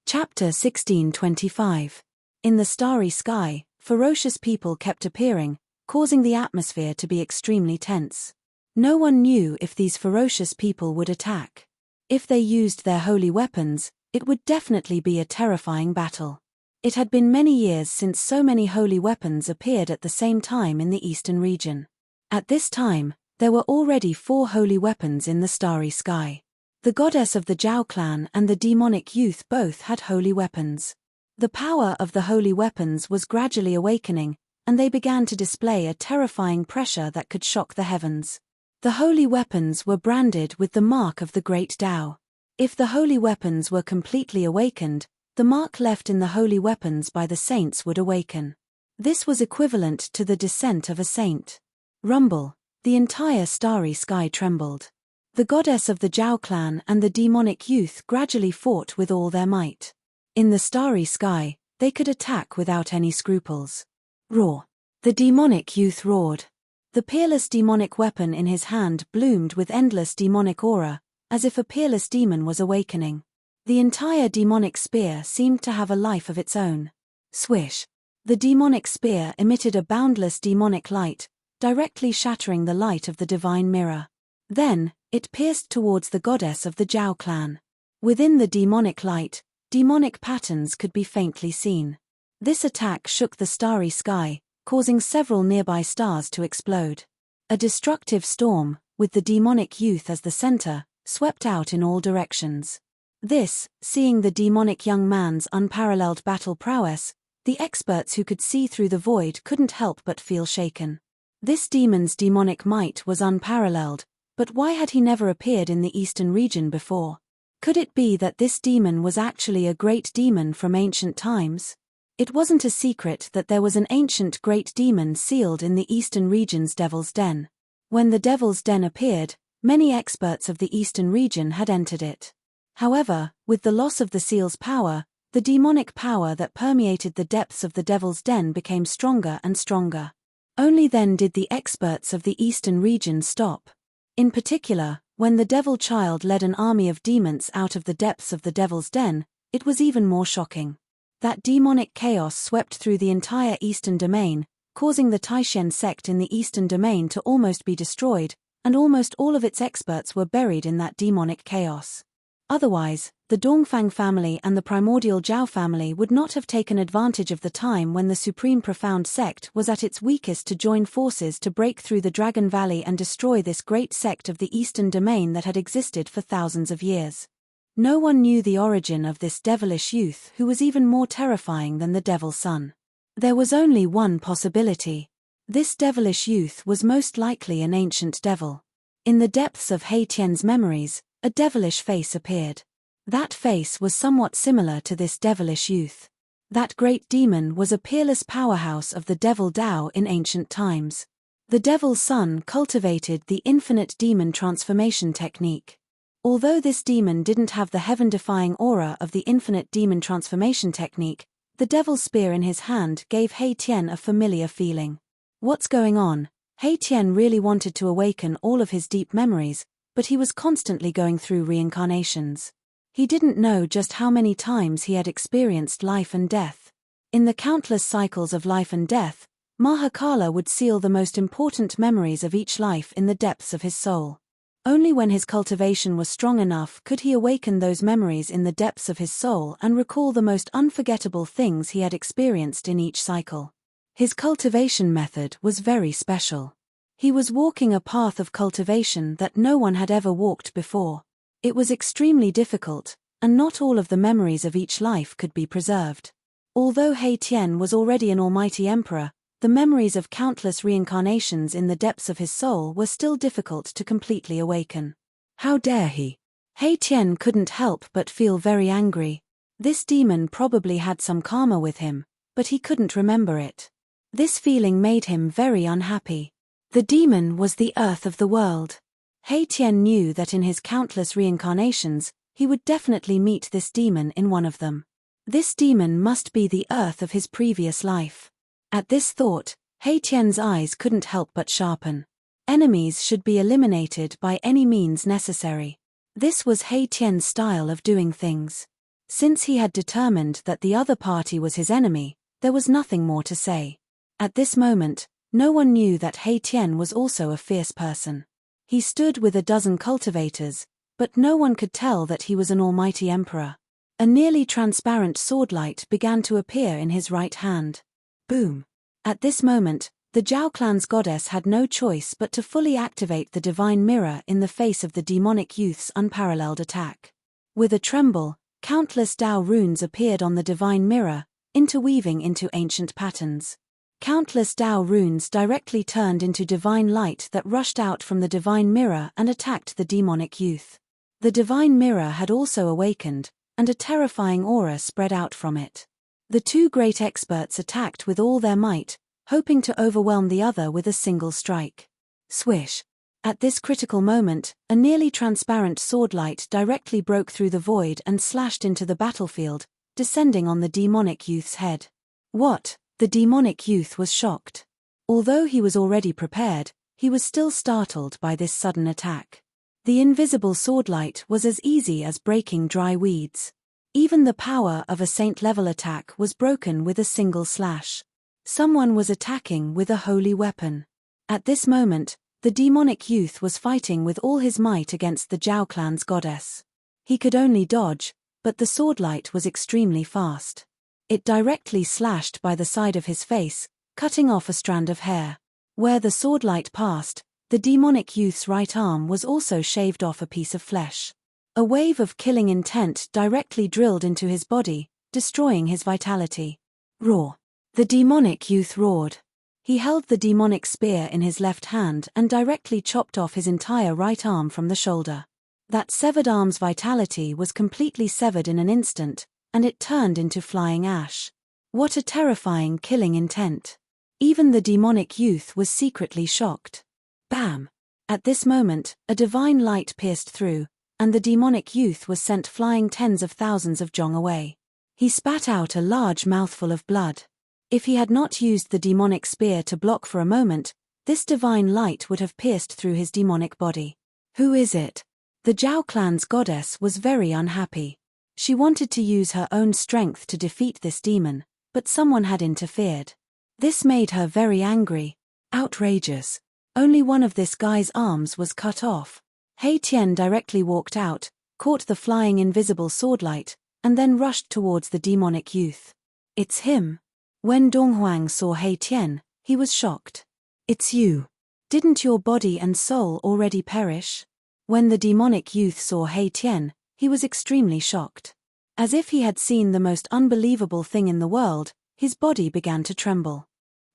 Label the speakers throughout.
Speaker 1: Chapter 1625. In the starry sky, ferocious people kept appearing, causing the atmosphere to be extremely tense. No one knew if these ferocious people would attack. If they used their holy weapons, it would definitely be a terrifying battle. It had been many years since so many holy weapons appeared at the same time in the eastern region. At this time, there were already 4 holy weapons in the starry sky. The goddess of the Zhao clan and the demonic youth both had holy weapons. The power of the holy weapons was gradually awakening, and they began to display a terrifying pressure that could shock the heavens. The holy weapons were branded with the mark of the great Tao. If the holy weapons were completely awakened, the mark left in the holy weapons by the saints would awaken. This was equivalent to the descent of a saint. Rumble. The entire starry sky trembled. The goddess of the Zhao clan and the demonic youth gradually fought with all their might. In the starry sky, they could attack without any scruples. Roar. The demonic youth roared. The peerless demonic weapon in his hand bloomed with endless demonic aura, as if a peerless demon was awakening. The entire demonic spear seemed to have a life of its own. Swish. The demonic spear emitted a boundless demonic light, directly shattering the light of the divine mirror. Then, it pierced towards the goddess of the Zhao clan. Within the demonic light, demonic patterns could be faintly seen. This attack shook the starry sky, causing several nearby stars to explode. A destructive storm, with the demonic youth as the center, swept out in all directions. This, seeing the demonic young man's unparalleled battle prowess, the experts who could see through the void couldn't help but feel shaken. This demon's demonic might was unparalleled, but why had he never appeared in the eastern region before? Could it be that this demon was actually a great demon from ancient times? It wasn't a secret that there was an ancient great demon sealed in the eastern region's Devil's Den. When the Devil's Den appeared, many experts of the eastern region had entered it. However, with the loss of the seal's power, the demonic power that permeated the depths of the Devil's Den became stronger and stronger. Only then did the experts of the eastern region stop. In particular, when the Devil Child led an army of demons out of the depths of the Devil's Den, it was even more shocking. That demonic chaos swept through the entire eastern domain, causing the Taishen sect in the eastern domain to almost be destroyed, and almost all of its experts were buried in that demonic chaos. Otherwise, the Dongfang family and the primordial Zhao family would not have taken advantage of the time when the Supreme Profound sect was at its weakest to join forces to break through the Dragon Valley and destroy this great sect of the eastern domain that had existed for thousands of years. No one knew the origin of this devilish youth who was even more terrifying than the Devil's Son. There was only one possibility. This devilish youth was most likely an ancient devil. In the depths of He Tian's memories, a devilish face appeared. That face was somewhat similar to this devilish youth. That great demon was a peerless powerhouse of the Devil Tao in ancient times. The Devil's Son cultivated the infinite demon transformation technique. Although this demon didn't have the heaven-defying aura of the infinite demon transformation technique, the devil's spear in his hand gave He Tian a familiar feeling. What's going on? He Tian really wanted to awaken all of his deep memories, but he was constantly going through reincarnations. He didn't know just how many times he had experienced life and death. In the countless cycles of life and death, Mahakala would seal the most important memories of each life in the depths of his soul. Only when his cultivation was strong enough could he awaken those memories in the depths of his soul and recall the most unforgettable things he had experienced in each cycle. His cultivation method was very special. He was walking a path of cultivation that no one had ever walked before. It was extremely difficult, and not all of the memories of each life could be preserved. Although He Tian was already an almighty emperor, the memories of countless reincarnations in the depths of his soul were still difficult to completely awaken. How dare he? He Tian couldn't help but feel very angry. This demon probably had some karma with him, but he couldn't remember it. This feeling made him very unhappy. The demon was the earth of the world. He Tian knew that in his countless reincarnations, he would definitely meet this demon in one of them. This demon must be the earth of his previous life. At this thought, He Tian's eyes couldn't help but sharpen. Enemies should be eliminated by any means necessary. This was He Tian's style of doing things. Since he had determined that the other party was his enemy, there was nothing more to say. At this moment, no one knew that He Tian was also a fierce person. He stood with a dozen cultivators, but no one could tell that he was an almighty emperor. A nearly transparent swordlight began to appear in his right hand. Boom! At this moment, the Zhao clan's goddess had no choice but to fully activate the divine mirror in the face of the demonic youth's unparalleled attack. With a tremble, countless Dao runes appeared on the divine mirror, interweaving into ancient patterns. Countless Dao runes directly turned into divine light that rushed out from the divine mirror and attacked the demonic youth. The divine mirror had also awakened, and a terrifying aura spread out from it. The two great experts attacked with all their might, hoping to overwhelm the other with a single strike. Swish! At this critical moment, a nearly transparent swordlight directly broke through the void and slashed into the battlefield, descending on the demonic youth's head. What? The demonic youth was shocked. Although he was already prepared, he was still startled by this sudden attack. The invisible swordlight was as easy as breaking dry weeds. Even the power of a saint-level attack was broken with a single slash. Someone was attacking with a holy weapon. At this moment, the demonic youth was fighting with all his might against the Zhao clan's goddess. He could only dodge, but the swordlight was extremely fast. It directly slashed by the side of his face, cutting off a strand of hair. Where the swordlight passed, the demonic youth's right arm was also shaved off a piece of flesh. A wave of killing intent directly drilled into his body, destroying his vitality. Roar! The demonic youth roared. He held the demonic spear in his left hand and directly chopped off his entire right arm from the shoulder. That severed arm's vitality was completely severed in an instant, and it turned into flying ash. What a terrifying killing intent. Even the demonic youth was secretly shocked. Bam! At this moment, a divine light pierced through, and the demonic youth was sent flying tens of thousands of zhong away. He spat out a large mouthful of blood. If he had not used the demonic spear to block for a moment, this divine light would have pierced through his demonic body. Who is it? The Zhao clan's goddess was very unhappy. She wanted to use her own strength to defeat this demon, but someone had interfered. This made her very angry. Outrageous. Only one of this guy's arms was cut off. He Tian directly walked out, caught the flying invisible swordlight, and then rushed towards the demonic youth. It's him. When Donghuang saw He Tian, he was shocked. It's you. Didn't your body and soul already perish? When the demonic youth saw He Tian, he was extremely shocked. As if he had seen the most unbelievable thing in the world, his body began to tremble.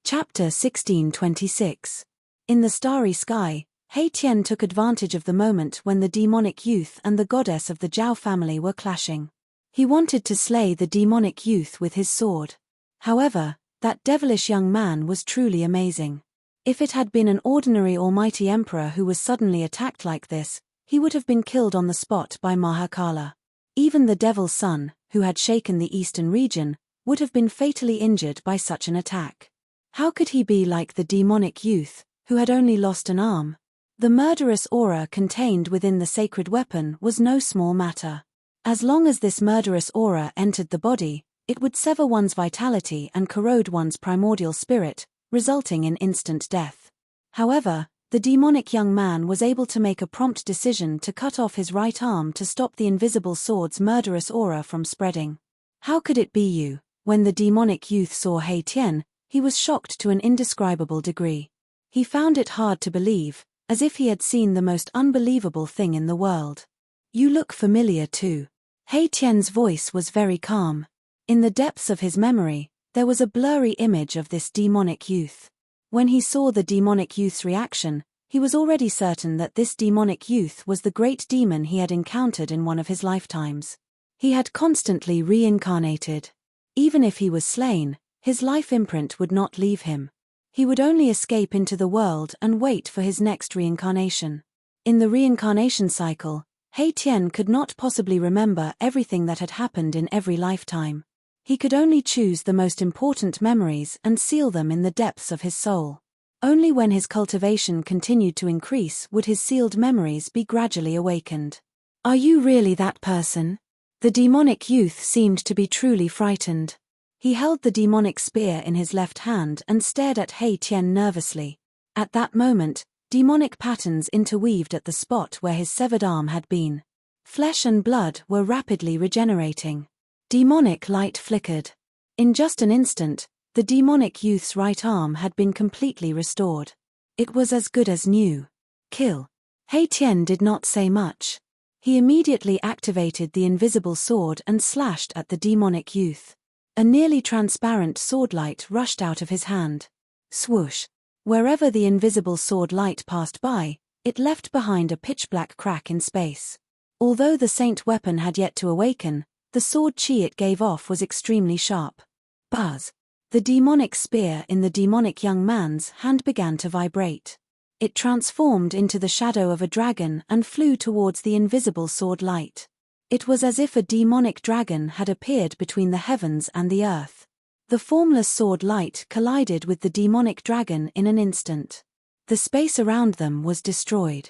Speaker 1: Chapter 1626. In the starry sky, He Tian took advantage of the moment when the demonic youth and the goddess of the Zhao family were clashing. He wanted to slay the demonic youth with his sword. However, that devilish young man was truly amazing. If it had been an ordinary almighty emperor who was suddenly attacked like this, he would have been killed on the spot by Mahakala. Even the devil's son, who had shaken the eastern region, would have been fatally injured by such an attack. How could he be like the demonic youth, who had only lost an arm? The murderous aura contained within the sacred weapon was no small matter. As long as this murderous aura entered the body, it would sever one's vitality and corrode one's primordial spirit, resulting in instant death. However, the demonic young man was able to make a prompt decision to cut off his right arm to stop the invisible sword's murderous aura from spreading. How could it be you? When the demonic youth saw He Tian, he was shocked to an indescribable degree. He found it hard to believe, as if he had seen the most unbelievable thing in the world. You look familiar too. He Tian's voice was very calm. In the depths of his memory, there was a blurry image of this demonic youth. When he saw the demonic youth's reaction, he was already certain that this demonic youth was the great demon he had encountered in one of his lifetimes. He had constantly reincarnated. Even if he was slain, his life imprint would not leave him. He would only escape into the world and wait for his next reincarnation. In the reincarnation cycle, He Tian could not possibly remember everything that had happened in every lifetime. He could only choose the most important memories and seal them in the depths of his soul. Only when his cultivation continued to increase would his sealed memories be gradually awakened. Are you really that person? The demonic youth seemed to be truly frightened. He held the demonic spear in his left hand and stared at He Tian nervously. At that moment, demonic patterns interweaved at the spot where his severed arm had been. Flesh and blood were rapidly regenerating. Demonic light flickered. In just an instant, the demonic youth's right arm had been completely restored. It was as good as new. Kill. He Tian did not say much. He immediately activated the invisible sword and slashed at the demonic youth. A nearly transparent sword light rushed out of his hand. Swoosh. Wherever the invisible sword light passed by, it left behind a pitch-black crack in space. Although the saint weapon had yet to awaken, the sword chi it gave off was extremely sharp. Buzz. The demonic spear in the demonic young man's hand began to vibrate. It transformed into the shadow of a dragon and flew towards the invisible sword light. It was as if a demonic dragon had appeared between the heavens and the earth. The formless sword light collided with the demonic dragon in an instant. The space around them was destroyed.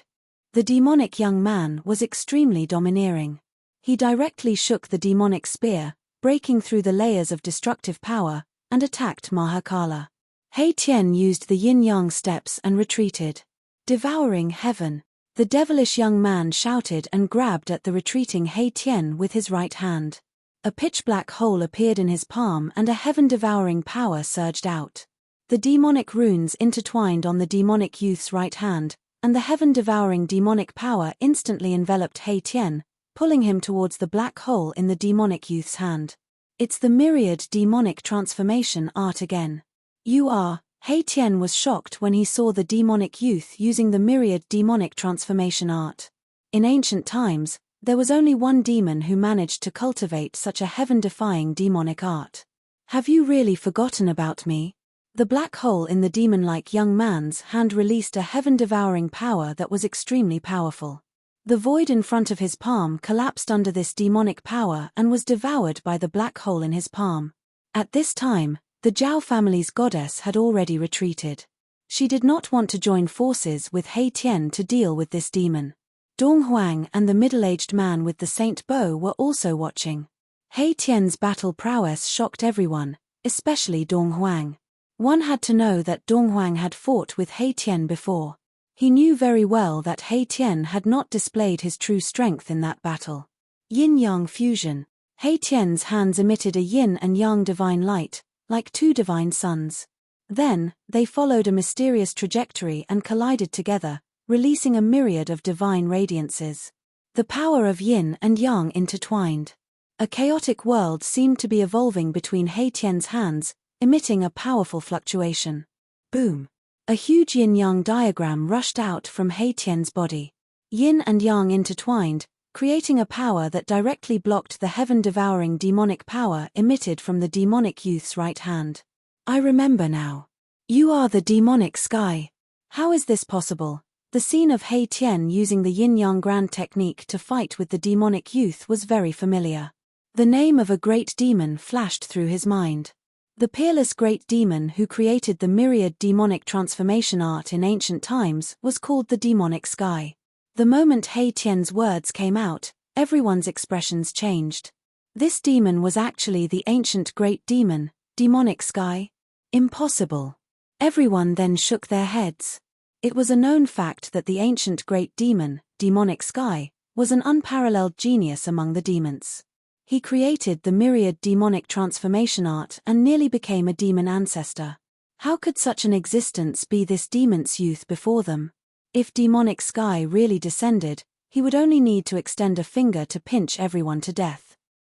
Speaker 1: The demonic young man was extremely domineering. He directly shook the demonic spear, breaking through the layers of destructive power, and attacked Mahakala. He Tian used the yin-yang steps and retreated. Devouring heaven. The devilish young man shouted and grabbed at the retreating He Tian with his right hand. A pitch-black hole appeared in his palm and a heaven-devouring power surged out. The demonic runes intertwined on the demonic youth's right hand, and the heaven-devouring demonic power instantly enveloped He Tian, pulling him towards the black hole in the demonic youth's hand. It's the myriad demonic transformation art again. You are. He Tian was shocked when he saw the demonic youth using the myriad demonic transformation art. In ancient times, there was only one demon who managed to cultivate such a heaven-defying demonic art. Have you really forgotten about me? The black hole in the demon-like young man's hand released a heaven-devouring power that was extremely powerful. The void in front of his palm collapsed under this demonic power and was devoured by the black hole in his palm. At this time, the Zhao family's goddess had already retreated. She did not want to join forces with He Tian to deal with this demon. Dong Huang and the middle-aged man with the saint bow were also watching. He Tian's battle prowess shocked everyone, especially Dong Huang. One had to know that Dong Huang had fought with He Tian before. He knew very well that He Tian had not displayed his true strength in that battle. Yin-yang fusion. He Tian's hands emitted a yin and yang divine light, like two divine suns. Then, they followed a mysterious trajectory and collided together, releasing a myriad of divine radiances. The power of yin and yang intertwined. A chaotic world seemed to be evolving between He Tian's hands, emitting a powerful fluctuation. Boom! A huge yin-yang diagram rushed out from He Tian's body. Yin and yang intertwined, creating a power that directly blocked the heaven-devouring demonic power emitted from the demonic youth's right hand. I remember now. You are the demonic sky. How is this possible? The scene of He Tian using the yin-yang grand technique to fight with the demonic youth was very familiar. The name of a great demon flashed through his mind. The peerless great demon who created the myriad demonic transformation art in ancient times was called the demonic sky. The moment He Tian's words came out, everyone's expressions changed. This demon was actually the ancient great demon, demonic sky? Impossible. Everyone then shook their heads. It was a known fact that the ancient great demon, demonic sky, was an unparalleled genius among the demons. He created the myriad demonic transformation art and nearly became a demon ancestor. How could such an existence be this demon's youth before them? If demonic sky really descended, he would only need to extend a finger to pinch everyone to death.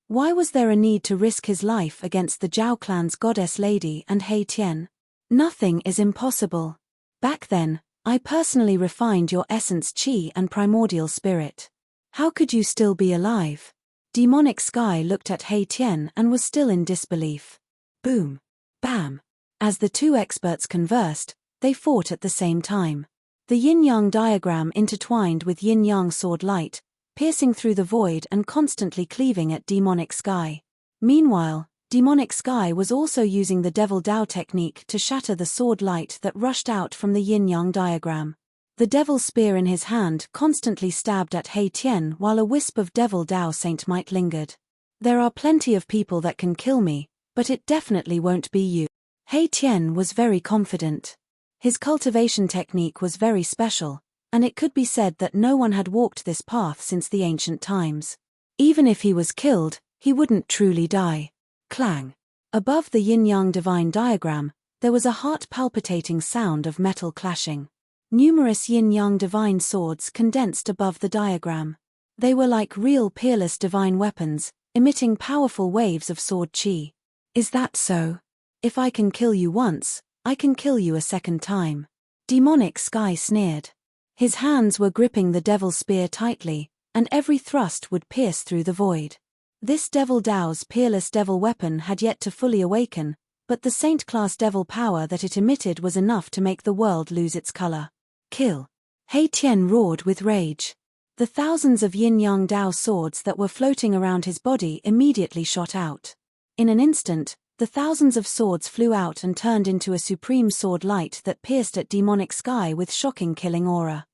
Speaker 1: Why was there a need to risk his life against the Zhao clan's goddess lady and He Tian? Nothing is impossible. Back then, I personally refined your essence chi and primordial spirit. How could you still be alive? Demonic sky looked at He Tian and was still in disbelief. Boom. Bam. As the two experts conversed, they fought at the same time. The yin-yang diagram intertwined with yin-yang sword light, piercing through the void and constantly cleaving at demonic sky. Meanwhile, demonic sky was also using the devil Dao technique to shatter the sword light that rushed out from the yin-yang diagram. The devil spear in his hand constantly stabbed at He Tian while a wisp of devil Dao saint might lingered. There are plenty of people that can kill me, but it definitely won't be you. He Tian was very confident. His cultivation technique was very special, and it could be said that no one had walked this path since the ancient times. Even if he was killed, he wouldn't truly die. Clang. Above the yin-yang divine diagram, there was a heart-palpitating sound of metal clashing. Numerous yin-yang divine swords condensed above the diagram. They were like real peerless divine weapons, emitting powerful waves of sword chi. Is that so? If I can kill you once, I can kill you a second time. Demonic Sky sneered. His hands were gripping the devil spear tightly, and every thrust would pierce through the void. This Devil Dao's peerless devil weapon had yet to fully awaken, but the saint-class devil power that it emitted was enough to make the world lose its color. Kill! He Tian roared with rage. The thousands of yin-yang Dao swords that were floating around his body immediately shot out. In an instant, the thousands of swords flew out and turned into a supreme sword light that pierced at demonic sky with shocking killing aura.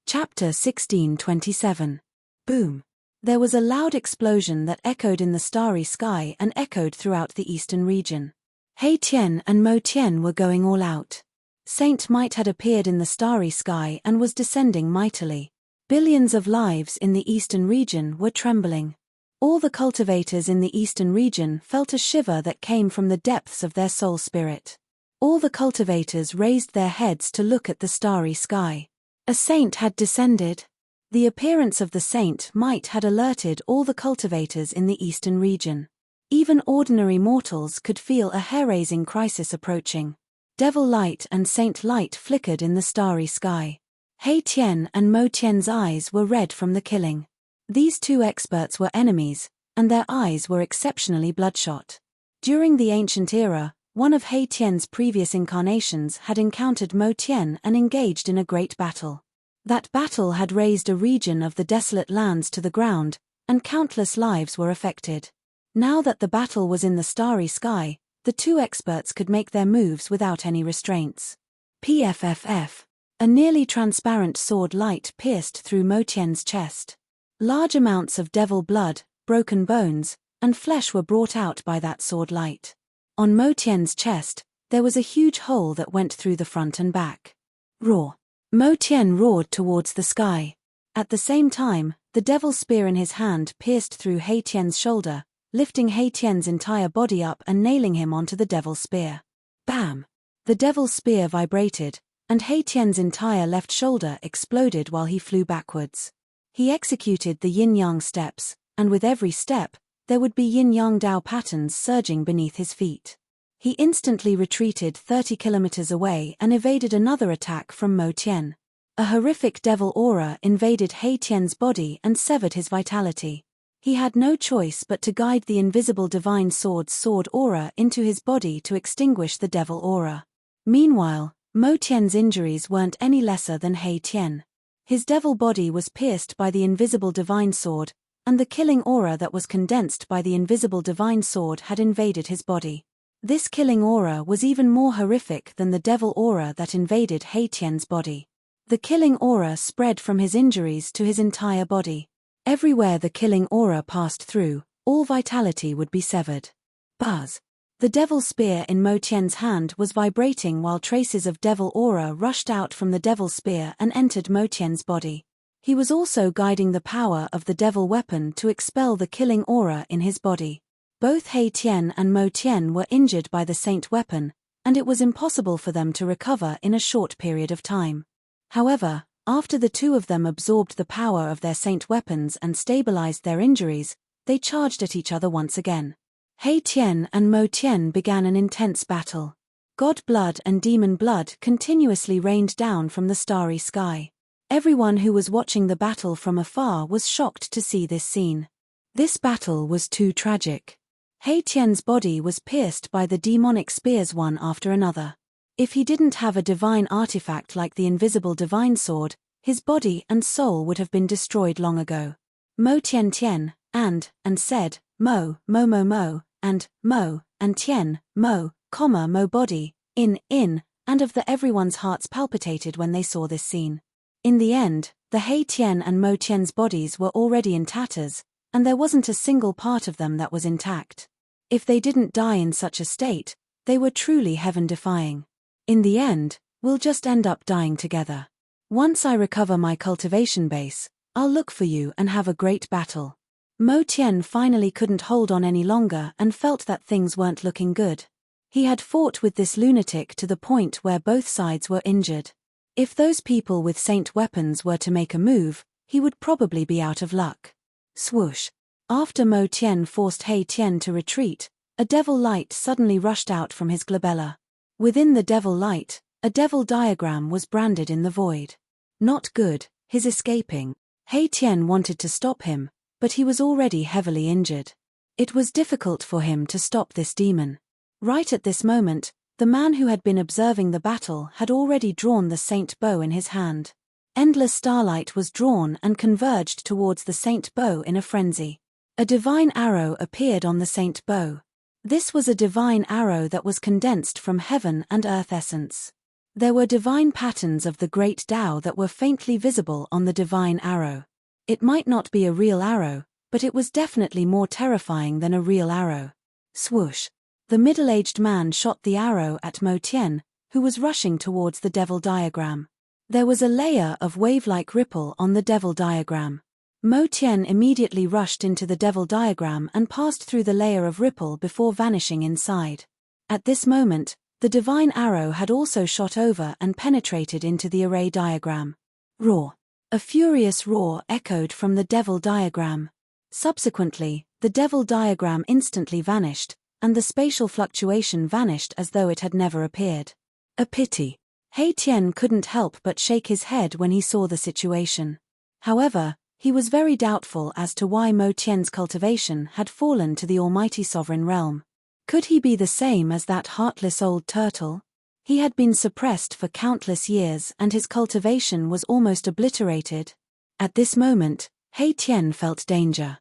Speaker 1: Chapter 1627. Boom. There was a loud explosion that echoed in the starry sky and echoed throughout the eastern region. He Tian and Mo Tian were going all out. Saint Might had appeared in the starry sky and was descending mightily. Billions of lives in the eastern region were trembling. All the cultivators in the eastern region felt a shiver that came from the depths of their soul spirit. All the cultivators raised their heads to look at the starry sky. A saint had descended. The appearance of the Saint Might had alerted all the cultivators in the eastern region. Even ordinary mortals could feel a hair-raising crisis approaching. Devil light and saint light flickered in the starry sky. He Tian and Mo Tian's eyes were red from the killing. These two experts were enemies, and their eyes were exceptionally bloodshot. During the ancient era, one of He Tian's previous incarnations had encountered Mo Tian and engaged in a great battle. That battle had razed a region of the desolate lands to the ground, and countless lives were affected. Now that the battle was in the starry sky, the two experts could make their moves without any restraints. PFFF. A nearly transparent sword light pierced through Mo Tian's chest. Large amounts of devil blood, broken bones, and flesh were brought out by that sword light. On Mo Tian's chest, there was a huge hole that went through the front and back. Roar! Mo Tian roared towards the sky. At the same time, the devil spear in his hand pierced through He Tian's shoulder, lifting He Tian's entire body up and nailing him onto the devil spear. Bam! The devil spear vibrated, and He Tian's entire left shoulder exploded while he flew backwards. He executed the yin-yang steps, and with every step, there would be yin-yang Dao patterns surging beneath his feet. He instantly retreated 30 kilometers away and evaded another attack from Mo Tian. A horrific devil aura invaded He Tian's body and severed his vitality. He had no choice but to guide the invisible divine sword's sword aura into his body to extinguish the devil aura. Meanwhile, Mo Tian's injuries weren't any lesser than He Tian. His devil body was pierced by the invisible divine sword, and the killing aura that was condensed by the invisible divine sword had invaded his body. This killing aura was even more horrific than the devil aura that invaded He Tian's body. The killing aura spread from his injuries to his entire body. Everywhere the killing aura passed through, all vitality would be severed. Buzz! The devil spear in Mo Tian's hand was vibrating while traces of devil aura rushed out from the devil spear and entered Mo Tian's body. He was also guiding the power of the devil weapon to expel the killing aura in his body. Both He Tian and Mo Tian were injured by the saint weapon, and it was impossible for them to recover in a short period of time. However, after the two of them absorbed the power of their saint weapons and stabilized their injuries, they charged at each other once again. He Tian and Mo Tian began an intense battle. God blood and demon blood continuously rained down from the starry sky. Everyone who was watching the battle from afar was shocked to see this scene. This battle was too tragic. He Tian's body was pierced by the demonic spears one after another. If he didn't have a divine artifact like the invisible divine sword, his body and soul would have been destroyed long ago. Mo Tian Tian, and said, Mo, Mo Mo Mo, and Mo, and Tian, Mo, Mo body, in, and of the everyone's hearts palpitated when they saw this scene. In the end, the He Tian and Mo Tian's bodies were already in tatters, and there wasn't a single part of them that was intact. If they didn't die in such a state, they were truly heaven-defying. In the end, we'll just end up dying together. Once I recover my cultivation base, I'll look for you and have a great battle. Mo Tian finally couldn't hold on any longer and felt that things weren't looking good. He had fought with this lunatic to the point where both sides were injured. If those people with saint weapons were to make a move, he would probably be out of luck. Swoosh. After Mo Tian forced He Tian to retreat, a devil light suddenly rushed out from his glabella. Within the devil light, a devil diagram was branded in the void. Not good, his escaping. He Tian wanted to stop him, but he was already heavily injured. It was difficult for him to stop this demon. Right at this moment, the man who had been observing the battle had already drawn the saint bow in his hand. Endless starlight was drawn and converged towards the saint bow in a frenzy. A divine arrow appeared on the saint bow. This was a divine arrow that was condensed from heaven and earth essence. There were divine patterns of the great Tao that were faintly visible on the divine arrow. It might not be a real arrow, but it was definitely more terrifying than a real arrow. Swoosh. The middle-aged man shot the arrow at Mo Tian, who was rushing towards the devil diagram. There was a layer of wave-like ripple on the devil diagram. Mo Tian immediately rushed into the devil diagram and passed through the layer of ripple before vanishing inside. At this moment, the divine arrow had also shot over and penetrated into the array diagram. Roar. A furious roar echoed from the devil diagram. Subsequently, the devil diagram instantly vanished, and the spatial fluctuation vanished as though it had never appeared. A pity. He Tian couldn't help but shake his head when he saw the situation. However, he was very doubtful as to why Mo Tian's cultivation had fallen to the almighty sovereign realm. Could he be the same as that heartless old turtle? He had been suppressed for countless years and his cultivation was almost obliterated. At this moment, He Tian felt danger.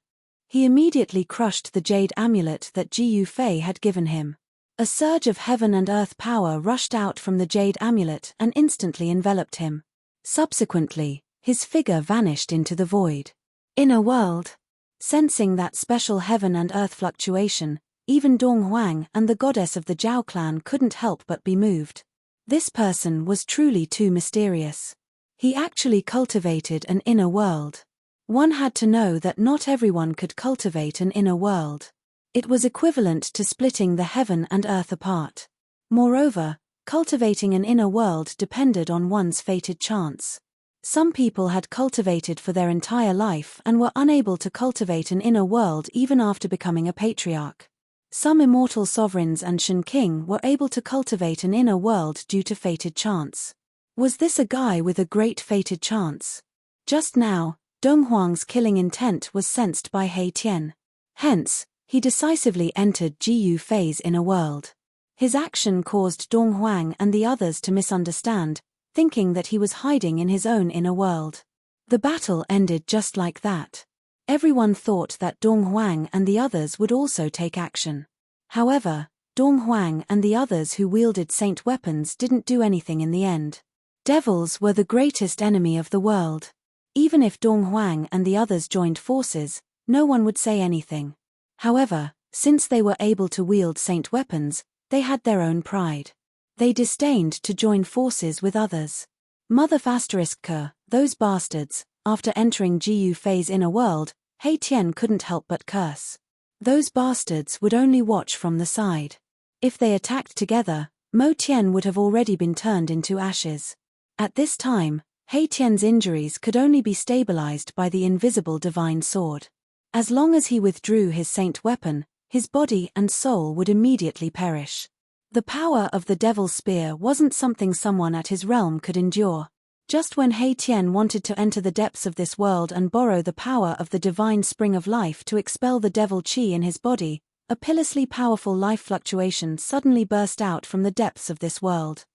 Speaker 1: He immediately crushed the jade amulet that Ji Yufei had given him. A surge of heaven and earth power rushed out from the jade amulet and instantly enveloped him. Subsequently, his figure vanished into the void. Inner world. Sensing that special heaven and earth fluctuation, even Dong Huang and the goddess of the Zhao clan couldn't help but be moved. This person was truly too mysterious. He actually cultivated an inner world. One had to know that not everyone could cultivate an inner world. It was equivalent to splitting the heaven and earth apart. Moreover, cultivating an inner world depended on one's fated chance. Some people had cultivated for their entire life and were unable to cultivate an inner world even after becoming a patriarch. Some immortal sovereigns and Shen King were able to cultivate an inner world due to fated chance. Was this a guy with a great fated chance? Just now, Dong Huang's killing intent was sensed by He Tian. Hence, he decisively entered Ji Yufei's inner world. His action caused Dong Huang and the others to misunderstand, thinking that he was hiding in his own inner world. The battle ended just like that. Everyone thought that Dong Huang and the others would also take action. However, Dong Huang and the others who wielded saint weapons didn't do anything in the end. Devils were the greatest enemy of the world. Even if Dong Huang and the others joined forces, no one would say anything. However, since they were able to wield saint weapons, they had their own pride. They disdained to join forces with others. Mother **K, those bastards. After entering Ji Yufei's inner world, He Tian couldn't help but curse. Those bastards would only watch from the side. If they attacked together, Mo Tian would have already been turned into ashes. At this time, He Tian's injuries could only be stabilized by the invisible divine sword. As long as he withdrew his saint weapon, his body and soul would immediately perish. The power of the devil's spear wasn't something someone at his realm could endure. Just when He Tian wanted to enter the depths of this world and borrow the power of the divine spring of life to expel the devil qi in his body, a pitilessly powerful life fluctuation suddenly burst out from the depths of this world.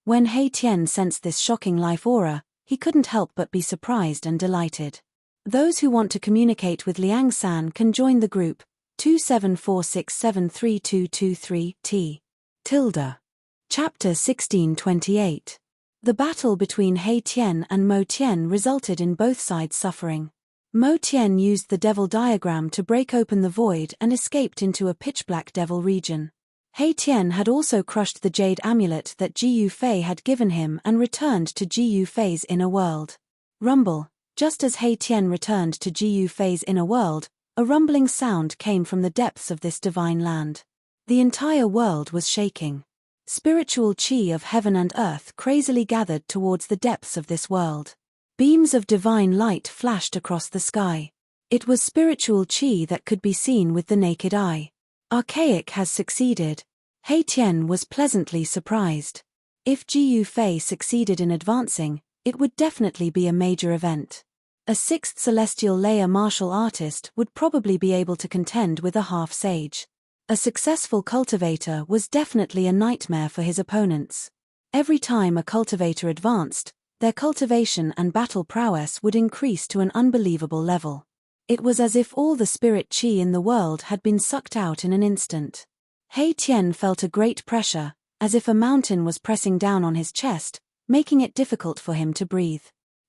Speaker 1: When He Tian sensed this shocking life aura, he couldn't help but be surprised and delighted. Those who want to communicate with Liang San can join the group 2746732223T. Chapter 1628. The battle between He Tian and Mo Tian resulted in both sides suffering. Mo Tian used the devil diagram to break open the void and escaped into a pitch-black devil region. He Tian had also crushed the jade amulet that Ji Yufei had given him and returned to Ji Yufei's inner world. Rumble. Just as He Tian returned to Ji Yufei's inner world, a rumbling sound came from the depths of this divine land. The entire world was shaking. Spiritual chi of heaven and earth crazily gathered towards the depths of this world. Beams of divine light flashed across the sky. It was spiritual chi that could be seen with the naked eye. Archaic has succeeded. He Tian was pleasantly surprised. If Ji Yufei succeeded in advancing, it would definitely be a major event. A sixth celestial layer martial artist would probably be able to contend with a half-sage. A successful cultivator was definitely a nightmare for his opponents. Every time a cultivator advanced, their cultivation and battle prowess would increase to an unbelievable level. It was as if all the spirit chi in the world had been sucked out in an instant. He Tian felt a great pressure, as if a mountain was pressing down on his chest, making it difficult for him to breathe.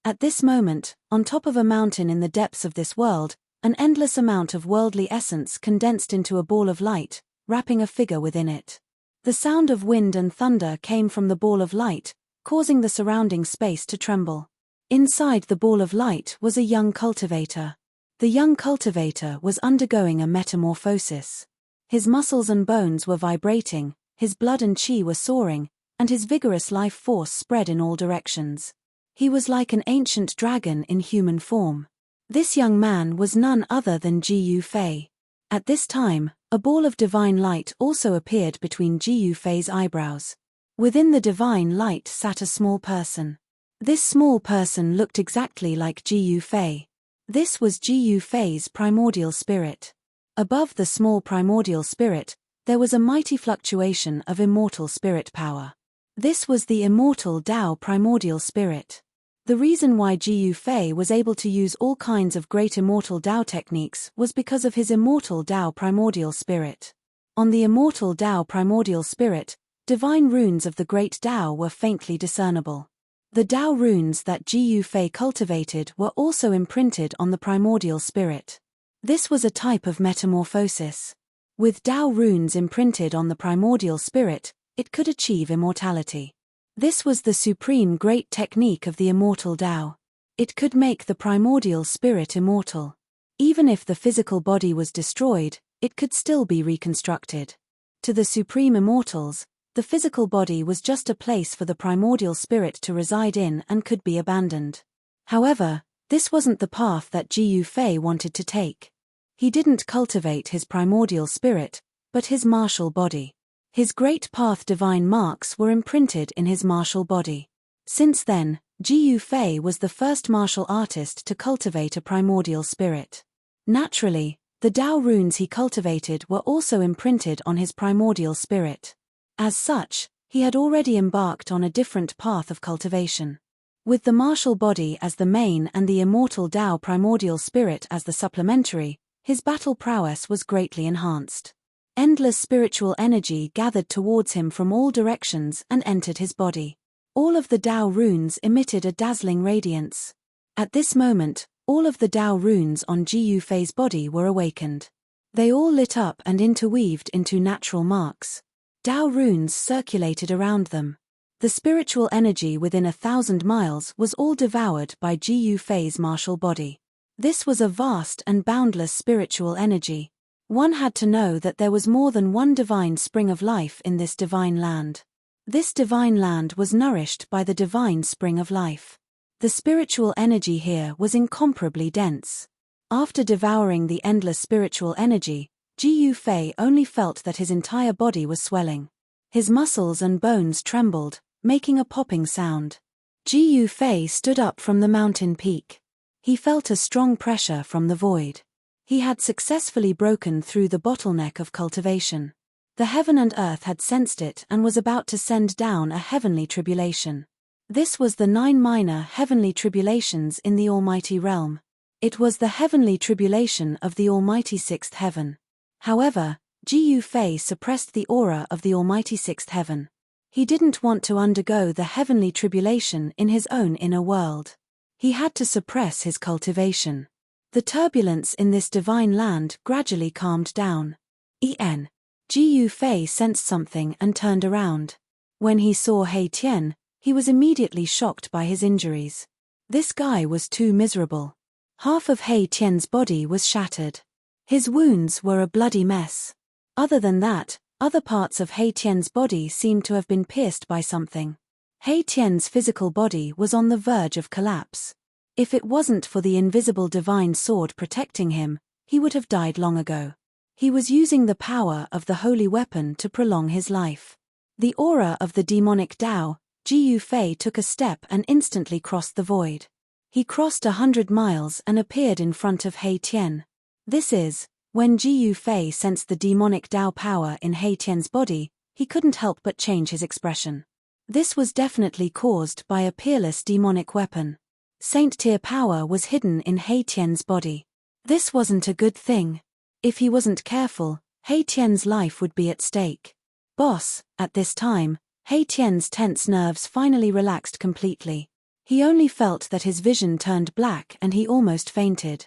Speaker 1: At this moment, on top of a mountain in the depths of this world, an endless amount of worldly essence condensed into a ball of light, wrapping a figure within it. The sound of wind and thunder came from the ball of light, causing the surrounding space to tremble. Inside the ball of light was a young cultivator. The young cultivator was undergoing a metamorphosis. His muscles and bones were vibrating, his blood and chi were soaring, and his vigorous life force spread in all directions. He was like an ancient dragon in human form. This young man was none other than Ji Yufei. At this time, a ball of divine light also appeared between Ji Yufei's eyebrows. Within the divine light sat a small person. This small person looked exactly like Ji Yufei. This was Ji Yufei's primordial spirit. Above the small primordial spirit, there was a mighty fluctuation of immortal spirit power. This was the immortal Tao primordial spirit. The reason why Ji Yufei was able to use all kinds of great immortal Tao techniques was because of his immortal Tao primordial spirit. On the immortal Tao primordial spirit, divine runes of the great Tao were faintly discernible. The Tao runes that Ji Yufei cultivated were also imprinted on the primordial spirit. This was a type of metamorphosis. With Tao runes imprinted on the primordial spirit, it could achieve immortality. This was the supreme great technique of the immortal Tao. It could make the primordial spirit immortal. Even if the physical body was destroyed, it could still be reconstructed. To the supreme immortals, the physical body was just a place for the primordial spirit to reside in and could be abandoned. However, this wasn't the path that Ji Yufei wanted to take. He didn't cultivate his primordial spirit, but his martial body. His great path divine marks were imprinted in his martial body. Since then, Ji Yufei was the first martial artist to cultivate a primordial spirit. Naturally, the Tao runes he cultivated were also imprinted on his primordial spirit. As such, he had already embarked on a different path of cultivation. With the martial body as the main and the immortal Tao primordial spirit as the supplementary, his battle prowess was greatly enhanced. Endless spiritual energy gathered towards him from all directions and entered his body. All of the Tao runes emitted a dazzling radiance. At this moment, all of the Tao runes on Ji Yufei's body were awakened. They all lit up and interweaved into natural marks. Tao runes circulated around them. The spiritual energy within 1,000 miles was all devoured by Ji Yufei's martial body. This was a vast and boundless spiritual energy. One had to know that there was more than one divine spring of life in this divine land. This divine land was nourished by the divine spring of life. The spiritual energy here was incomparably dense. After devouring the endless spiritual energy, Ji Yufei only felt that his entire body was swelling. His muscles and bones trembled, making a popping sound. Ji Yufei stood up from the mountain peak. He felt a strong pressure from the void. He had successfully broken through the bottleneck of cultivation. The heaven and earth had sensed it and was about to send down a heavenly tribulation. This was the 9 minor heavenly tribulations in the Almighty Realm. It was the heavenly tribulation of the Almighty Sixth Heaven. However, Ji Yufei suppressed the aura of the Almighty Sixth Heaven. He didn't want to undergo the heavenly tribulation in his own inner world. He had to suppress his cultivation. The turbulence in this divine land gradually calmed down. Ji Fei sensed something and turned around. When he saw He Tian, he was immediately shocked by his injuries. This guy was too miserable. Half of He Tian's body was shattered. His wounds were a bloody mess. Other than that, other parts of He Tian's body seemed to have been pierced by something. He Tian's physical body was on the verge of collapse. If it wasn't for the invisible divine sword protecting him, he would have died long ago. He was using the power of the holy weapon to prolong his life. The aura of the demonic Tao, Ji Fei took a step and instantly crossed the void. He crossed 100 miles and appeared in front of He Tian. This is, when Ji Fei sensed the demonic Tao power in He Tian's body, he couldn't help but change his expression. This was definitely caused by a peerless demonic weapon. Saint-tier power was hidden in He Tian's body. This wasn't a good thing. If he wasn't careful, He Tian's life would be at stake. Boss, at this time, He Tian's tense nerves finally relaxed completely. He only felt that his vision turned black and he almost fainted.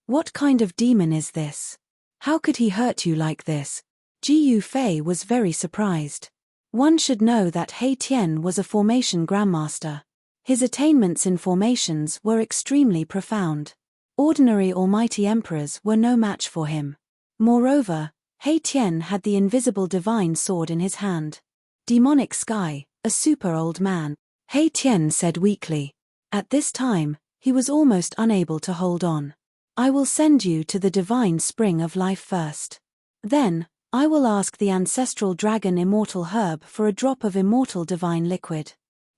Speaker 1: What kind of demon is this? How could he hurt you like this? Ji Fei was very surprised. One should know that He Tian was a formation grandmaster. His attainments in formations were extremely profound. Ordinary almighty emperors were no match for him. Moreover, He Tian had the invisible divine sword in his hand. Demonic sky, a super old man, He Tian said weakly. At this time, he was almost unable to hold on. I will send you to the divine spring of life first. Then, I will ask the ancestral dragon immortal herb for a drop of immortal divine liquid.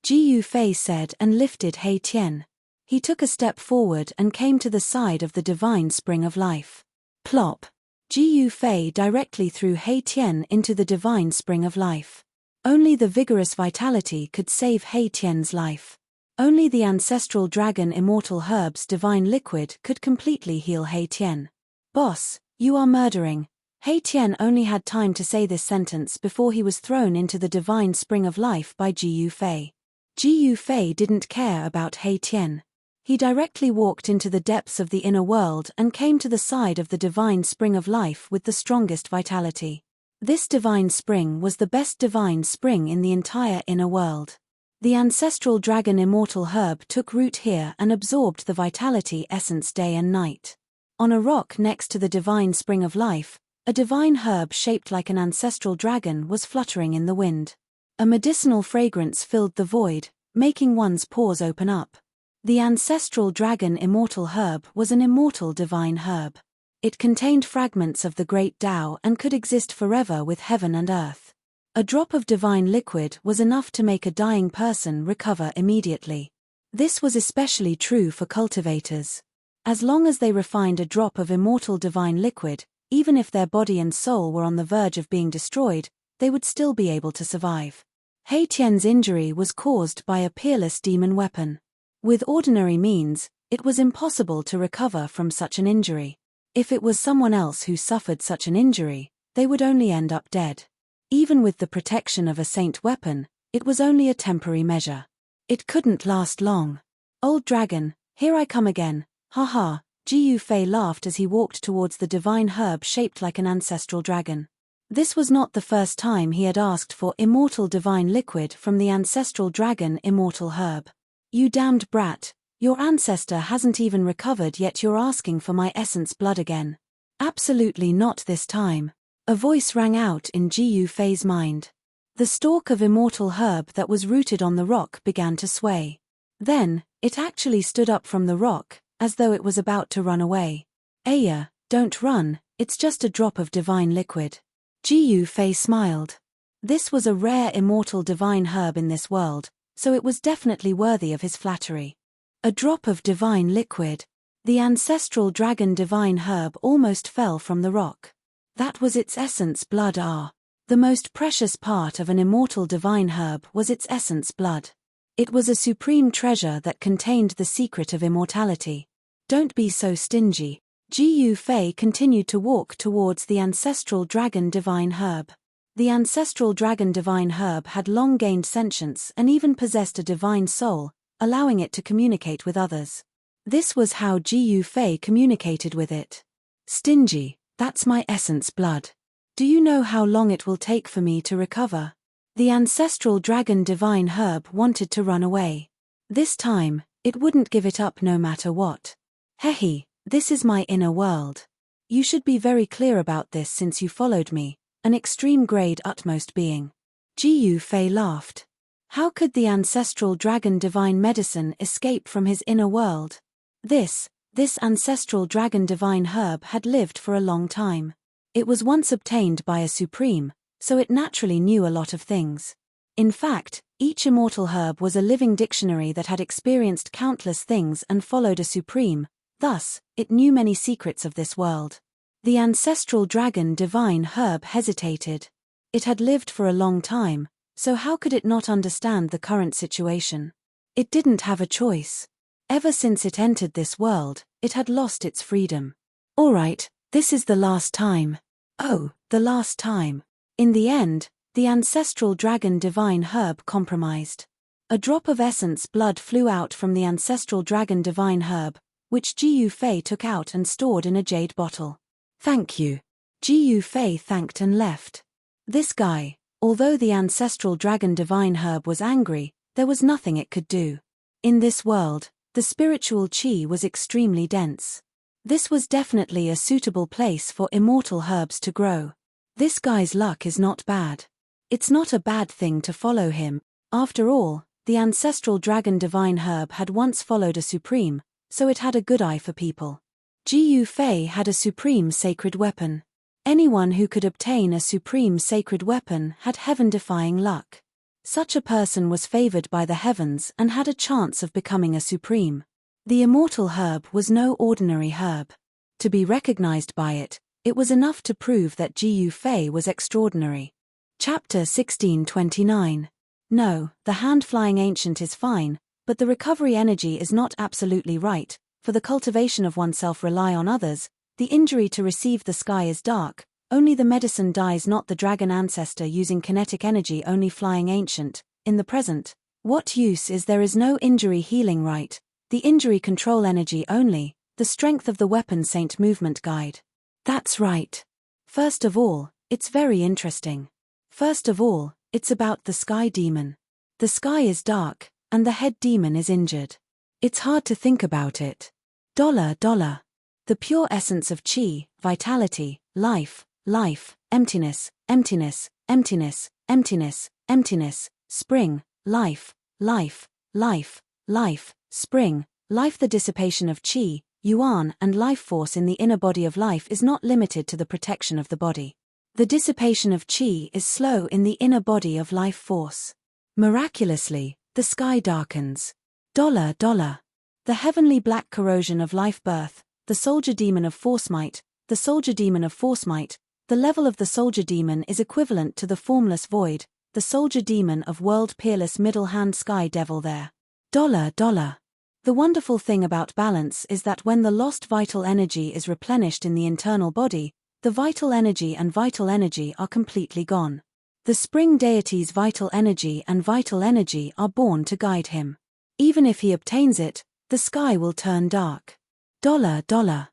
Speaker 1: Ji Fei said and lifted He Tian. He took a step forward and came to the side of the divine spring of life. Plop! Ji Fei directly threw He Tian into the divine spring of life. Only the vigorous vitality could save He Tian's life. Only the ancestral dragon immortal herb's divine liquid could completely heal He Tian. Boss, you are murdering. He Tian only had time to say this sentence before he was thrown into the divine spring of life by Ji Fei. Ji Fei didn't care about He Tian. He directly walked into the depths of the inner world and came to the side of the divine spring of life with the strongest vitality. This divine spring was the best divine spring in the entire inner world. The ancestral dragon immortal herb took root here and absorbed the vitality essence day and night. On a rock next to the divine spring of life, a divine herb shaped like an ancestral dragon was fluttering in the wind. A medicinal fragrance filled the void, making one's pores open up. The ancestral dragon immortal herb was an immortal divine herb. It contained fragments of the great Tao and could exist forever with heaven and earth. A drop of divine liquid was enough to make a dying person recover immediately. This was especially true for cultivators. As long as they refined a drop of immortal divine liquid, even if their body and soul were on the verge of being destroyed, they would still be able to survive. He Tian's injury was caused by a peerless demon weapon. With ordinary means, it was impossible to recover from such an injury. If it was someone else who suffered such an injury, they would only end up dead. Even with the protection of a saint weapon, it was only a temporary measure. It couldn't last long. Old dragon, here I come again, haha, Ji Fei laughed as he walked towards the divine herb shaped like an ancestral dragon. This was not the first time he had asked for immortal divine liquid from the ancestral dragon immortal herb. You damned brat, your ancestor hasn't even recovered yet you're asking for my essence blood again. Absolutely not this time. A voice rang out in Ji Fei's mind. The stalk of immortal herb that was rooted on the rock began to sway. Then, it actually stood up from the rock, as though it was about to run away. Aya, don't run, it's just a drop of divine liquid. Ji Fei smiled. This was a rare immortal divine herb in this world, so it was definitely worthy of his flattery. A drop of divine liquid. The ancestral dragon divine herb almost fell from the rock. That was its essence blood. The most precious part of an immortal divine herb was its essence blood. It was a supreme treasure that contained the secret of immortality. Don't be so stingy. Ji Fei continued to walk towards the ancestral dragon divine herb. The ancestral dragon divine herb had long gained sentience and even possessed a divine soul, allowing it to communicate with others. This was how Gu Fei communicated with it. Stingy, that's my essence blood. Do you know how long it will take for me to recover? The ancestral dragon divine herb wanted to run away. This time, it wouldn't give it up no matter what. Hehe, this is my inner world. You should be very clear about this since you followed me, an extreme grade utmost being. Gu Fei laughed. How could the ancestral dragon divine medicine escape from his inner world? This ancestral dragon divine herb had lived for a long time. It was once obtained by a supreme, so it naturally knew a lot of things. In fact, each immortal herb was a living dictionary that had experienced countless things and followed a supreme, thus, it knew many secrets of this world. The ancestral dragon divine herb hesitated. It had lived for a long time, so how could it not understand the current situation? It didn't have a choice. Ever since it entered this world, it had lost its freedom. Alright, this is the last time. Oh, the last time. In the end, the ancestral dragon divine herb compromised. A drop of essence blood flew out from the ancestral dragon divine herb, which Gu Fei took out and stored in a jade bottle. Thank you. Gu Fei thanked and left. This guy, although the ancestral dragon divine herb was angry, there was nothing it could do. In this world, the spiritual qi was extremely dense. This was definitely a suitable place for immortal herbs to grow. This guy's luck is not bad. It's not a bad thing to follow him. After all, the ancestral dragon divine herb had once followed a supreme, so it had a good eye for people. Gu Fei had a supreme sacred weapon. Anyone who could obtain a supreme sacred weapon had heaven-defying luck. Such a person was favored by the heavens and had a chance of becoming a supreme. The immortal herb was no ordinary herb. To be recognized by it, it was enough to prove that Gu Fei was extraordinary. Chapter 1629. No, the hand-flying ancient is fine, but the recovery energy is not absolutely right. For the cultivation of oneself rely on others, the injury to receive the sky is dark, only the medicine dies not the dragon ancestor using kinetic energy only flying ancient. In the present, what use is there is no injury healing right, the injury control energy only, the strength of the weapon saint movement guide. That's right. First of all, it's very interesting. First of all, it's about the sky demon. The sky is dark, and the head demon is injured. It's hard to think about it. $. The pure essence of qi, vitality, life, emptiness, spring, life, spring, life. The dissipation of qi, yuan and life force in the inner body of life is not limited to the protection of the body. The dissipation of qi is slow in the inner body of life force. Miraculously, the sky darkens. $. The heavenly black corrosion of life birth, the soldier demon of force might, the soldier demon of force might, the level of the soldier demon is equivalent to the formless void, the soldier demon of world peerless middle hand sky devil there. $. The wonderful thing about balance is that when the lost vital energy is replenished in the internal body, the vital energy and vital energy are completely gone. The spring deity's vital energy and vital energy are born to guide him. Even if he obtains it, the sky will turn dark. $.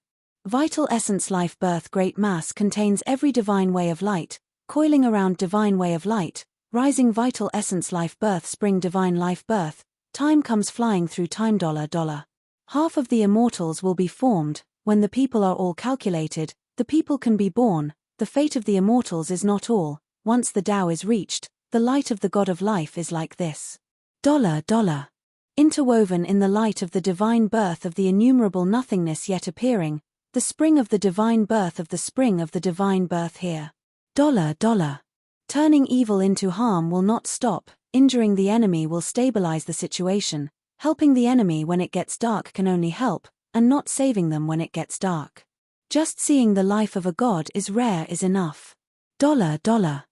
Speaker 1: Vital essence life birth great mass contains every divine way of light, coiling around divine way of light, rising vital essence life birth spring divine life birth, time comes flying through time. $. Half of the immortals will be formed, when the people are all calculated, the people can be born, the fate of the immortals is not all, once the Tao is reached, the light of the God of life is like this. $. Interwoven in the light of the divine birth of the innumerable nothingness yet appearing, the spring of the divine birth of the spring of the divine birth here. $. Turning evil into harm will not stop, injuring the enemy will stabilize the situation, helping the enemy when it gets dark can only help, and not saving them when it gets dark. Just seeing the life of a god is rare is enough. $.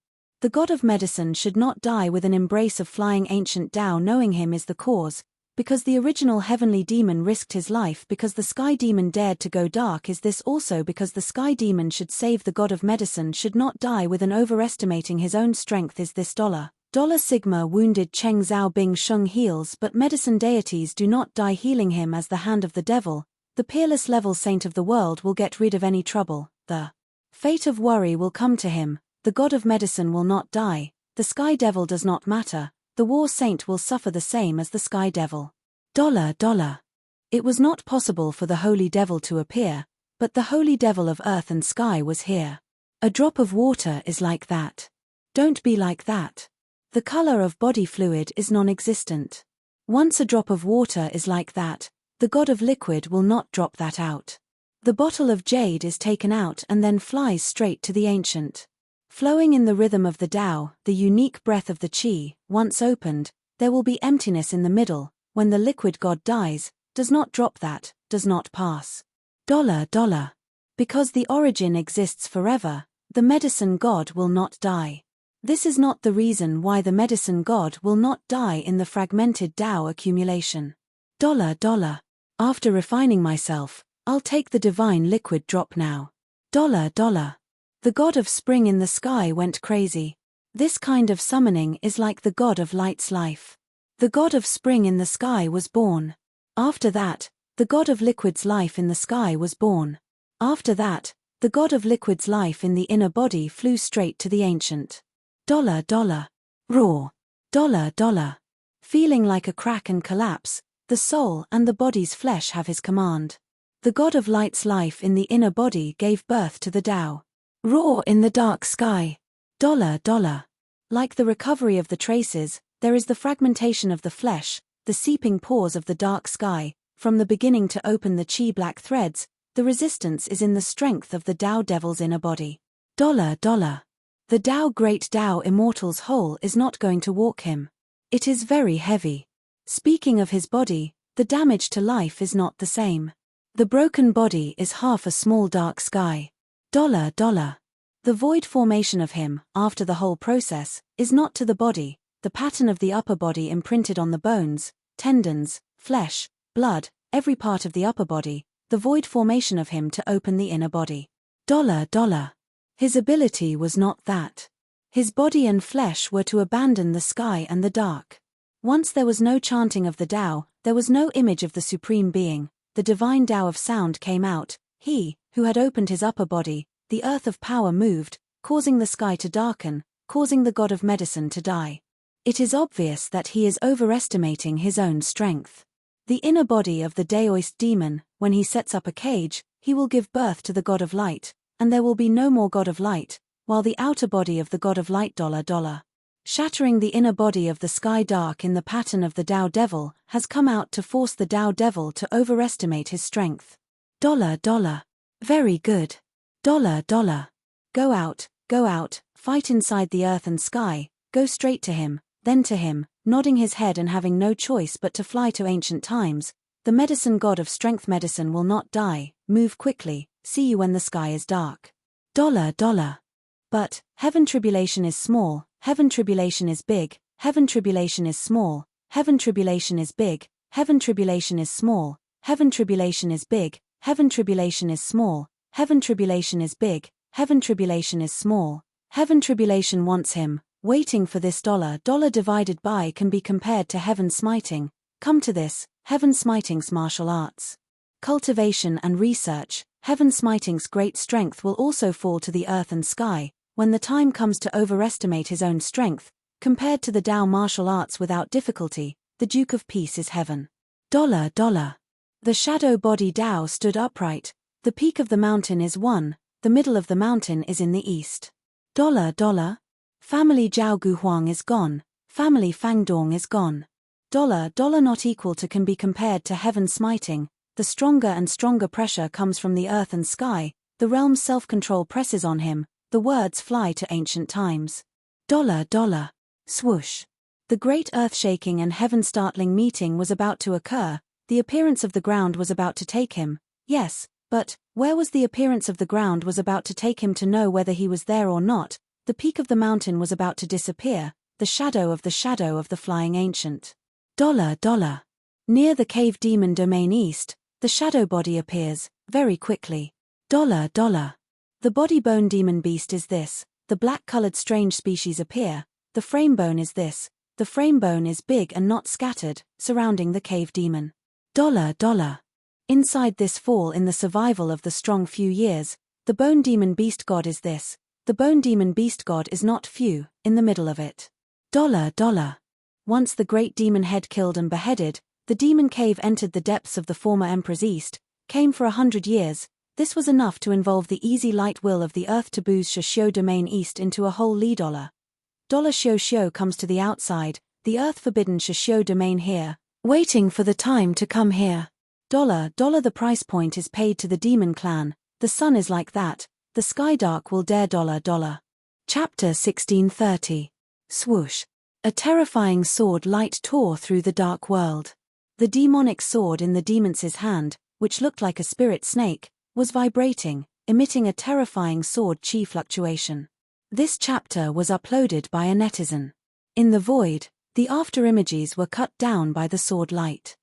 Speaker 1: The god of medicine should not die with an embrace of flying ancient Tao knowing him is the cause, because the original heavenly demon risked his life because the sky demon dared to go dark. Is this also because the sky demon should save the god of medicine should not die with an overestimating his own strength? Is this $. Sigma wounded Cheng Zhao Bing Sheng heals, but medicine deities do not die healing him as the hand of the devil. The peerless level saint of the world will get rid of any trouble. The fate of worry will come to him. The god of medicine will not die. The sky devil does not matter. The war saint will suffer the same as the sky devil. It was not possible for the holy devil to appear, but the holy devil of earth and sky was here. A drop of water is like that. Don't be like that. The color of body fluid is non-existent. Once a drop of water is like that, the god of liquid will not drop that out. The bottle of jade is taken out and then flies straight to the ancient. Flowing in the rhythm of the Tao, the unique breath of the Qi, once opened, there will be emptiness in the middle. When the liquid god dies, does not drop that, does not pass. Because the origin exists forever, the medicine god will not die. This is not the reason why the medicine god will not die in the fragmented Tao accumulation. After refining myself, I'll take the divine liquid drop now. The god of spring in the sky went crazy. This kind of summoning is like the god of light's life. The god of spring in the sky was born. After that, the god of liquid's life in the sky was born. After that, the god of liquid's life in the inner body flew straight to the ancient. Raw. Feeling like a crack and collapse, the soul and the body's flesh have his command. The god of light's life in the inner body gave birth to the Tao. Raw in the dark sky. Like the recovery of the traces, there is the fragmentation of the flesh, the seeping pores of the dark sky. From the beginning to open the Qi black threads, the resistance is in the strength of the Tao devil's inner body. The Tao great Tao immortal's whole is not going to walk him. It is very heavy. Speaking of his body, the damage to life is not the same. The broken body is half a small dark sky. The void formation of him, after the whole process, is not to the body, the pattern of the upper body imprinted on the bones, tendons, flesh, blood, every part of the upper body, the void formation of him to open the inner body. His ability was not that. His body and flesh were to abandon the sky and the dark. Once there was no chanting of the Tao, there was no image of the Supreme Being, the divine Tao of sound came out, he, who had opened his upper body, the earth of power moved, causing the sky to darken, causing the god of medicine to die. It is obvious that he is overestimating his own strength. The inner body of the Daoist demon, when he sets up a cage, he will give birth to the god of light, and there will be no more god of light, while the outer body of the god of light shattering the inner body of the sky dark in the pattern of the Tao devil, has come out to force the Tao devil to overestimate his strength. Very good. Go out, fight inside the earth and sky, go straight to him, then to him, nodding his head and having no choice but to fly to ancient times. The medicine god of strength medicine will not die, move quickly, see you when the sky is dark. But, heaven tribulation is small, heaven tribulation is big, heaven tribulation is small, heaven tribulation is big, heaven tribulation is small, heaven tribulation is big, heaven tribulation is small, heaven tribulation is big, heaven tribulation is small, heaven tribulation wants him, waiting for this dollar divided by can be compared to heaven smiting. Come to this, heaven smiting's martial arts. Cultivation and research, heaven smiting's great strength will also fall to the earth and sky, when the time comes to overestimate his own strength, compared to the Tao martial arts without difficulty, the Duke of Peace is heaven. The shadow body Tao stood upright, the peak of the mountain is one, the middle of the mountain is in the east. Family Zhao Guhuang is gone, family Fang Dong is gone. Not equal to can be compared to heaven smiting, the stronger and stronger pressure comes from the earth and sky, the realm's self-control presses on him, the words fly to ancient times. Swoosh. The great earth-shaking and heaven-startling meeting was about to occur, the appearance of the ground was about to take him, yes, but, where was the appearance of the ground was about to take him to know whether he was there or not, the peak of the mountain was about to disappear, the shadow of the flying ancient. Near the cave demon domain east, the shadow body appears, very quickly. The body bone demon beast is this, the black-colored strange species appear, the frame bone is this, the frame bone is big and not scattered, surrounding the cave demon. $. Inside this fall in the survival of the strong few years, the bone demon beast god is this, the bone demon beast god is not few, in the middle of it. $. Once the great demon head killed and beheaded, the demon cave entered the depths of the former Emperor's East, came for 100 years, this was enough to involve the easy light will of the earth to booze Shishio domain east into a whole Li $. Shishio comes to the outside, the earth forbidden Shishio domain here, waiting for the time to come here. The price point is paid to the demon clan, the sun is like that, the sky dark will dare $. Chapter 1630. Swoosh. A terrifying sword light tore through the dark world. The demonic sword in the demon's hand, which looked like a spirit snake, was vibrating, emitting a terrifying sword chi fluctuation. This chapter was uploaded by a netizen. In the void, the after images were cut down by the sword light.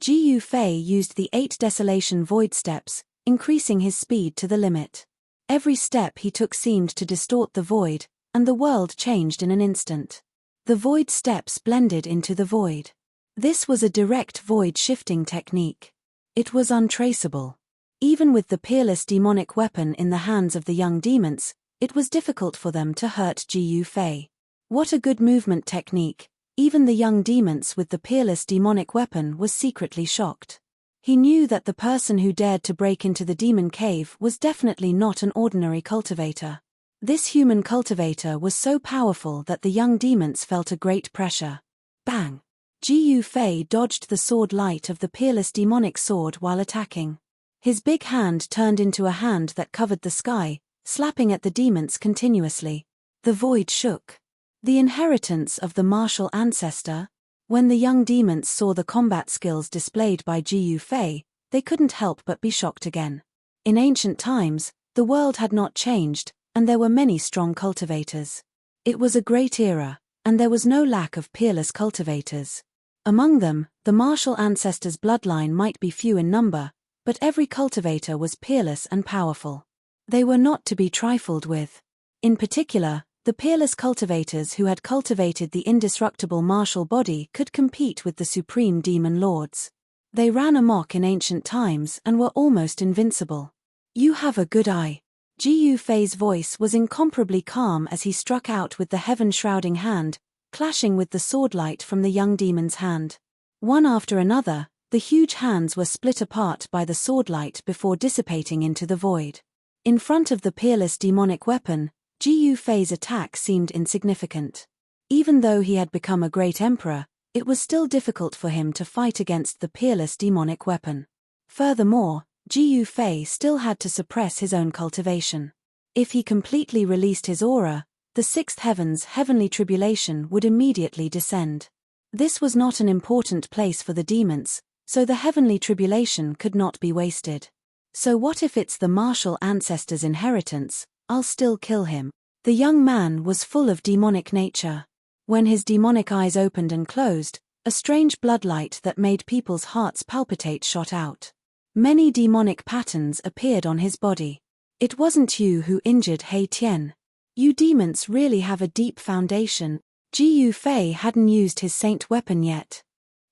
Speaker 1: Gu Fei used the 8 desolation void steps, increasing his speed to the limit. Every step he took seemed to distort the void, and the world changed in an instant. The void steps blended into the void. This was a direct void shifting technique. It was untraceable. Even with the peerless demonic weapon in the hands of the young demons, it was difficult for them to hurt Gu Fei. What a good movement technique! Even the young demons with the peerless demonic weapon was secretly shocked. He knew that the person who dared to break into the demon cave was definitely not an ordinary cultivator. This human cultivator was so powerful that the young demons felt a great pressure. Bang! Gu Fei dodged the sword light of the peerless demonic sword while attacking. His big hand turned into a hand that covered the sky, slapping at the demons continuously. The void shook. The inheritance of the martial ancestor? When the young demons saw the combat skills displayed by Gu Fei, they couldn't help but be shocked again. In ancient times, the world had not changed, and there were many strong cultivators. It was a great era, and there was no lack of peerless cultivators. Among them, the martial ancestors' bloodline might be few in number, but every cultivator was peerless and powerful. They were not to be trifled with. In particular, the peerless cultivators who had cultivated the indestructible martial body could compete with the supreme demon lords. They ran amok in ancient times and were almost invincible. You have a good eye. Gu Fei's voice was incomparably calm as he struck out with the heaven-shrouding hand, clashing with the sword light from the young demon's hand. One after another, the huge hands were split apart by the sword light before dissipating into the void. In front of the peerless demonic weapon, Gu Fei's attack seemed insignificant. Even though he had become a great emperor, it was still difficult for him to fight against the peerless demonic weapon. Furthermore, Gu Fei still had to suppress his own cultivation. If he completely released his aura, the sixth heaven's heavenly tribulation would immediately descend. This was not an important place for the demons, so the heavenly tribulation could not be wasted. So what if it's the martial ancestor's inheritance? I'll still kill him. The young man was full of demonic nature. When his demonic eyes opened and closed, a strange bloodlight that made people's hearts palpitate shot out. Many demonic patterns appeared on his body. It wasn't you who injured Hei Tian. You demons really have a deep foundation. Gu Fei hadn't used his saint weapon yet.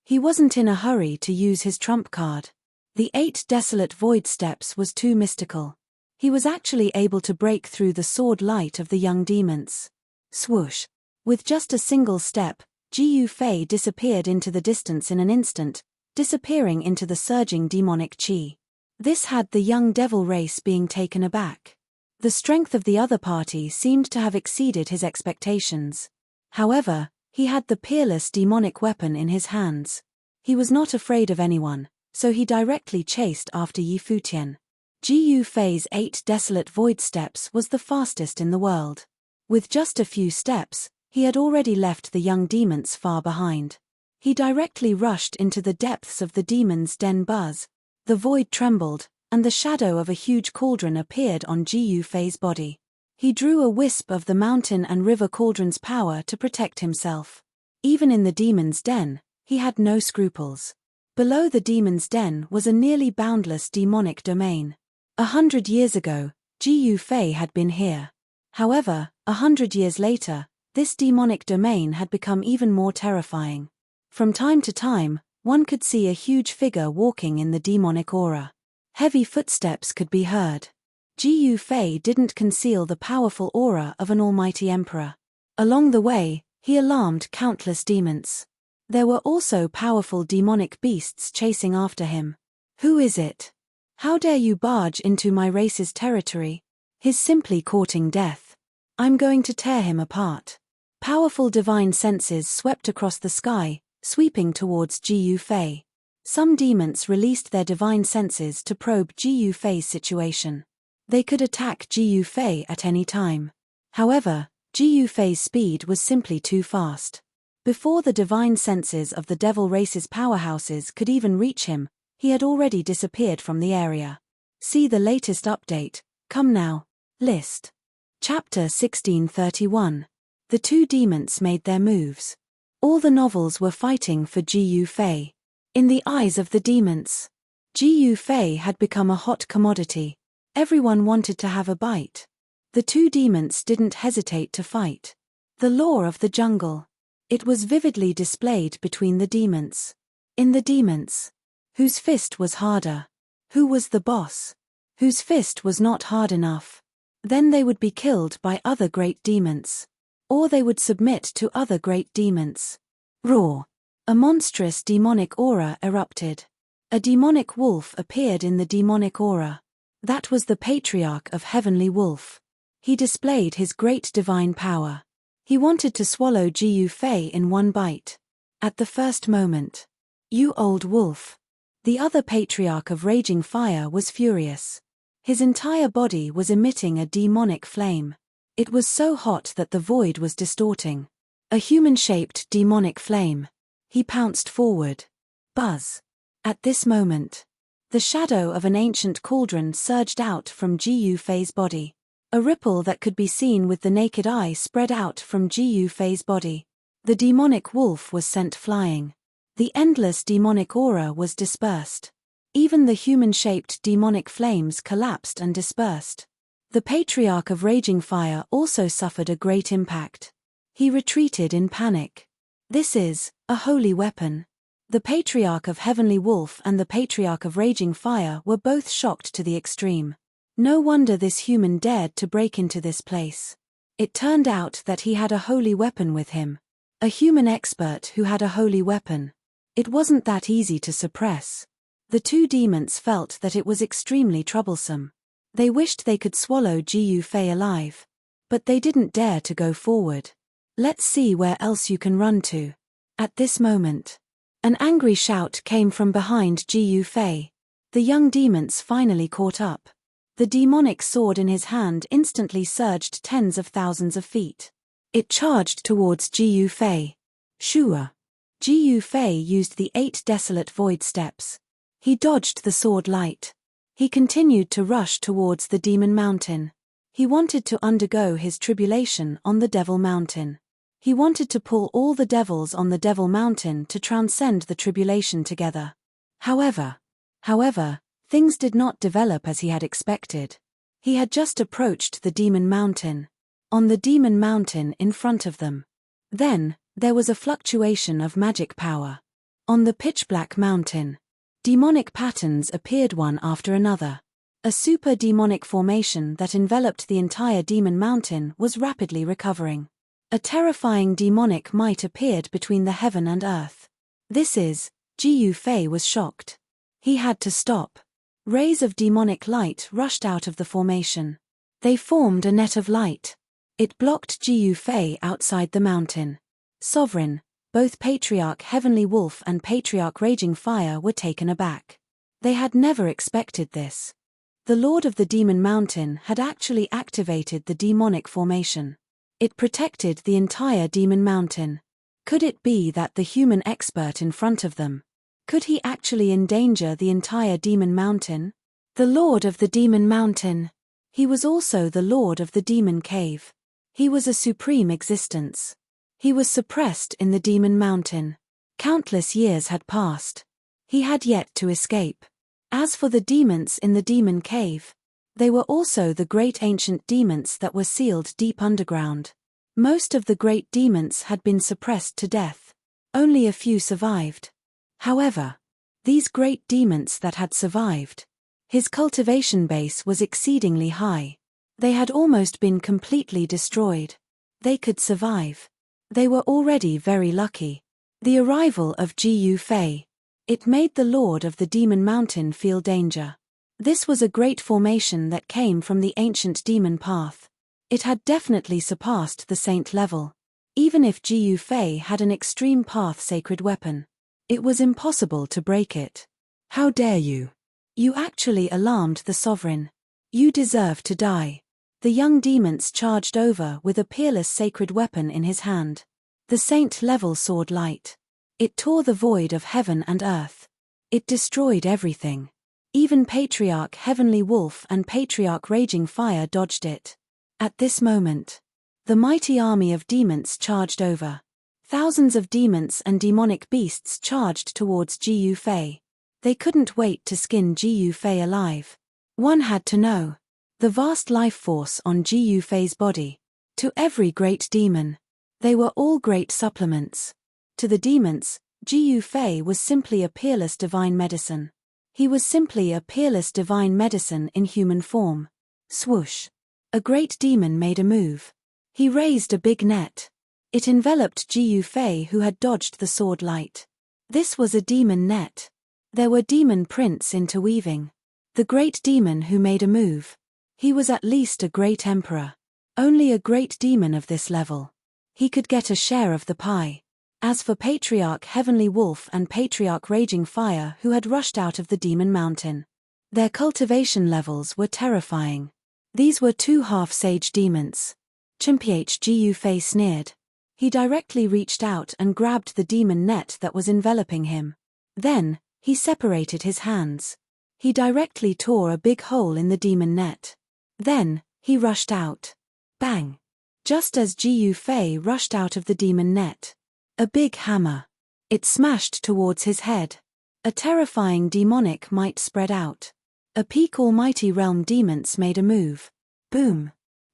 Speaker 1: He wasn't in a hurry to use his trump card. The 8 desolate void steps was too mystical. He was actually able to break through the sword light of the young demons. Swoosh! With just a single step, Gu Fei disappeared into the distance in an instant, disappearing into the surging demonic chi. This had the young devil race being taken aback. The strength of the other party seemed to have exceeded his expectations. However, he had the peerless demonic weapon in his hands. He was not afraid of anyone, so he directly chased after Yi Futian. Gu Fei's 8 desolate void steps was the fastest in the world. With just a few steps, he had already left the young demons far behind. He directly rushed into the depths of the demon's den buzz. The void trembled, and the shadow of a huge cauldron appeared on Gu Fei's body. He drew a wisp of the mountain and river cauldron's power to protect himself. Even in the demon's den, he had no scruples. Below the demon's den was a nearly boundless demonic domain. 100 years ago, Gu Fei had been here. However, 100 years later, This demonic domain had become even more terrifying. From time to time, one could see a huge figure walking in the demonic aura. Heavy footsteps could be heard. Jiu Fei didn't conceal the powerful aura of an almighty emperor. Along the way, he alarmed countless demons. There were also powerful demonic beasts chasing after him. Who is it? How dare you barge into my race's territory? He's simply courting death. I'm going to tear him apart. Powerful divine senses swept across the sky, sweeping towards Jiu Fei. Some demons released their divine senses to probe Jiu Fei's situation. They could attack Jiu Fei at any time. However, Jiu Fei's speed was simply too fast. Before the divine senses of the devil race's powerhouses could even reach him, he had already disappeared from the area. See the latest update. Come now. List. Chapter 1631. The two demons made their moves. All the novels were fighting for Jiu Fei. In the eyes of the demons, Jiu Fei had become a hot commodity. Everyone wanted to have a bite. The two demons didn't hesitate to fight. The law of the jungle. It was vividly displayed between the demons. In the demons. Whose fist was harder? Who was the boss? Whose fist was not hard enough? Then they would be killed by other great demons. Or they would submit to other great demons. Roar. A monstrous demonic aura erupted. A demonic wolf appeared in the demonic aura. That was the patriarch of Heavenly Wolf. He displayed his great divine power. He wanted to swallow Jiu Fei in one bite. At the first moment. You old wolf. The other patriarch of Raging Fire was furious. His entire body was emitting a demonic flame. It was so hot that the void was distorting. A human-shaped demonic flame. He pounced forward. Buzz. At this moment, the shadow of an ancient cauldron surged out from Jiu Fei's body. A ripple that could be seen with the naked eye spread out from Jiu Fei's body. The demonic wolf was sent flying. The endless demonic aura was dispersed. Even the human-shaped demonic flames collapsed and dispersed. The patriarch of Raging Fire also suffered a great impact. He retreated in panic. This is a holy weapon. The patriarch of Heavenly Wolf and the patriarch of Raging Fire were both shocked to the extreme. No wonder this human dared to break into this place. It turned out that he had a holy weapon with him. A human expert who had a holy weapon. It wasn't that easy to suppress. The two demons felt that it was extremely troublesome. They wished they could swallow Jiu Fei alive. But they didn't dare to go forward. Let's see where else you can run to. At this moment, an angry shout came from behind Jiu Fei. The young demons finally caught up. The demonic sword in his hand instantly surged tens of thousands of feet. It charged towards Jiu Fei. Shua. Jiu Fei used the 8 desolate void steps. He dodged the sword light. He continued to rush towards the demon mountain. He wanted to undergo his tribulation on the Devil Mountain. He wanted to pull all the devils on the Devil Mountain to transcend the tribulation together. However, things did not develop as he had expected. He had just approached the Demon Mountain. On the Demon Mountain in front of them. Then, there was a fluctuation of magic power. On the pitch-black mountain, demonic patterns appeared one after another. A super-demonic formation that enveloped the entire Demon Mountain was rapidly recovering. A terrifying demonic might appeared between the heaven and earth. Jiu Fei was shocked. He had to stop. Rays of demonic light rushed out of the formation. They formed a net of light. It blocked Jiu Fei outside the mountain. Sovereign, both Patriarch Heavenly Wolf and Patriarch Raging Fire were taken aback. They had never expected this. The Lord of the Demon Mountain had actually activated the demonic formation. It protected the entire Demon Mountain. Could it be that the human expert in front of them? Could he actually endanger the entire Demon Mountain? The Lord of the Demon Mountain. He was also the Lord of the Demon Cave. He was a supreme existence. He was suppressed in the Demon Mountain. Countless years had passed. He had yet to escape. As for the demons in the Demon Cave, they were also the great ancient demons that were sealed deep underground. Most of the great demons had been suppressed to death. Only a few survived. However, these great demons that had survived, his cultivation base was exceedingly high. They had almost been completely destroyed. They could survive. They were already very lucky. The arrival of Gu Fei. It made the Lord of the Demon Mountain feel danger. This was a great formation that came from the ancient demon path. It had definitely surpassed the saint level. Even if Gu Fei had an extreme path sacred weapon, it was impossible to break it. How dare you? You actually alarmed the sovereign. You deserve to die. The young demons charged over with a peerless sacred weapon in his hand. The saint-level sword light. It tore the void of heaven and earth. It destroyed everything. Even Patriarch Heavenly Wolf and Patriarch Raging Fire dodged it. At this moment, the mighty army of demons charged over. Thousands of demons and demonic beasts charged towards Gu Fei. They couldn't wait to skin Gu Fei alive. One had to know the vast life force on Gu Fei's body. To every great demon, they were all great supplements. To the demons, Gu Fei was simply a peerless divine medicine. He was simply a peerless divine medicine in human form. Swoosh. A great demon made a move. He raised a big net. It enveloped Gu Fei, who had dodged the sword light. This was a demon net. There were demon prints interweaving. The great demon who made a move. He was at least a great emperor. Only a great demon of this level. He could get a share of the pie. As for Patriarch Heavenly Wolf and Patriarch Raging Fire, who had rushed out of the Demon Mountain, their cultivation levels were terrifying. These were two half-sage demons. Chimph Gu Fei sneered. He directly reached out and grabbed the demon net that was enveloping him. Then, he separated his hands. He directly tore a big hole in the demon net. Then, he rushed out. Bang! Just as Gu Fei rushed out of the demon net, a big hammer. It smashed towards his head. A terrifying demonic might spread out. A peak almighty realm demons made a move. Boom!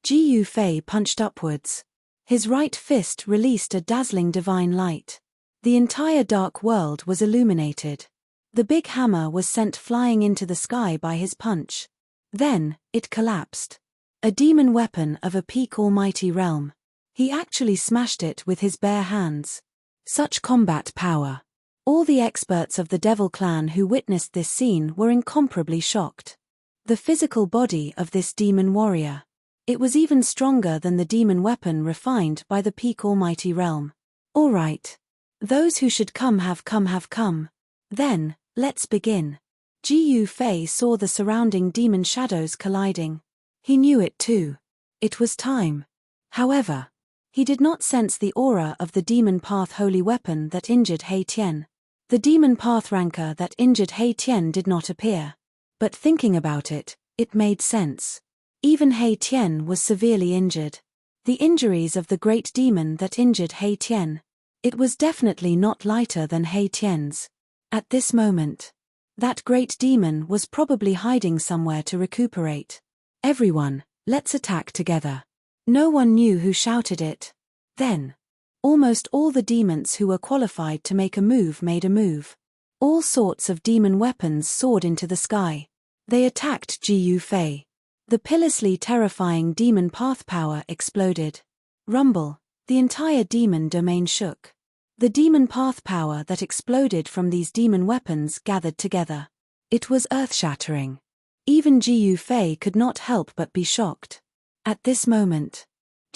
Speaker 1: Gu Fei punched upwards. His right fist released a dazzling divine light. The entire dark world was illuminated. The big hammer was sent flying into the sky by his punch. Then, it collapsed. A demon weapon of a peak almighty realm. He actually smashed it with his bare hands. Such combat power. All the experts of the Devil Clan who witnessed this scene were incomparably shocked. The physical body of this demon warrior. It was even stronger than the demon weapon refined by the peak almighty realm. All right. Those who should come have come have come. Then, let's begin. Gu Fei saw the surrounding demon shadows colliding. He knew it too. It was time. However, he did not sense the aura of the demon path holy weapon that injured He Tian. The demon path rancor that injured He Tian did not appear. But thinking about it, it made sense. Even He Tian was severely injured. The injuries of the great demon that injured He Tian. It was definitely not lighter than He Tian's. At this moment, that great demon was probably hiding somewhere to recuperate. Everyone, let's attack together. No one knew who shouted it. Then, almost all the demons who were qualified to make a move made a move. All sorts of demon weapons soared into the sky. They attacked Gu Fei. The pitilessly terrifying demon path power exploded. Rumble, the entire demon domain shook. The demon path power that exploded from these demon weapons gathered together. It was earth-shattering. Even Gu Fei could not help but be shocked. At this moment,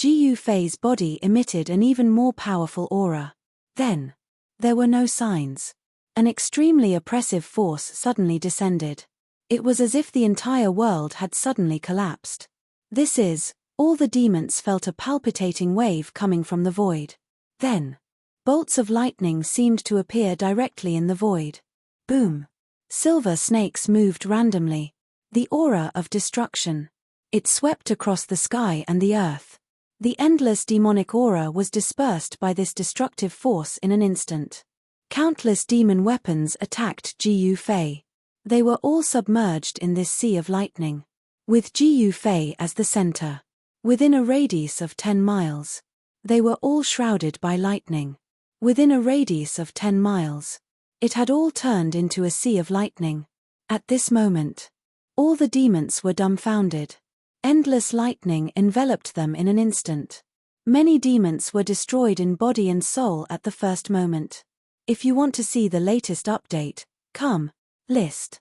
Speaker 1: Gu Fei's body emitted an even more powerful aura. Then, there were no signs. An extremely oppressive force suddenly descended. It was as if the entire world had suddenly collapsed. This is, all the demons felt a palpitating wave coming from the void. Then, bolts of lightning seemed to appear directly in the void. Boom! Silver snakes moved randomly. The aura of destruction. It swept across the sky and the earth. The endless demonic aura was dispersed by this destructive force in an instant. Countless demon weapons attacked Gu Fei. They were all submerged in this sea of lightning. With Gu Fei as the center. Within a radius of 10 miles. They were all shrouded by lightning. Within a radius of 10 miles. It had all turned into a sea of lightning. At this moment, all the demons were dumbfounded. Endless lightning enveloped them in an instant. Many demons were destroyed in body and soul at the first moment. If you want to see the latest update, come, list.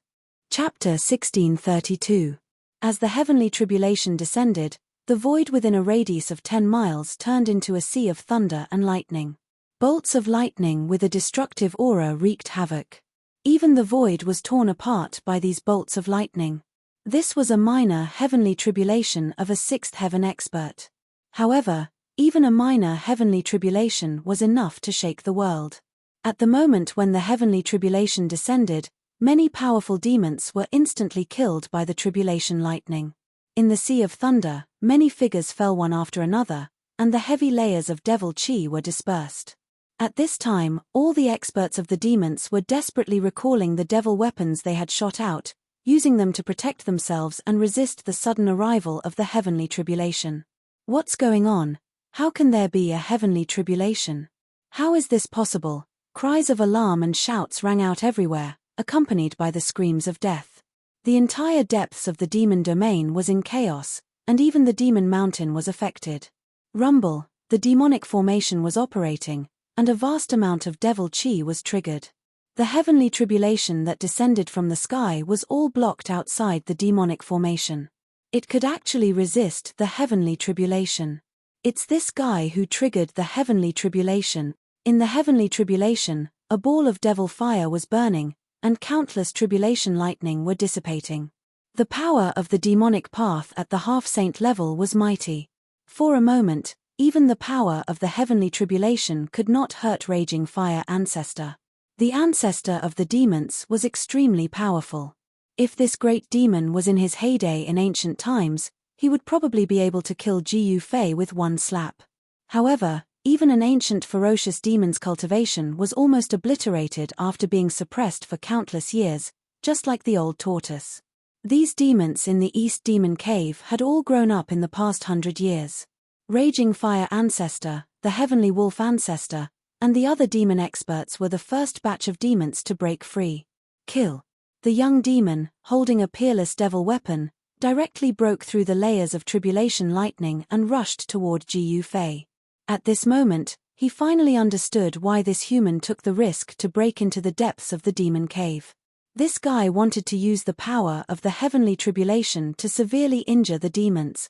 Speaker 1: Chapter 1632. As the heavenly tribulation descended, the void within a radius of 10 miles turned into a sea of thunder and lightning. Bolts of lightning with a destructive aura wreaked havoc. Even the void was torn apart by these bolts of lightning. This was a minor heavenly tribulation of a sixth heaven expert. However, even a minor heavenly tribulation was enough to shake the world. At the moment when the heavenly tribulation descended, many powerful demons were instantly killed by the tribulation lightning. In the sea of thunder, many figures fell one after another, and the heavy layers of devil chi were dispersed. At this time, all the experts of the demons were desperately recalling the devil weapons they had shot out, using them to protect themselves and resist the sudden arrival of the heavenly tribulation. What's going on? How can there be a heavenly tribulation? How is this possible? Cries of alarm and shouts rang out everywhere, accompanied by the screams of death. The entire depths of the demon domain was in chaos, and even the demon mountain was affected. Rumble, the demonic formation was operating, and a vast amount of devil chi was triggered. The heavenly tribulation that descended from the sky was all blocked outside the demonic formation. It could actually resist the heavenly tribulation. It's this guy who triggered the heavenly tribulation. In the heavenly tribulation, a ball of devil fire was burning, and countless tribulation lightning were dissipating. The power of the demonic path at the half-saint level was mighty. For a moment, even the power of the heavenly tribulation could not hurt raging fire ancestor. The ancestor of the demons was extremely powerful. If this great demon was in his heyday in ancient times, he would probably be able to kill Jiu Fei with one slap. However, even an ancient ferocious demon's cultivation was almost obliterated after being suppressed for countless years, just like the old tortoise. These demons in the East Demon Cave had all grown up in the past 100 years. Raging Fire Ancestor, the Heavenly Wolf Ancestor, and the other demon experts were the first batch of demons to break free. Kill. The young demon, holding a peerless devil weapon, directly broke through the layers of tribulation lightning and rushed toward Jiu Fei. At this moment, he finally understood why this human took the risk to break into the depths of the demon cave. This guy wanted to use the power of the heavenly tribulation to severely injure the demons.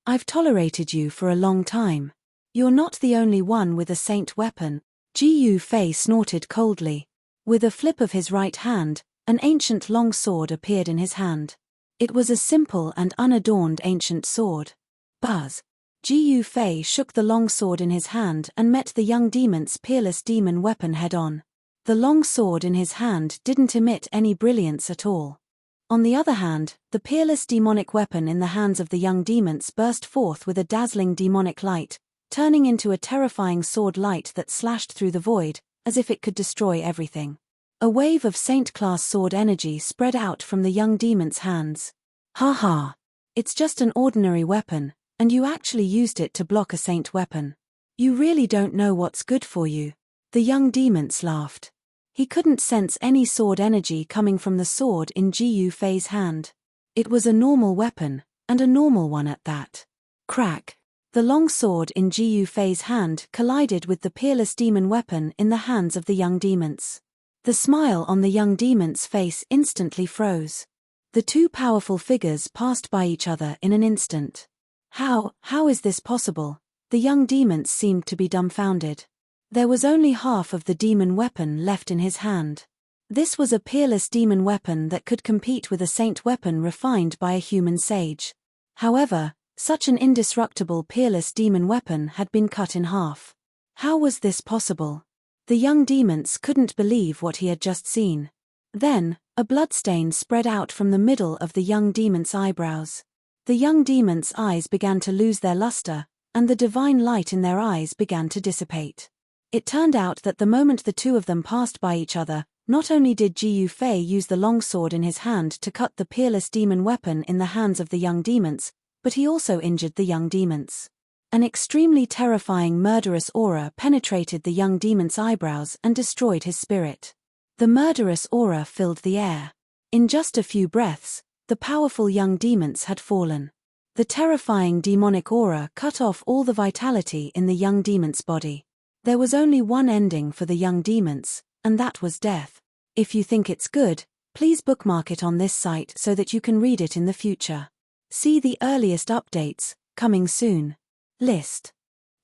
Speaker 1: I've tolerated you for a long time. You're not the only one with a saint weapon. Jiu Fei snorted coldly. With a flip of his right hand, an ancient long sword appeared in his hand. It was a simple and unadorned ancient sword. Buzz. Jiu Fei shook the long sword in his hand and met the young demon's peerless demon weapon head-on. The long sword in his hand didn't emit any brilliance at all. On the other hand, the peerless demonic weapon in the hands of the young demons burst forth with a dazzling demonic light, turning into a terrifying sword light that slashed through the void, as if it could destroy everything. A wave of saint-class sword energy spread out from the young demon's hands. Ha ha! It's just an ordinary weapon, and you actually used it to block a saint weapon. You really don't know what's good for you. The young demons laughed. He couldn't sense any sword energy coming from the sword in Jiu Fei's hand. It was a normal weapon, and a normal one at that. Crack! The long sword in Jiu Fei's hand collided with the peerless demon weapon in the hands of the young demons. The smile on the young demon's face instantly froze. The two powerful figures passed by each other in an instant. How is this possible? The young demons seemed to be dumbfounded. There was only half of the demon weapon left in his hand. This was a peerless demon weapon that could compete with a saint weapon refined by a human sage. However, such an indestructible peerless demon weapon had been cut in half. How was this possible? The young demons couldn't believe what he had just seen. Then, a bloodstain spread out from the middle of the young demon's eyebrows. The young demon's eyes began to lose their luster, and the divine light in their eyes began to dissipate. It turned out that the moment the two of them passed by each other, not only did Jiu Fei use the long sword in his hand to cut the peerless demon weapon in the hands of the young demons, but he also injured the young demons. An extremely terrifying murderous aura penetrated the young demon's eyebrows and destroyed his spirit. The murderous aura filled the air. In just a few breaths, the powerful young demons had fallen. The terrifying demonic aura cut off all the vitality in the young demon's body. There was only one ending for the young demons, and that was death. If you think it's good, please bookmark it on this site so that you can read it in the future. See the earliest updates, coming soon. List.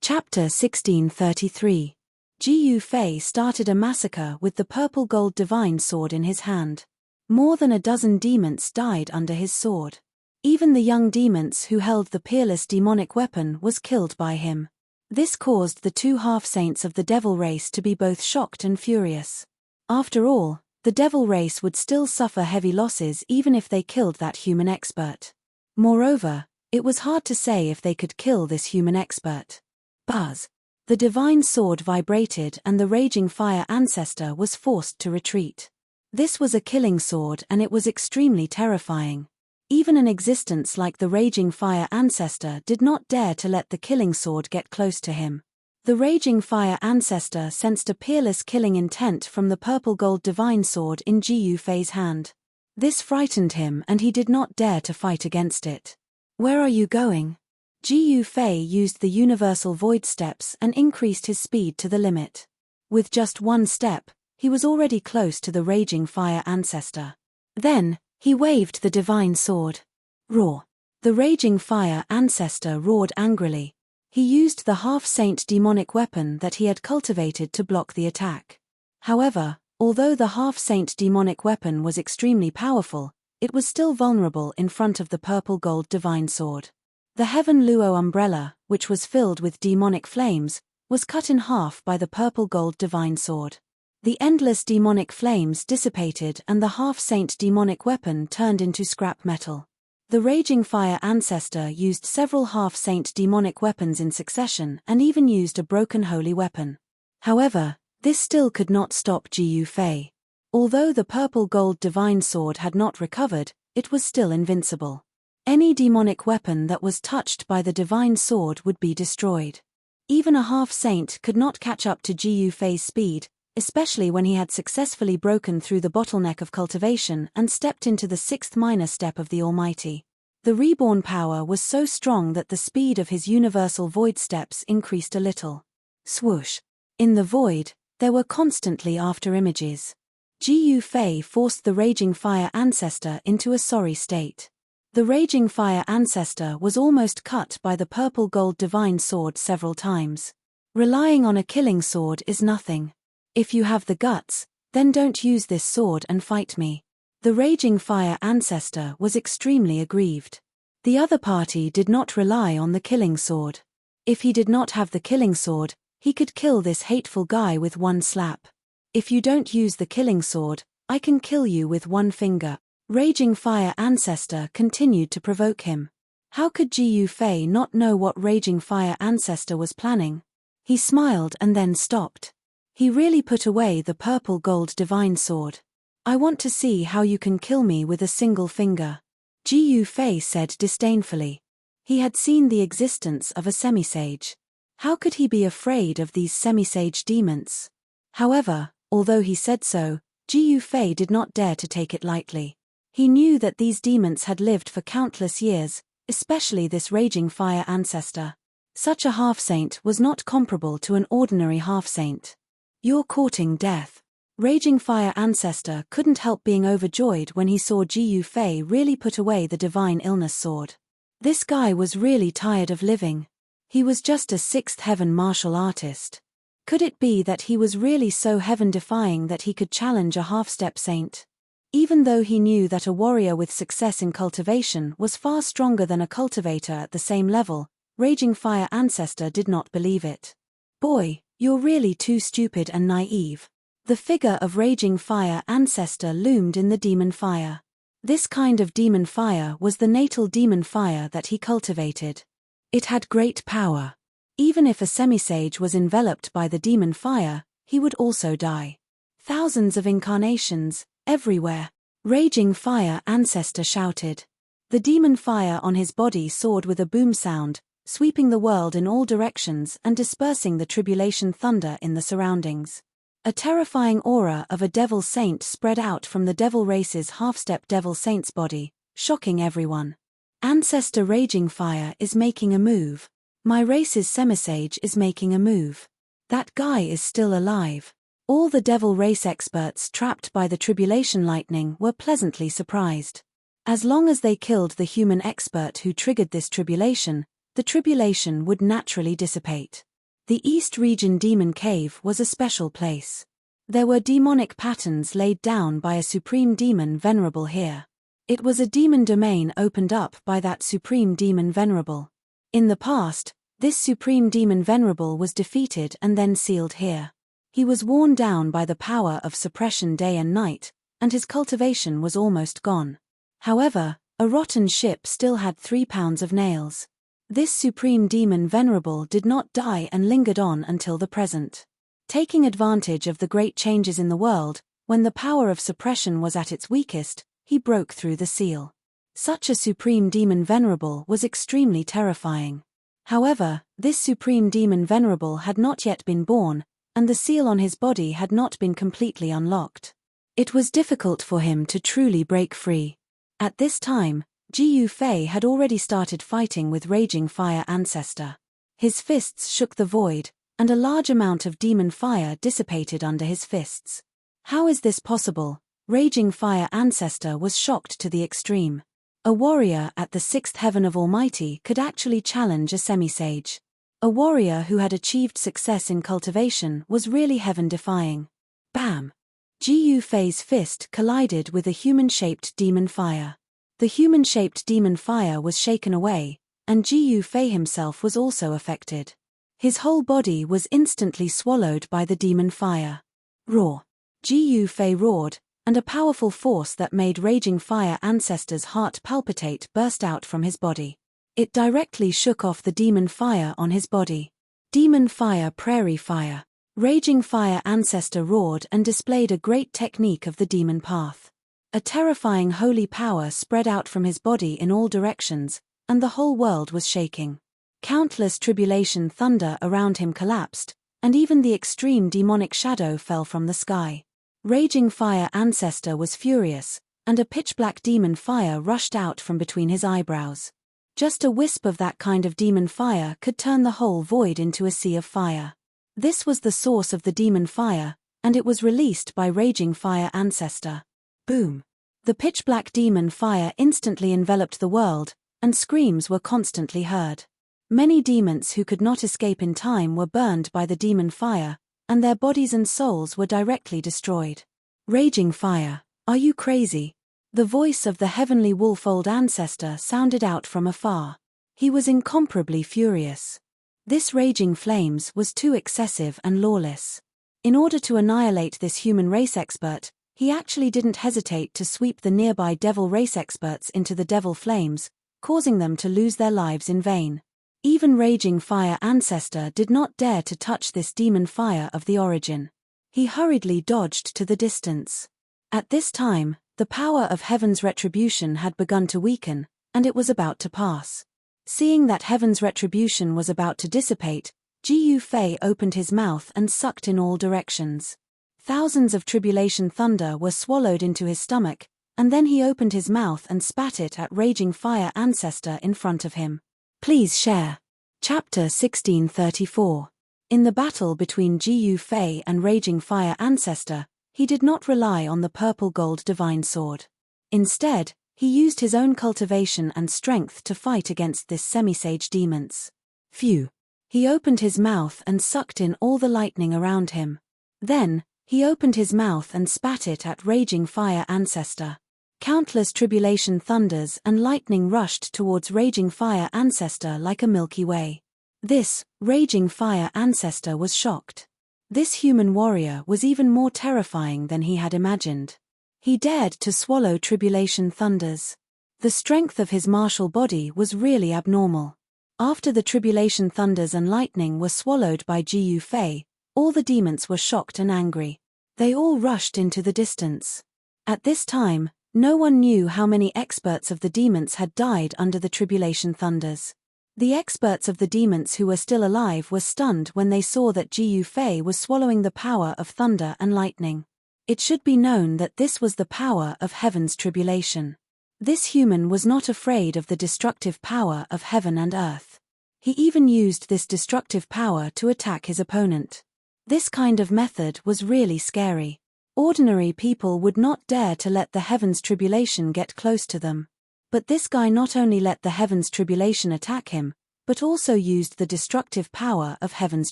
Speaker 1: Chapter 1633. Jiyu Fei started a massacre with the purple gold divine sword in his hand. More than a dozen demons died under his sword. Even the young demons who held the peerless demonic weapon was killed by him. This caused the two half-saints of the devil race to be both shocked and furious. After all, the devil race would still suffer heavy losses even if they killed that human expert. Moreover, it was hard to say if they could kill this human expert. Buzz. The divine sword vibrated and the raging fire ancestor was forced to retreat. This was a killing sword and it was extremely terrifying. Even an existence like the raging fire ancestor did not dare to let the killing sword get close to him. The raging fire ancestor sensed a peerless killing intent from the purple gold divine sword in Jiyu Fei's hand. This frightened him and he did not dare to fight against it. Where are you going? Jiyu Fei used the universal void steps and increased his speed to the limit. With just one step, he was already close to the raging fire ancestor. Then, he waved the divine sword. Roar. The raging fire ancestor roared angrily. He used the half-saint demonic weapon that he had cultivated to block the attack. However, although the half-saint demonic weapon was extremely powerful, it was still vulnerable in front of the purple gold divine sword. The Heaven Luo umbrella, which was filled with demonic flames, was cut in half by the purple gold divine sword. The endless demonic flames dissipated and the half-saint demonic weapon turned into scrap metal. The raging fire ancestor used several half-saint demonic weapons in succession and even used a broken holy weapon. However, this still could not stop Jiyu Fei. Although the purple gold divine sword had not recovered, it was still invincible. Any demonic weapon that was touched by the divine sword would be destroyed. Even a half-saint could not catch up to Jiyu Fei's speed, especially when he had successfully broken through the bottleneck of cultivation and stepped into the sixth minor step of the Almighty. The reborn power was so strong that the speed of his universal void steps increased a little. Swoosh. In the void, there were constantly after-images. Jiyu Fei forced the raging fire ancestor into a sorry state. The raging fire ancestor was almost cut by the purple gold divine sword several times. Relying on a killing sword is nothing. If you have the guts, then don't use this sword and fight me. The raging fire ancestor was extremely aggrieved. The other party did not rely on the killing sword. If he did not have the killing sword, he could kill this hateful guy with one slap. If you don't use the killing sword, I can kill you with one finger. Raging fire ancestor continued to provoke him. How could Jiyu Fei not know what raging fire ancestor was planning? He smiled and then stopped. He really put away the purple gold divine sword. I want to see how you can kill me with a single finger. Jiyu Fei said disdainfully. He had seen the existence of a semisage. How could he be afraid of these semisage demons? However, although he said so, Jiyu Fei did not dare to take it lightly. He knew that these demons had lived for countless years, especially this raging fire ancestor. Such a half-saint was not comparable to an ordinary half-saint. You're courting death. Raging fire ancestor couldn't help being overjoyed when he saw Jiyu Fei really put away the divine illness sword. This guy was really tired of living. He was just a sixth heaven martial artist. Could it be that he was really so heaven-defying that he could challenge a half-step saint? Even though he knew that a warrior with success in cultivation was far stronger than a cultivator at the same level, Raging Fire Ancestor did not believe it. Boy, you're really too stupid and naive. The figure of Raging Fire Ancestor loomed in the demon fire. This kind of demon fire was the natal demon fire that he cultivated. It had great power. Even if a semisage was enveloped by the demon fire, he would also die. Thousands of incarnations, everywhere. Raging Fire Ancestor shouted. The demon fire on his body soared with a boom sound, sweeping the world in all directions and dispersing the tribulation thunder in the surroundings. A terrifying aura of a devil saint spread out from the devil race's half-step devil saint's body, shocking everyone. Ancestor Raging Fire is making a move. My race's semisage is making a move. That guy is still alive. All the devil race experts trapped by the tribulation lightning were pleasantly surprised. As long as they killed the human expert who triggered this tribulation, the tribulation would naturally dissipate. The East Region Demon Cave was a special place. There were demonic patterns laid down by a supreme demon venerable here. It was a demon domain opened up by that supreme demon venerable. In the past, this supreme demon venerable was defeated and then sealed here. He was worn down by the power of suppression day and night, and his cultivation was almost gone. However, a rotten ship still had 3 pounds of nails. This supreme demon venerable did not die and lingered on until the present. Taking advantage of the great changes in the world, when the power of suppression was at its weakest, he broke through the seal. Such a supreme demon venerable was extremely terrifying. However, this supreme demon venerable had not yet been born, and the seal on his body had not been completely unlocked. It was difficult for him to truly break free. At this time, Jiu Fei had already started fighting with Raging Fire Ancestor. His fists shook the void, and a large amount of demon fire dissipated under his fists. How is this possible? Raging Fire Ancestor was shocked to the extreme. A warrior at the 6th heaven of Almighty could actually challenge a semisage. A warrior who had achieved success in cultivation was really heaven-defying. Bam! Jiu Fei's fist collided with a human-shaped demon fire. The human-shaped demon fire was shaken away, and Jiu Fei himself was also affected. His whole body was instantly swallowed by the demon fire. Roar! Jiu Fei roared, and a powerful force that made Raging Fire Ancestor's heart palpitate burst out from his body. It directly shook off the demon fire on his body. Demon fire, prairie fire. Raging Fire Ancestor roared and displayed a great technique of the demon path. A terrifying holy power spread out from his body in all directions, and the whole world was shaking. Countless tribulation thunder around him collapsed, and even the extreme demonic shadow fell from the sky. Raging Fire Ancestor was furious, and a pitch-black demon fire rushed out from between his eyebrows. Just a wisp of that kind of demon fire could turn the whole void into a sea of fire. This was the source of the demon fire, and it was released by Raging Fire Ancestor. Boom! The pitch-black demon fire instantly enveloped the world, and screams were constantly heard. Many demons who could not escape in time were burned by the demon fire, and their bodies and souls were directly destroyed. Raging Fire, are you crazy? The voice of the heavenly wolf-old ancestor sounded out from afar. He was incomparably furious. This raging flames was too excessive and lawless. In order to annihilate this human race expert, he actually didn't hesitate to sweep the nearby devil race experts into the devil flames, causing them to lose their lives in vain. Even Raging Fire Ancestor did not dare to touch this demon fire of the origin. He hurriedly dodged to the distance. At this time, the power of heaven's retribution had begun to weaken, and it was about to pass. Seeing that heaven's retribution was about to dissipate, Jiu Fei opened his mouth and sucked in all directions. Thousands of tribulation thunder were swallowed into his stomach, and then he opened his mouth and spat it at Raging Fire Ancestor in front of him. Please share. Chapter 1634. In the battle between Jiu Fei and Raging Fire Ancestor, he did not rely on the purple gold divine sword. Instead, he used his own cultivation and strength to fight against this semisage demons. Phew! He opened his mouth and sucked in all the lightning around him. Then, he opened his mouth and spat it at Raging Fire Ancestor. Countless tribulation thunders and lightning rushed towards Raging Fire Ancestor like a Milky Way. This, Raging Fire Ancestor was shocked. This human warrior was even more terrifying than he had imagined. He dared to swallow tribulation thunders. The strength of his martial body was really abnormal. After the tribulation thunders and lightning were swallowed by Jiu Fei, all the demons were shocked and angry. They all rushed into the distance. At this time, no one knew how many experts of the demons had died under the tribulation thunders. The experts of the demons who were still alive were stunned when they saw that Jiu Fei was swallowing the power of thunder and lightning. It should be known that this was the power of heaven's tribulation. This human was not afraid of the destructive power of heaven and earth. He even used this destructive power to attack his opponent. This kind of method was really scary. Ordinary people would not dare to let the heavens tribulation get close to them. But this guy not only let the heavens tribulation attack him, but also used the destructive power of heaven's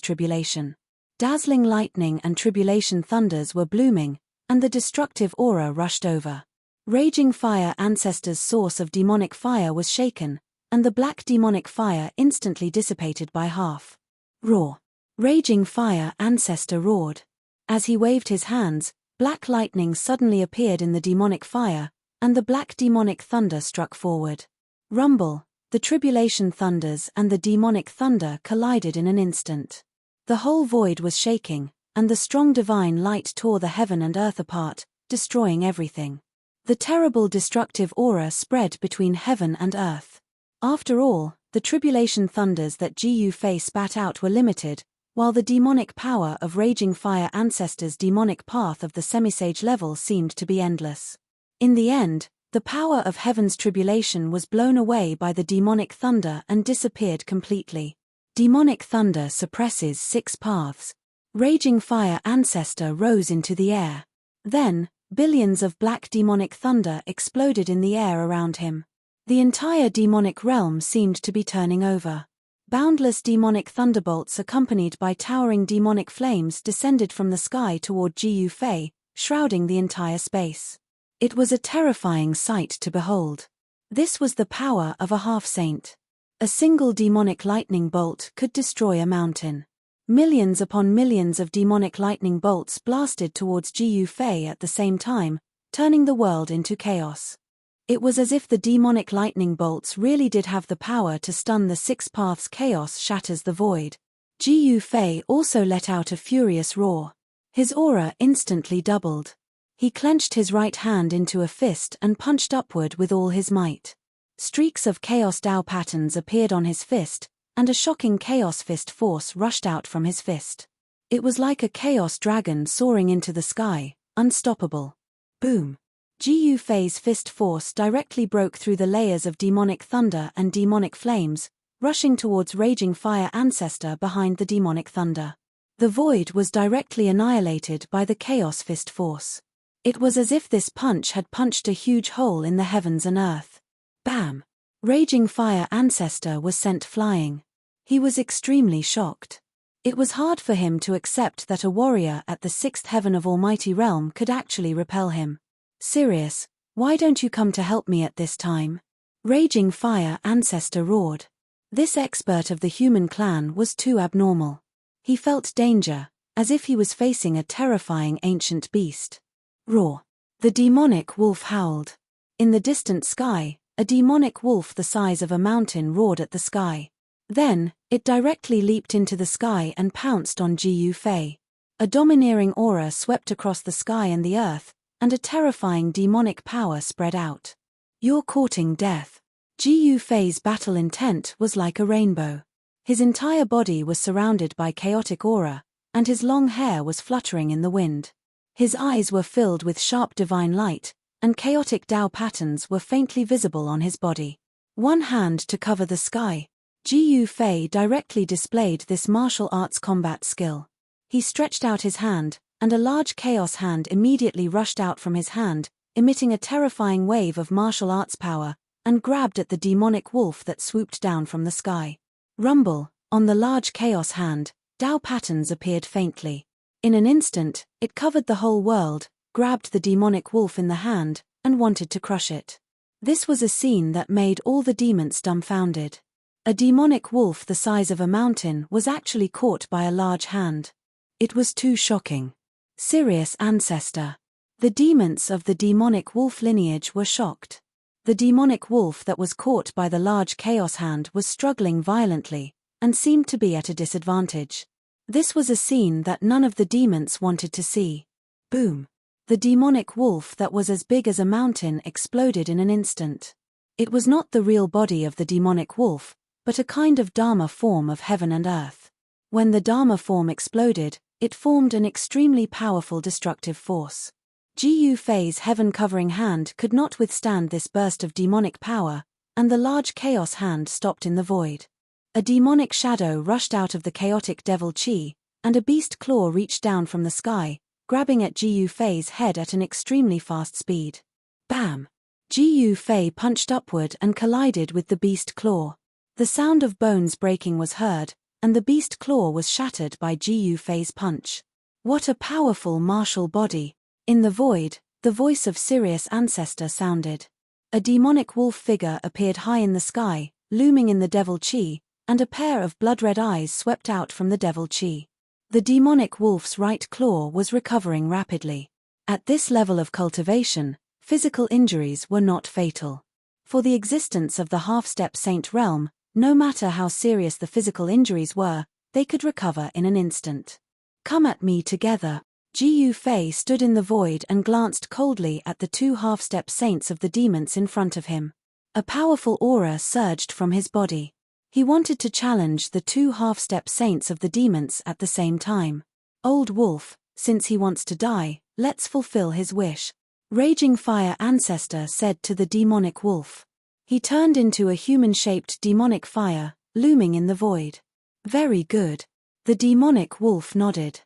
Speaker 1: tribulation. Dazzling lightning and tribulation thunders were blooming, and the destructive aura rushed over. Raging fire ancestor's source of demonic fire was shaken, and the black demonic fire instantly dissipated by half. Roar. Raging fire ancestor roared. As he waved his hands, black lightning suddenly appeared in the demonic fire, and the black demonic thunder struck forward. Rumble. The tribulation thunders and the demonic thunder collided in an instant. The whole void was shaking, and the strong divine light tore the heaven and earth apart, destroying everything. The terrible destructive aura spread between heaven and earth. After all, the tribulation thunders that Jiu Fei spat out were limited, while the demonic power of raging fire ancestors' demonic path of the semisage level seemed to be endless. In the end, the power of heaven's tribulation was blown away by the demonic thunder and disappeared completely. Demonic thunder suppresses 6 paths. Raging fire ancestor rose into the air. Then, billions of black demonic thunder exploded in the air around him. The entire demonic realm seemed to be turning over. Boundless demonic thunderbolts accompanied by towering demonic flames descended from the sky toward Jiu Fei, shrouding the entire space. It was a terrifying sight to behold. This was the power of a half-saint. A single demonic lightning bolt could destroy a mountain. Millions upon millions of demonic lightning bolts blasted towards Jiu Fei at the same time, turning the world into chaos. It was as if the demonic lightning bolts really did have the power to stun the 6 paths. Chaos shatters the void. Jiu Fei also let out a furious roar. His aura instantly doubled. He clenched his right hand into a fist and punched upward with all his might. Streaks of chaos Dao patterns appeared on his fist, and a shocking chaos fist force rushed out from his fist. It was like a chaos dragon soaring into the sky, unstoppable. Boom! Jiu Fei's fist force directly broke through the layers of demonic thunder and demonic flames, rushing towards raging fire ancestor behind the demonic thunder. The void was directly annihilated by the chaos fist force. It was as if this punch had punched a huge hole in the heavens and earth. Bam! Raging fire ancestor was sent flying. He was extremely shocked. It was hard for him to accept that a warrior at the 6th heaven of Almighty Realm could actually repel him. Sirius, why don't you come to help me at this time? Raging fire ancestor roared. This expert of the human clan was too abnormal. He felt danger, as if he was facing a terrifying ancient beast. Roar. The demonic wolf howled. In the distant sky, a demonic wolf the size of a mountain roared at the sky. Then, it directly leaped into the sky and pounced on Jiu Fei. A domineering aura swept across the sky and the earth, and a terrifying demonic power spread out. You're courting death. Jiu Fei's battle intent was like a rainbow. His entire body was surrounded by chaotic aura, and his long hair was fluttering in the wind. His eyes were filled with sharp divine light, and chaotic Dao patterns were faintly visible on his body. One hand to cover the sky, Jiu Fei directly displayed this martial arts combat skill. He stretched out his hand, and a large chaos hand immediately rushed out from his hand, emitting a terrifying wave of martial arts power, and grabbed at the demonic wolf that swooped down from the sky. Rumble. On the large chaos hand, Dao patterns appeared faintly. In an instant, it covered the whole world, grabbed the demonic wolf in the hand, and wanted to crush it. This was a scene that made all the demons dumbfounded. A demonic wolf the size of a mountain was actually caught by a large hand. It was too shocking. Sirius ancestor. The demons of the demonic wolf lineage were shocked. The demonic wolf that was caught by the large chaos hand was struggling violently, and seemed to be at a disadvantage. This was a scene that none of the demons wanted to see. Boom! The demonic wolf that was as big as a mountain exploded in an instant. It was not the real body of the demonic wolf, but a kind of Dharma form of heaven and earth. When the Dharma form exploded, it formed an extremely powerful destructive force. Jiyu Fei's heaven-covering hand could not withstand this burst of demonic power, and the large chaos hand stopped in the void. A demonic shadow rushed out of the chaotic devil chi, and a beast claw reached down from the sky, grabbing at Jiyu Fei's head at an extremely fast speed. Bam! Jiyu Fei punched upward and collided with the beast claw. The sound of bones breaking was heard, and the beast claw was shattered by Jiyu Fei's punch. What a powerful martial body! In the void, the voice of Sirius Ancestor sounded. A demonic wolf figure appeared high in the sky, looming in the devil chi, and a pair of blood-red eyes swept out from the devil chi. The demonic wolf's right claw was recovering rapidly. At this level of cultivation, physical injuries were not fatal. For the existence of the half-step saint realm, no matter how serious the physical injuries were, they could recover in an instant. Come at me together. Jiyu Fei stood in the void and glanced coldly at the two half-step saints of the demons in front of him. A powerful aura surged from his body. He wanted to challenge the two half-step saints of the demons at the same time. Old wolf, since he wants to die, let's fulfill his wish. Raging Fire Ancestor said to the demonic wolf. He turned into a human-shaped demonic fire, looming in the void. Very good. The demonic wolf nodded.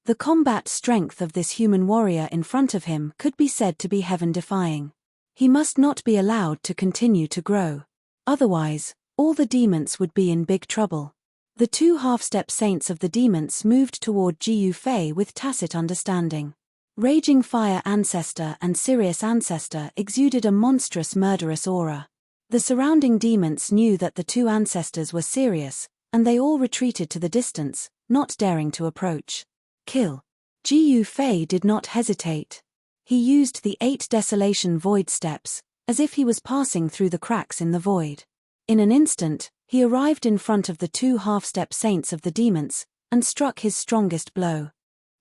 Speaker 1: The combat strength of this human warrior in front of him could be said to be heaven-defying. He must not be allowed to continue to grow. Otherwise, all the demons would be in big trouble. The two half-step saints of the demons moved toward Jiyu Fei with tacit understanding. Raging Fire Ancestor and Sirius Ancestor exuded a monstrous murderous aura. The surrounding demons knew that the two ancestors were serious, and they all retreated to the distance, not daring to approach. Kill. Jiyu Fei did not hesitate. He used the 8 desolation void steps, as if he was passing through the cracks in the void. In an instant, he arrived in front of the two half-step saints of the demons, and struck his strongest blow.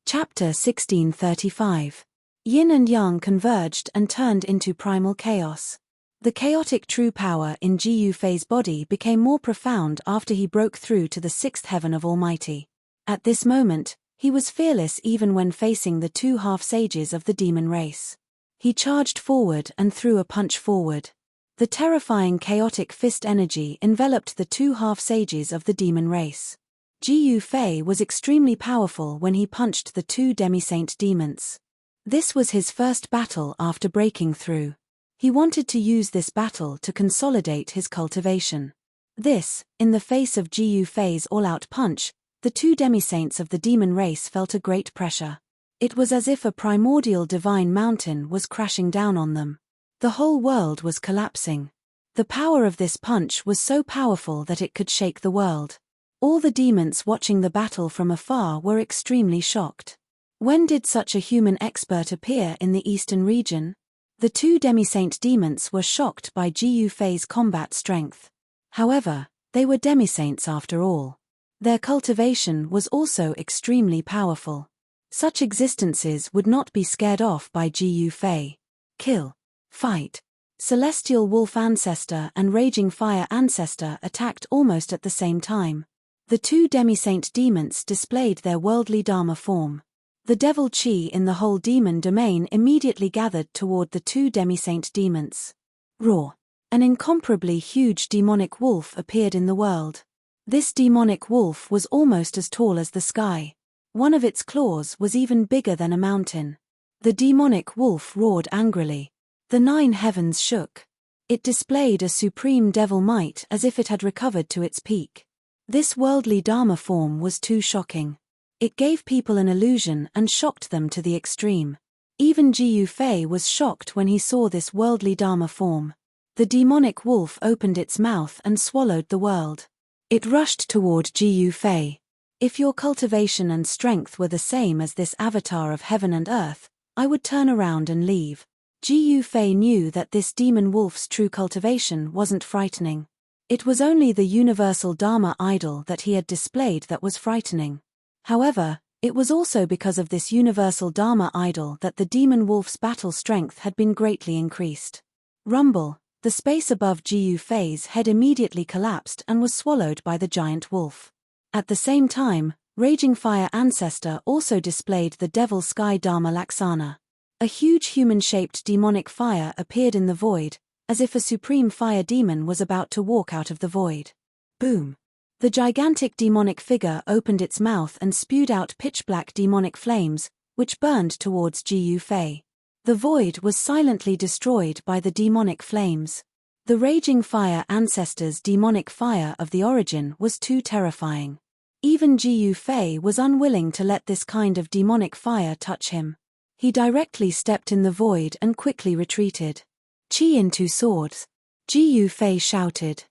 Speaker 1: Chapter 1635. Yin and Yang converged and turned into primal chaos. The chaotic true power in Jiyu Fei's body became more profound after he broke through to the 6th heaven of Almighty. At this moment, he was fearless even when facing the two half-sages of the demon race. He charged forward and threw a punch forward. The terrifying chaotic fist energy enveloped the two half-sages of the demon race. Jiyu Fei was extremely powerful when he punched the two demi-saint demons. This was his first battle after breaking through. He wanted to use this battle to consolidate his cultivation. This, in the face of Jiyu Fei's all-out punch, the two demi-saints of the demon race felt a great pressure. It was as if a primordial divine mountain was crashing down on them. The whole world was collapsing. The power of this punch was so powerful that it could shake the world. All the demons watching the battle from afar were extremely shocked. When did such a human expert appear in the eastern region? The two demi-saint demons were shocked by Jiyu Fei's combat strength. However, they were demi-saints after all. Their cultivation was also extremely powerful. Such existences would not be scared off by Jiyu Fei. Kill. Fight. Celestial Wolf Ancestor and Raging Fire Ancestor attacked almost at the same time. The two demi-saint demons displayed their worldly Dharma form. The devil chi in the whole demon domain immediately gathered toward the two demi-saint demons. Roar. An incomparably huge demonic wolf appeared in the world. This demonic wolf was almost as tall as the sky. One of its claws was even bigger than a mountain. The demonic wolf roared angrily. The 9 heavens shook. It displayed a supreme devil might as if it had recovered to its peak. This worldly Dharma form was too shocking. It gave people an illusion and shocked them to the extreme. Even Jiyu Fei was shocked when he saw this worldly Dharma form. The demonic wolf opened its mouth and swallowed the world. It rushed toward Jiyu Fei. If your cultivation and strength were the same as this avatar of heaven and earth, I would turn around and leave. Jiyu Fei knew that this demon wolf's true cultivation wasn't frightening. It was only the universal Dharma idol that he had displayed that was frightening. However, it was also because of this universal Dharma idol that the demon wolf's battle strength had been greatly increased. Rumble. The space above Ji Yufei's head immediately collapsed and was swallowed by the giant wolf. At the same time, Raging Fire Ancestor also displayed the Devil Sky Dharma Laksana. A huge human-shaped demonic fire appeared in the void, as if a supreme fire demon was about to walk out of the void. Boom! The gigantic demonic figure opened its mouth and spewed out pitch-black demonic flames, which burned towards Ji Yufei. The void was silently destroyed by the demonic flames. The Raging Fire Ancestor's demonic fire of the origin was too terrifying. Even Ji Yufei was unwilling to let this kind of demonic fire touch him. He directly stepped in the void and quickly retreated. Qi into swords. Ji Yufei shouted.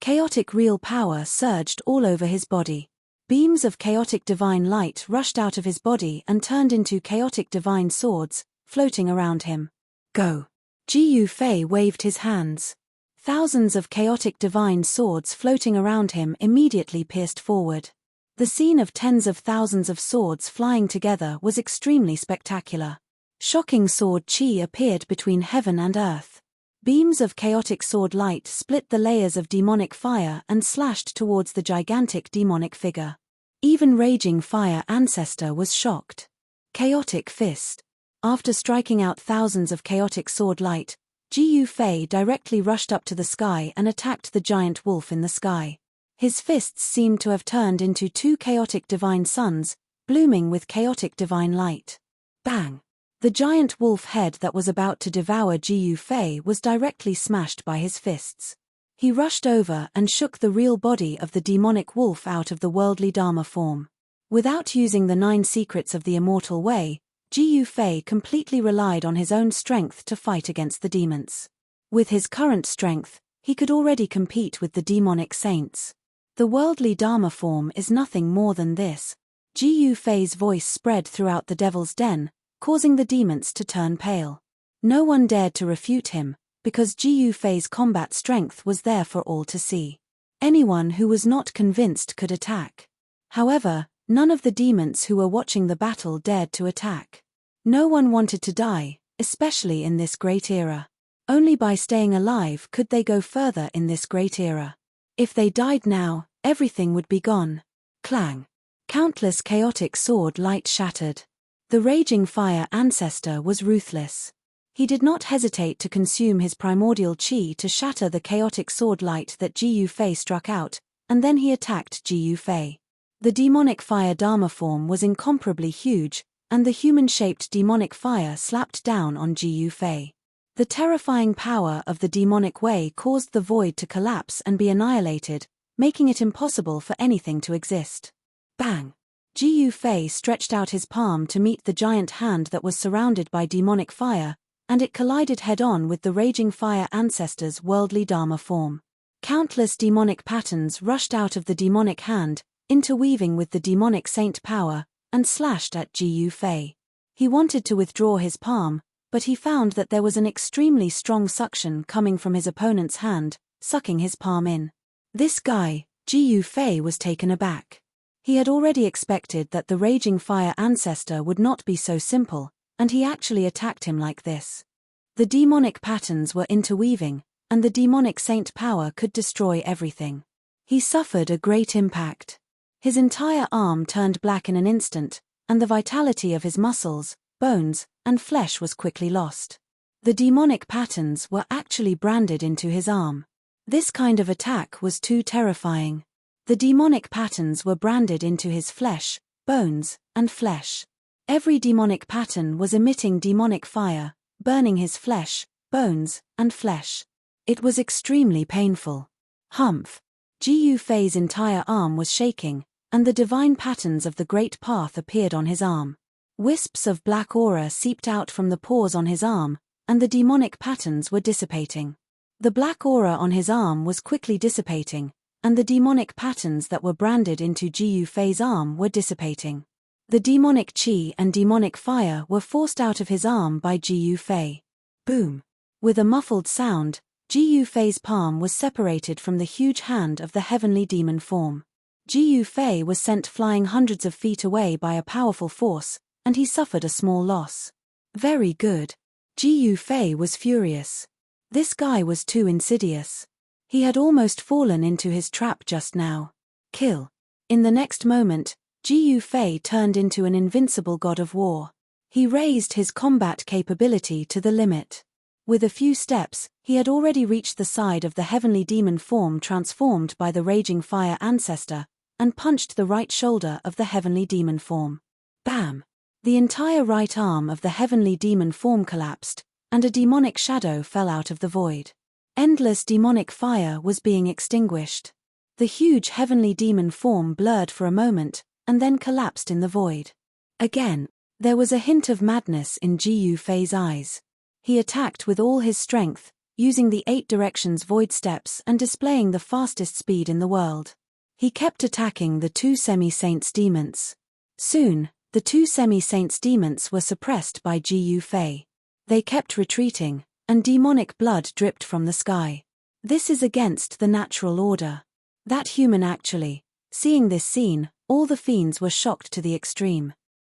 Speaker 1: Chaotic real power surged all over his body. Beams of chaotic divine light rushed out of his body and turned into chaotic divine swords, floating around him. Go! Ji Yufei waved his hands. Thousands of chaotic divine swords floating around him immediately pierced forward. The scene of tens of thousands of swords flying together was extremely spectacular. Shocking sword chi appeared between heaven and earth. Beams of chaotic sword light split the layers of demonic fire and slashed towards the gigantic demonic figure. Even Raging Fire Ancestor was shocked. Chaotic Fist. After striking out thousands of chaotic sword light, Ji Yufei directly rushed up to the sky and attacked the giant wolf in the sky. His fists seemed to have turned into two chaotic divine suns, blooming with chaotic divine light. Bang! The giant wolf head that was about to devour Ji Yufei was directly smashed by his fists. He rushed over and shook the real body of the demonic wolf out of the worldly Dharma form. Without using the 9 secrets of the immortal way, Ji Yufei completely relied on his own strength to fight against the demons. With his current strength, he could already compete with the demonic saints. The worldly Dharma form is nothing more than this. Ji Yufei's voice spread throughout the devil's den, causing the demons to turn pale. No one dared to refute him, because Ji Yufei's combat strength was there for all to see. Anyone who was not convinced could attack. However, none of the demons who were watching the battle dared to attack. No one wanted to die, especially in this great era. Only by staying alive could they go further in this great era. If they died now, everything would be gone. Clang! Countless chaotic sword light shattered. The Raging Fire Ancestor was ruthless. He did not hesitate to consume his primordial qi to shatter the chaotic sword light that Ji Yufei struck out, and then he attacked Ji Yufei. The demonic fire Dharma form was incomparably huge, and the human-shaped demonic fire slapped down on Ji Yufei. The terrifying power of the demonic way caused the void to collapse and be annihilated, making it impossible for anything to exist. Bang! Ji Yufei stretched out his palm to meet the giant hand that was surrounded by demonic fire, and it collided head-on with the Raging Fire Ancestor's worldly Dharma form. Countless demonic patterns rushed out of the demonic hand, interweaving with the demonic saint power, and slashed at Ji Yufei. He wanted to withdraw his palm, but he found that there was an extremely strong suction coming from his opponent's hand, sucking his palm in. This guy, Ji Yufei, was taken aback. He had already expected that the Raging Fire Ancestor would not be so simple, and he actually attacked him like this. The demonic patterns were interweaving, and the demonic saint power could destroy everything. He suffered a great impact. His entire arm turned black in an instant, and the vitality of his muscles, bones, and flesh was quickly lost. The demonic patterns were actually branded into his arm. This kind of attack was too terrifying. The demonic patterns were branded into his flesh, bones, and flesh. Every demonic pattern was emitting demonic fire, burning his flesh, bones, and flesh. It was extremely painful. Humph! Ji Yufei's entire arm was shaking, and the divine patterns of the Great Path appeared on his arm. Wisps of black aura seeped out from the pores on his arm, and the demonic patterns were dissipating. The black aura on his arm was quickly dissipating, and the demonic patterns that were branded into Ji Yufei's arm were dissipating. The demonic qi and demonic fire were forced out of his arm by Ji Yufei. Boom! With a muffled sound, Ji Yufei's palm was separated from the huge hand of the heavenly demon form. Ji Yufei was sent flying hundreds of feet away by a powerful force, and he suffered a small loss. Very good. Ji Yufei was furious. This guy was too insidious. He had almost fallen into his trap just now. Kill. In the next moment, Jiu Fei turned into an invincible god of war. He raised his combat capability to the limit. With a few steps, he had already reached the side of the heavenly demon form transformed by the raging fire ancestor, and punched the right shoulder of the heavenly demon form. Bam! The entire right arm of the heavenly demon form collapsed, and a demonic shadow fell out of the void. Endless demonic fire was being extinguished. The huge heavenly demon form blurred for a moment, and then collapsed in the void. Again, there was a hint of madness in Jiu Fei's eyes. He attacked with all his strength, using the 8 directions void steps and displaying the fastest speed in the world. He kept attacking the 2 semi-saints demons. Soon, the 2 semi-saints demons were suppressed by Jiu Fei. They kept retreating, and demonic blood dripped from the sky. This is against the natural order. That human actually. Seeing this scene, all the fiends were shocked to the extreme.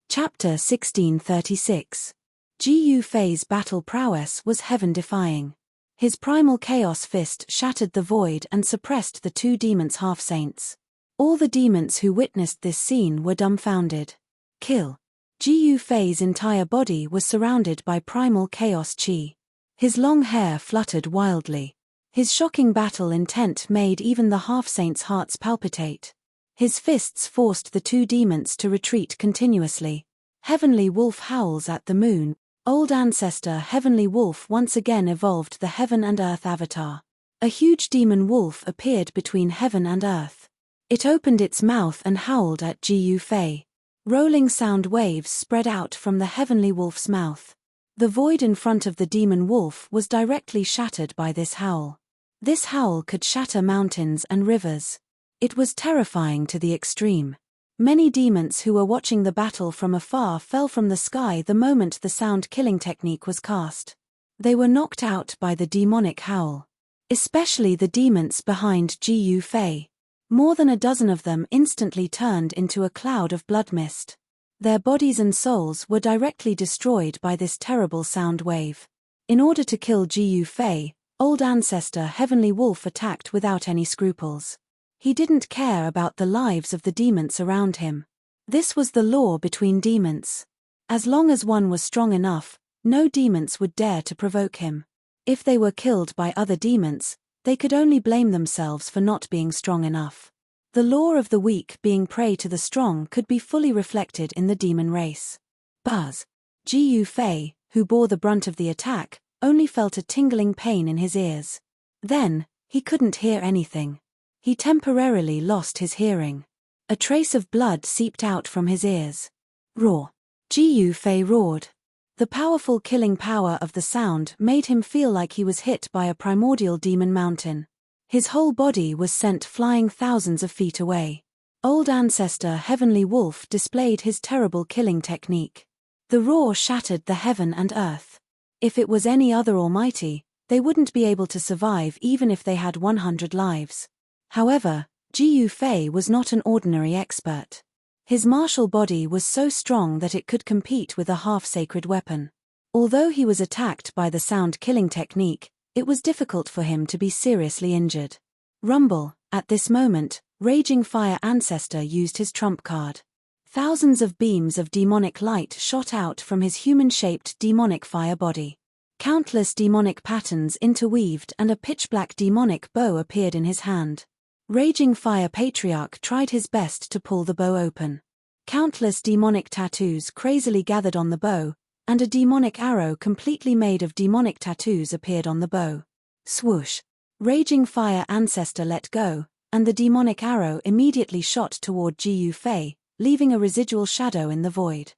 Speaker 1: Chapter 1636. Jiu Fei's battle prowess was heaven-defying. His primal chaos fist shattered the void and suppressed the 2 demons half-saints. All the demons who witnessed this scene were dumbfounded. Kill. Jiu Fei's entire body was surrounded by primal chaos chi. His long hair fluttered wildly. His shocking battle intent made even the half-saints' hearts palpitate. His fists forced the 2 demons to retreat continuously. Heavenly Wolf howls at the moon. Old ancestor Heavenly Wolf once again evolved the Heaven and Earth avatar. A huge demon wolf appeared between heaven and earth. It opened its mouth and howled at Jiu Fei. Rolling sound waves spread out from the Heavenly Wolf's mouth. The void in front of the demon wolf was directly shattered by this howl. This howl could shatter mountains and rivers. It was terrifying to the extreme. Many demons who were watching the battle from afar fell from the sky the moment the sound-killing technique was cast. They were knocked out by the demonic howl. Especially the demons behind Jiu Fei. More than a dozen of them instantly turned into a cloud of blood mist. Their bodies and souls were directly destroyed by this terrible sound wave. In order to kill Jiu Fei, old ancestor Heavenly Wolf attacked without any scruples. He didn't care about the lives of the demons around him. This was the law between demons. As long as one was strong enough, no demons would dare to provoke him. If they were killed by other demons, they could only blame themselves for not being strong enough. The law of the weak being prey to the strong could be fully reflected in the demon race. Buzz. Jiu Fei, who bore the brunt of the attack, only felt a tingling pain in his ears. Then, he couldn't hear anything. He temporarily lost his hearing. A trace of blood seeped out from his ears. Roar. Jiu Fei roared. The powerful killing power of the sound made him feel like he was hit by a primordial demon mountain. His whole body was sent flying thousands of feet away. Old ancestor Heavenly Wolf displayed his terrible killing technique. The roar shattered the heaven and earth. If it was any other almighty, they wouldn't be able to survive even if they had 100 lives. However, Jiu Fei was not an ordinary expert. His martial body was so strong that it could compete with a half-sacred weapon. Although he was attacked by the sound-killing technique, it was difficult for him to be seriously injured. Rumble. At this moment, Raging Fire Ancestor used his trump card. Thousands of beams of demonic light shot out from his human-shaped demonic fire body. Countless demonic patterns interweaved and a pitch-black demonic bow appeared in his hand. Raging Fire Patriarch tried his best to pull the bow open. Countless demonic tattoos crazily gathered on the bow, and a demonic arrow completely made of demonic tattoos appeared on the bow. Swoosh! Raging Fire Ancestor let go, and the demonic arrow immediately shot toward Jiu Fei, leaving a residual shadow in the void.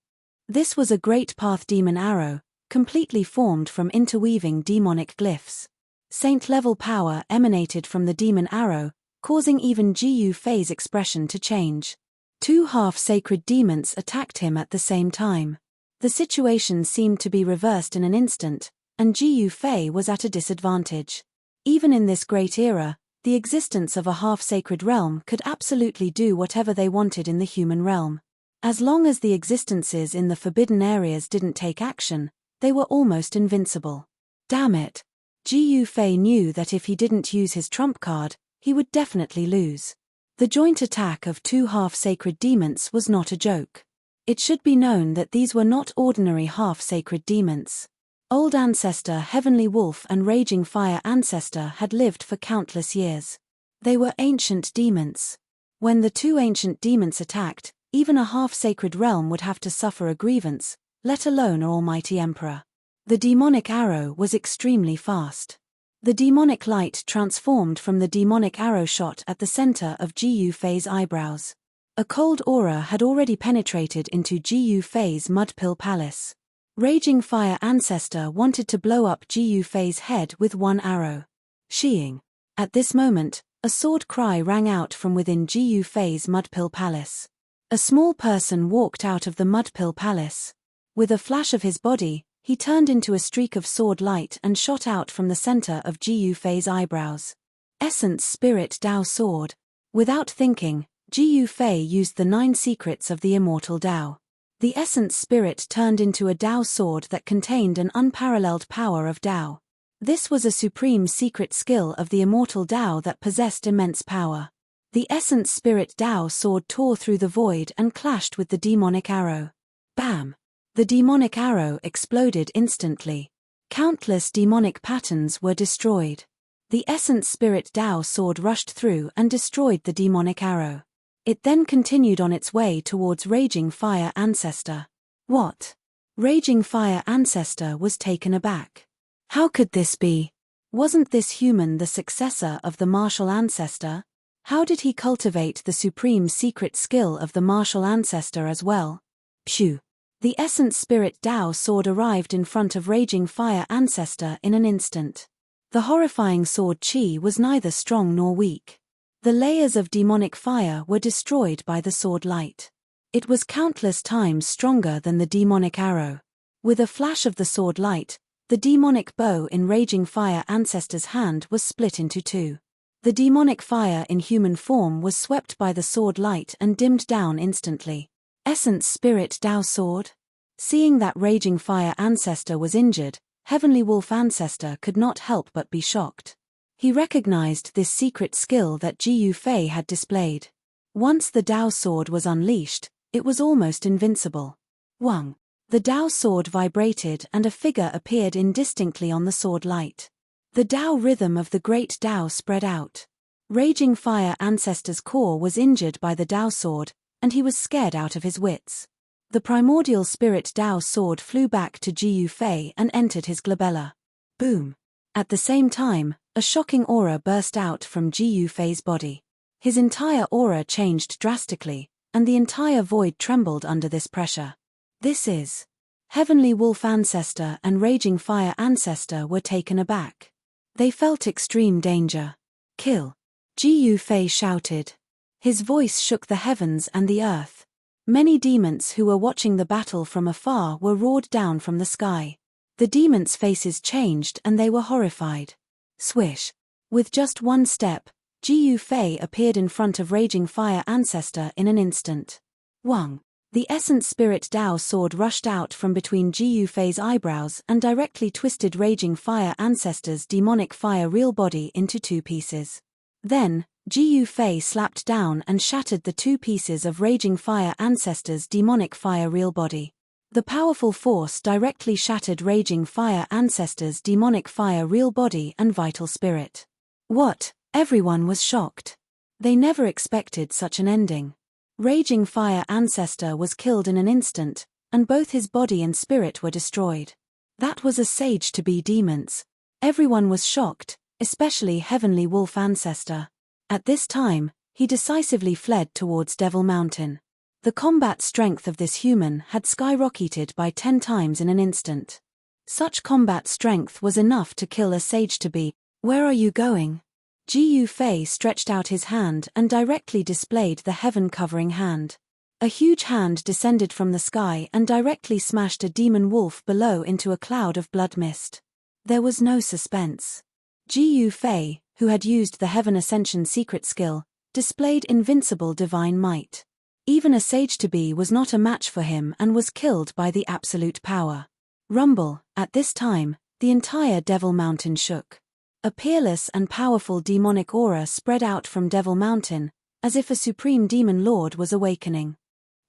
Speaker 1: This was a Great Path Demon arrow, completely formed from interweaving demonic glyphs. Saint-level power emanated from the demon arrow, causing even Jiu Fei's expression to change. 2 half-sacred demons attacked him at the same time. The situation seemed to be reversed in an instant, and Jiu Fei was at a disadvantage. Even in this great era, the existence of a half-sacred realm could absolutely do whatever they wanted in the human realm. As long as the existences in the forbidden areas didn't take action, they were almost invincible. Damn it! Ji Fei knew that if he didn't use his trump card, he would definitely lose. The joint attack of two half-sacred demons was not a joke. It should be known that these were not ordinary half-sacred demons. Old Ancestor Heavenly Wolf and Raging Fire Ancestor had lived for countless years. They were ancient demons. When the two ancient demons attacked, even a half-sacred realm would have to suffer a grievance, let alone an almighty emperor. The demonic arrow was extremely fast. The demonic light transformed from the demonic arrow shot at the center of Ji Fei's eyebrows. A cold aura had already penetrated into Ji Fei's Mudpill Palace. Raging Fire Ancestor wanted to blow up Ji Fei's head with one arrow. Sheeing. At this moment, a sword cry rang out from within Ji Fei's Mudpill Palace. A small person walked out of the Mudpill Palace. With a flash of his body, he turned into a streak of sword light and shot out from the center of Ji Fei's eyebrows. Essence Spirit Dao Sword. Without thinking, Ji Fei used the 9 secrets of the immortal Dao. The Essence Spirit turned into a Dao sword that contained an unparalleled power of Dao. This was a supreme secret skill of the immortal Dao that possessed immense power. The Essence Spirit Dao sword tore through the void and clashed with the demonic arrow. Bam! The demonic arrow exploded instantly. Countless demonic patterns were destroyed. The Essence Spirit Dao sword rushed through and destroyed the demonic arrow. It then continued on its way towards Raging Fire Ancestor. What? Raging Fire Ancestor was taken aback. How could this be? Wasn't this human the successor of the martial ancestor? How did he cultivate the supreme secret skill of the martial ancestor as well? Phew! The Essence Spirit Dao sword arrived in front of Raging Fire Ancestor in an instant. The horrifying sword chi was neither strong nor weak. The layers of demonic fire were destroyed by the sword light. It was countless times stronger than the demonic arrow. With a flash of the sword light, the demonic bow in Raging Fire Ancestor's hand was split into 2. The demonic fire in human form was swept by the sword light and dimmed down instantly. Essence Spirit Dao Sword? Seeing that Raging Fire Ancestor was injured, Heavenly Wolf Ancestor could not help but be shocked. He recognized this secret skill that Ji Fei had displayed. Once the Dao Sword was unleashed, it was almost invincible. Wang. The Dao Sword vibrated and a figure appeared indistinctly on the sword light. The Dao rhythm of the great Dao spread out. Raging Fire Ancestor's core was injured by the Dao Sword, and he was scared out of his wits. The primordial spirit Dao sword flew back to Ji Fei and entered his glabella. Boom! At the same time, a shocking aura burst out from Ji Fei's body. His entire aura changed drastically, and the entire void trembled under this pressure. This is. Heavenly Wolf Ancestor and Raging Fire Ancestor were taken aback. They felt extreme danger. Kill! Ji Fei shouted. His voice shook the heavens and the earth. Many demons who were watching the battle from afar were roared down from the sky. The demons' faces changed and they were horrified. Swish! With just one step, Ji Fei appeared in front of Raging Fire Ancestor in an instant. Wang! The Essence Spirit Dao sword rushed out from between Ji Fei's eyebrows and directly twisted Raging Fire Ancestor's demonic fire real body into 2 pieces. Then, Ji Fei slapped down and shattered the 2 pieces of Raging Fire Ancestor's demonic fire real body. The powerful force directly shattered Raging Fire Ancestor's demonic fire real body and vital spirit. What? Everyone was shocked. They never expected such an ending. Raging Fire Ancestor was killed in an instant, and both his body and spirit were destroyed. That was a sage to be demons. Everyone was shocked, especially Heavenly Wolf Ancestor. At this time, he decisively fled towards Devil Mountain. The combat strength of this human had skyrocketed by 10 times in an instant. Such combat strength was enough to kill a sage-to-be. Where are you going? Ji Fei stretched out his hand and directly displayed the heaven-covering hand. A huge hand descended from the sky and directly smashed a demon wolf below into a cloud of blood mist. There was no suspense. Ji Fei, who had used the Heaven Ascension secret skill, displayed invincible divine might. Even a sage-to-be was not a match for him and was killed by the absolute power. Rumble! At this time, the entire Devil Mountain shook. A peerless and powerful demonic aura spread out from Devil Mountain, as if a supreme demon lord was awakening.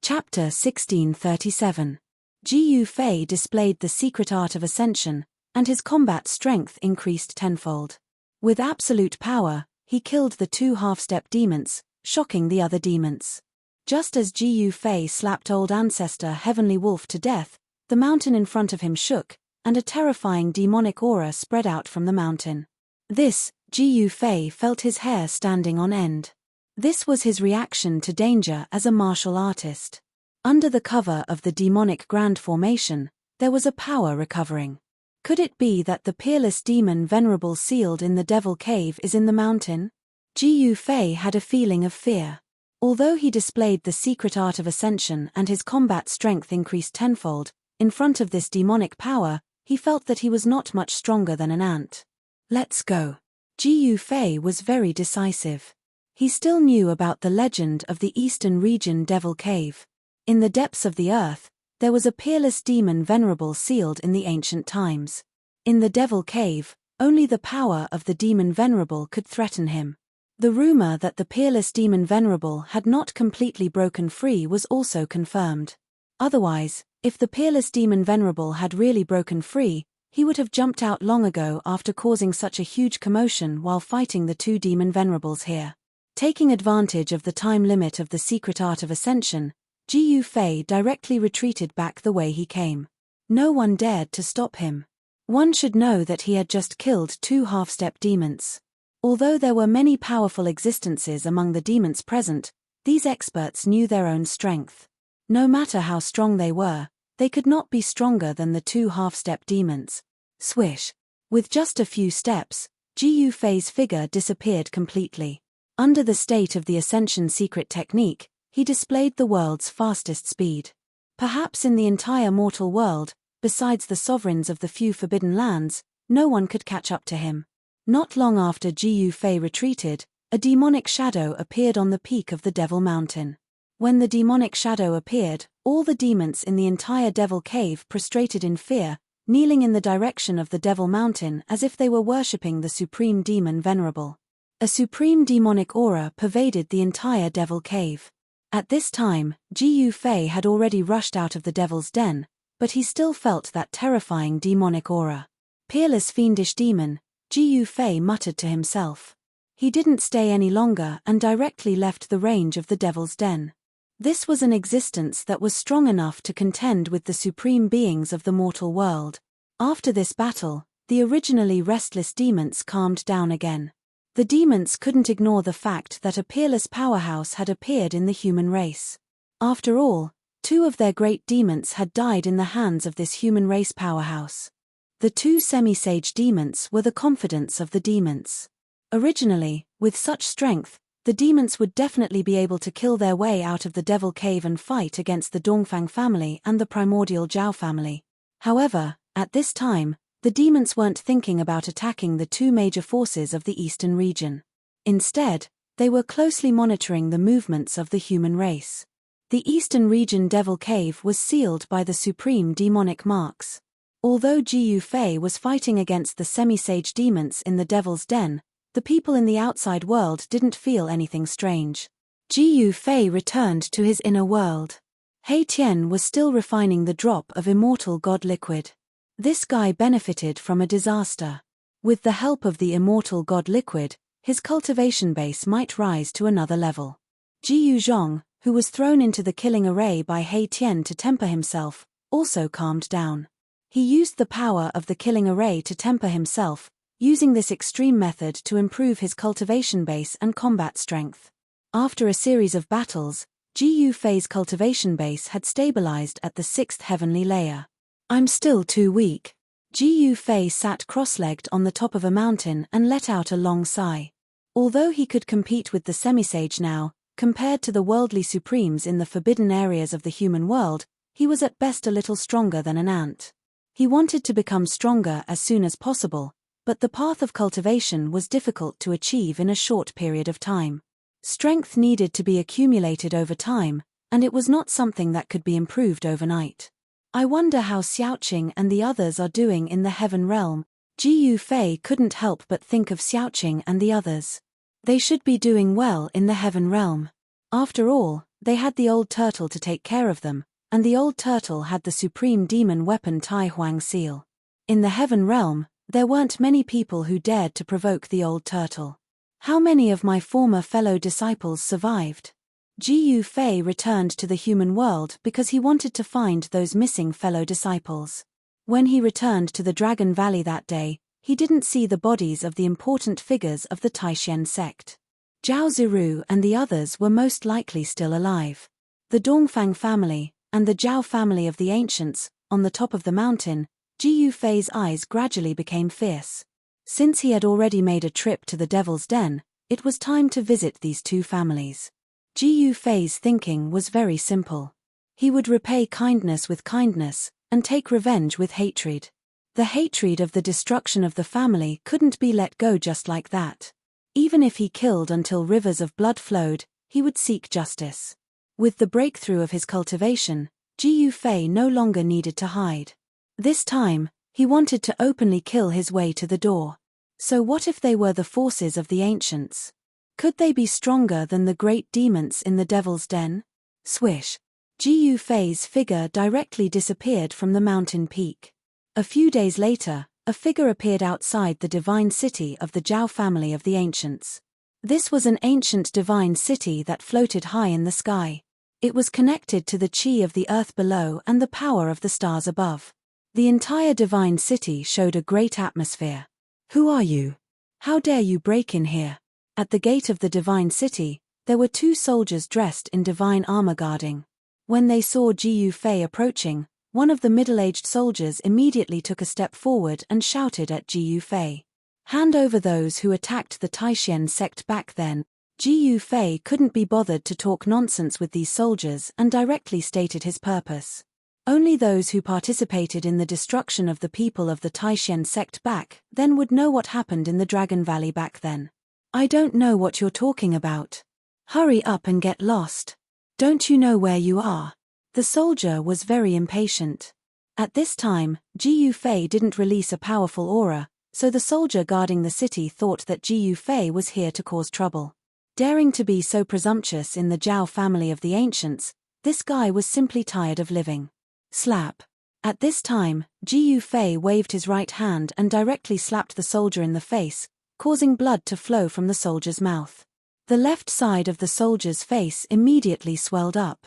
Speaker 1: Chapter 1637. Jiyu Fei displayed the secret art of ascension, and his combat strength increased tenfold. With absolute power, he killed the 2 half-step demons, shocking the other demons. Just as Jiyu Fei slapped old ancestor Heavenly Wolf to death, the mountain in front of him shook, and a terrifying demonic aura spread out from the mountain. This, Jiyu Fei felt his hair standing on end. This was his reaction to danger as a martial artist. Under the cover of the demonic grand formation, there was a power recovering. Could it be that the peerless demon venerable sealed in the Devil Cave is in the mountain? Jiyu Fei had a feeling of fear. Although he displayed the secret art of ascension and his combat strength increased tenfold, in front of this demonic power, he felt that he was not much stronger than an ant. Let's go. Jiyu Fei was very decisive. He still knew about the legend of the Eastern Region Devil Cave. In the depths of the earth, there was a peerless demon venerable sealed in the ancient times. In the Devil Cave, only the power of the demon venerable could threaten him. The rumor that the peerless demon venerable had not completely broken free was also confirmed. Otherwise, if the peerless demon venerable had really broken free, he would have jumped out long ago after causing such a huge commotion while fighting the 2 demon venerables here. Taking advantage of the time limit of the secret art of ascension, Jiyu Fei directly retreated back the way he came. No one dared to stop him. One should know that he had just killed 2 half-step demons. Although there were many powerful existences among the demons present, these experts knew their own strength. No matter how strong they were, they could not be stronger than the 2 half-step demons. Swish! With just a few steps, Jiyu Fei's figure disappeared completely. Under the state of the Ascension secret technique, he displayed the world's fastest speed. Perhaps in the entire mortal world, besides the sovereigns of the few forbidden lands, no one could catch up to him. Not long after Jiyu Fei retreated, a demonic shadow appeared on the peak of the Devil Mountain. When the demonic shadow appeared, all the demons in the entire Devil Cave prostrated in fear, kneeling in the direction of the Devil Mountain as if they were worshipping the supreme demon venerable. A supreme demonic aura pervaded the entire Devil Cave. At this time, Jiyu Fei had already rushed out of the Devil's Den, but he still felt that terrifying demonic aura. Peerless fiendish demon, Jiyu Fei muttered to himself. He didn't stay any longer and directly left the range of the Devil's Den. This was an existence that was strong enough to contend with the supreme beings of the mortal world. After this battle, the originally restless demons calmed down again. The demons couldn't ignore the fact that a peerless powerhouse had appeared in the human race. After all, 2 of their great demons had died in the hands of this human race powerhouse. The 2 semi-sage demons were the confidants of the demons. Originally, with such strength, the demons would definitely be able to kill their way out of the Devil Cave and fight against the Dongfang family and the primordial Zhao family. However, at this time, the demons weren't thinking about attacking the 2 major forces of the Eastern region. Instead, they were closely monitoring the movements of the human race. The Eastern region Devil Cave was sealed by the supreme demonic marks. Although Jiyu Fei was fighting against the semi-sage demons in the Devil's Den, the people in the outside world didn't feel anything strange. Jiyu Fei returned to his inner world. He Tian was still refining the drop of immortal god liquid. This guy benefited from a disaster. With the help of the immortal god liquid, his cultivation base might rise to another level. Jiyu Zhong, who was thrown into the killing array by He Tian to temper himself, also calmed down. He used the power of the killing array to temper himself, using this extreme method to improve his cultivation base and combat strength. After a series of battles, Jiyu Fei's cultivation base had stabilized at the 6th heavenly layer. I'm still too weak. Jiyu Fei sat cross-legged on the top of a mountain and let out a long sigh. Although he could compete with the semi-sage now, compared to the worldly supremes in the forbidden areas of the human world, he was at best a little stronger than an ant. He wanted to become stronger as soon as possible, but the path of cultivation was difficult to achieve in a short period of time. Strength needed to be accumulated over time, and it was not something that could be improved overnight. I wonder how Xiaoqing and the others are doing in the heaven realm. Ji Yufei couldn't help but think of Xiaoqing and the others. They should be doing well in the heaven realm. After all, they had the old turtle to take care of them, and the old turtle had the supreme demon weapon Tai Huang seal. In the heaven realm, there weren't many people who dared to provoke the old turtle. How many of my former fellow disciples survived? Ji Yufei returned to the human world because he wanted to find those missing fellow disciples. When he returned to the Dragon Valley that day, he didn't see the bodies of the important figures of the Taishen sect. Zhao Ziru and the others were most likely still alive. The Dongfang family, and the Zhao family of the ancients, on the top of the mountain, Ji Yufei's eyes gradually became fierce. Since he had already made a trip to the Devil's Den, it was time to visit these two families. Ji Yufei's thinking was very simple. He would repay kindness with kindness, and take revenge with hatred. The hatred of the destruction of the family couldn't be let go just like that. Even if he killed until rivers of blood flowed, he would seek justice. With the breakthrough of his cultivation, Ji Yufei no longer needed to hide. This time, he wanted to openly kill his way to the door. So what if they were the forces of the ancients? Could they be stronger than the great demons in the Devil's Den? Swish! Ji Yufei's figure directly disappeared from the mountain peak. A few days later, a figure appeared outside the divine city of the Zhao family of the ancients. This was an ancient divine city that floated high in the sky. It was connected to the qi of the earth below and the power of the stars above. The entire divine city showed a great atmosphere. Who are you? How dare you break in here? At the gate of the divine city, there were two soldiers dressed in divine armor guarding. When they saw Ji Yufei approaching, one of the middle-aged soldiers immediately took a step forward and shouted at Ji Yufei. Hand over those who attacked the Taishen sect back then. Ji Yufei couldn't be bothered to talk nonsense with these soldiers and directly stated his purpose. Only those who participated in the destruction of the people of the Taishen sect back then would know what happened in the Dragon Valley back then. I don't know what you're talking about. Hurry up and get lost. Don't you know where you are? The soldier was very impatient. At this time, Ji Yufei didn't release a powerful aura, so the soldier guarding the city thought that Ji Yufei was here to cause trouble. Daring to be so presumptuous in the Zhao family of the ancients, this guy was simply tired of living. Slap. At this time, Ji Yufei waved his right hand and directly slapped the soldier in the face, causing blood to flow from the soldier's mouth. The left side of the soldier's face immediately swelled up.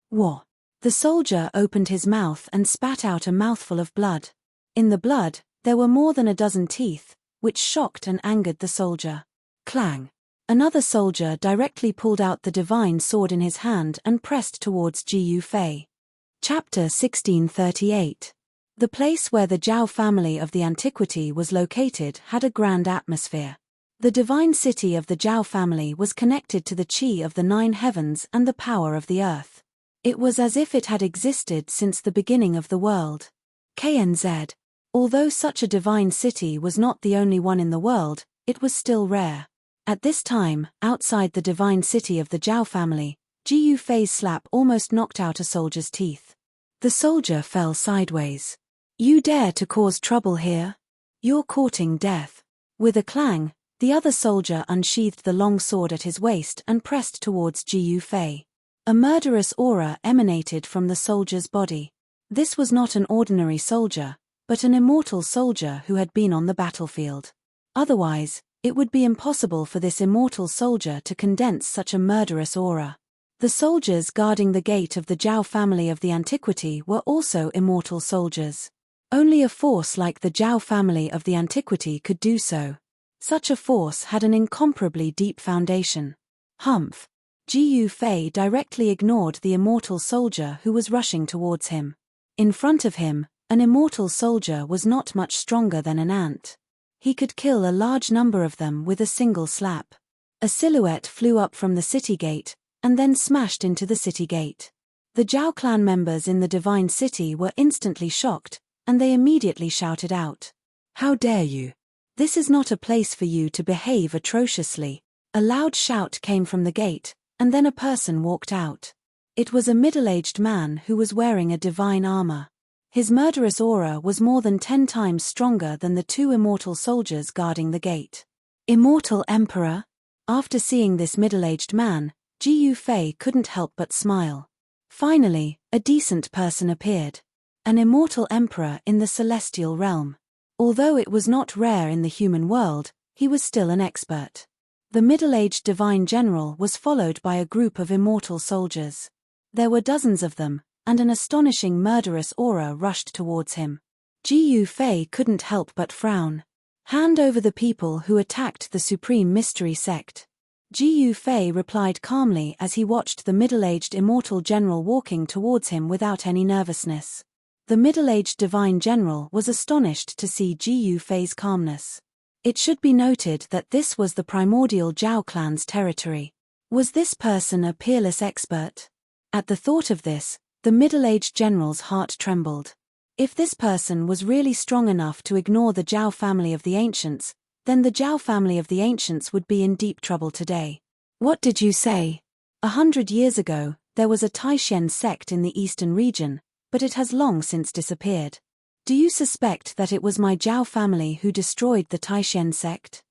Speaker 1: Whoa! The soldier opened his mouth and spat out a mouthful of blood. In the blood, there were more than a dozen teeth, which shocked and angered the soldier. Clang! Another soldier directly pulled out the divine sword in his hand and pressed towards Ji Yufei. Chapter 1638. The place where the Zhao family of the antiquity was located had a grand atmosphere. The divine city of the Zhao family was connected to the qi of the 9 heavens and the power of the earth. It was as if it had existed since the beginning of the world. KNZ. Although such a divine city was not the only one in the world, it was still rare. At this time, outside the divine city of the Zhao family, Ji Yufei's slap almost knocked out a soldier's teeth. The soldier fell sideways. You dare to cause trouble here? You're courting death. With a clang, the other soldier unsheathed the long sword at his waist and pressed towards Ji Yufei. A murderous aura emanated from the soldier's body. This was not an ordinary soldier, but an immortal soldier who had been on the battlefield. Otherwise, it would be impossible for this immortal soldier to condense such a murderous aura. The soldiers guarding the gate of the Zhao family of the antiquity were also immortal soldiers. Only a force like the Zhao family of the antiquity could do so. Such a force had an incomparably deep foundation. Humph! Ji Yufei directly ignored the immortal soldier who was rushing towards him. In front of him, an immortal soldier was not much stronger than an ant. He could kill a large number of them with a single slap. A silhouette flew up from the city gate, and then smashed into the city gate. The Zhao clan members in the divine city were instantly shocked, and they immediately shouted out. How dare you! This is not a place for you to behave atrociously. A loud shout came from the gate, and then a person walked out. It was a middle-aged man who was wearing a divine armor. His murderous aura was more than 10 times stronger than the 2 immortal soldiers guarding the gate. Immortal Emperor? After seeing this middle-aged man, Ji Yufei couldn't help but smile. Finally, a decent person appeared. An immortal emperor in the celestial realm. Although it was not rare in the human world, he was still an expert. The middle-aged divine general was followed by a group of immortal soldiers. There were dozens of them, and an astonishing murderous aura rushed towards him. Ji Yufei couldn't help but frown. Hand over the people who attacked the supreme mystery sect. Ji Yufei replied calmly as he watched the middle-aged immortal general walking towards him without any nervousness. The middle-aged divine general was astonished to see Ji Yufei's calmness. It should be noted that this was the primordial Zhao clan's territory. Was this person a peerless expert? At the thought of this, the middle-aged general's heart trembled. If this person was really strong enough to ignore the Zhao family of the ancients, then the Zhao family of the ancients would be in deep trouble today. What did you say? 100 years ago, there was a Taishen sect in the eastern region, but it has long since disappeared. Do you suspect that it was my Zhao family who destroyed the Taishen sect?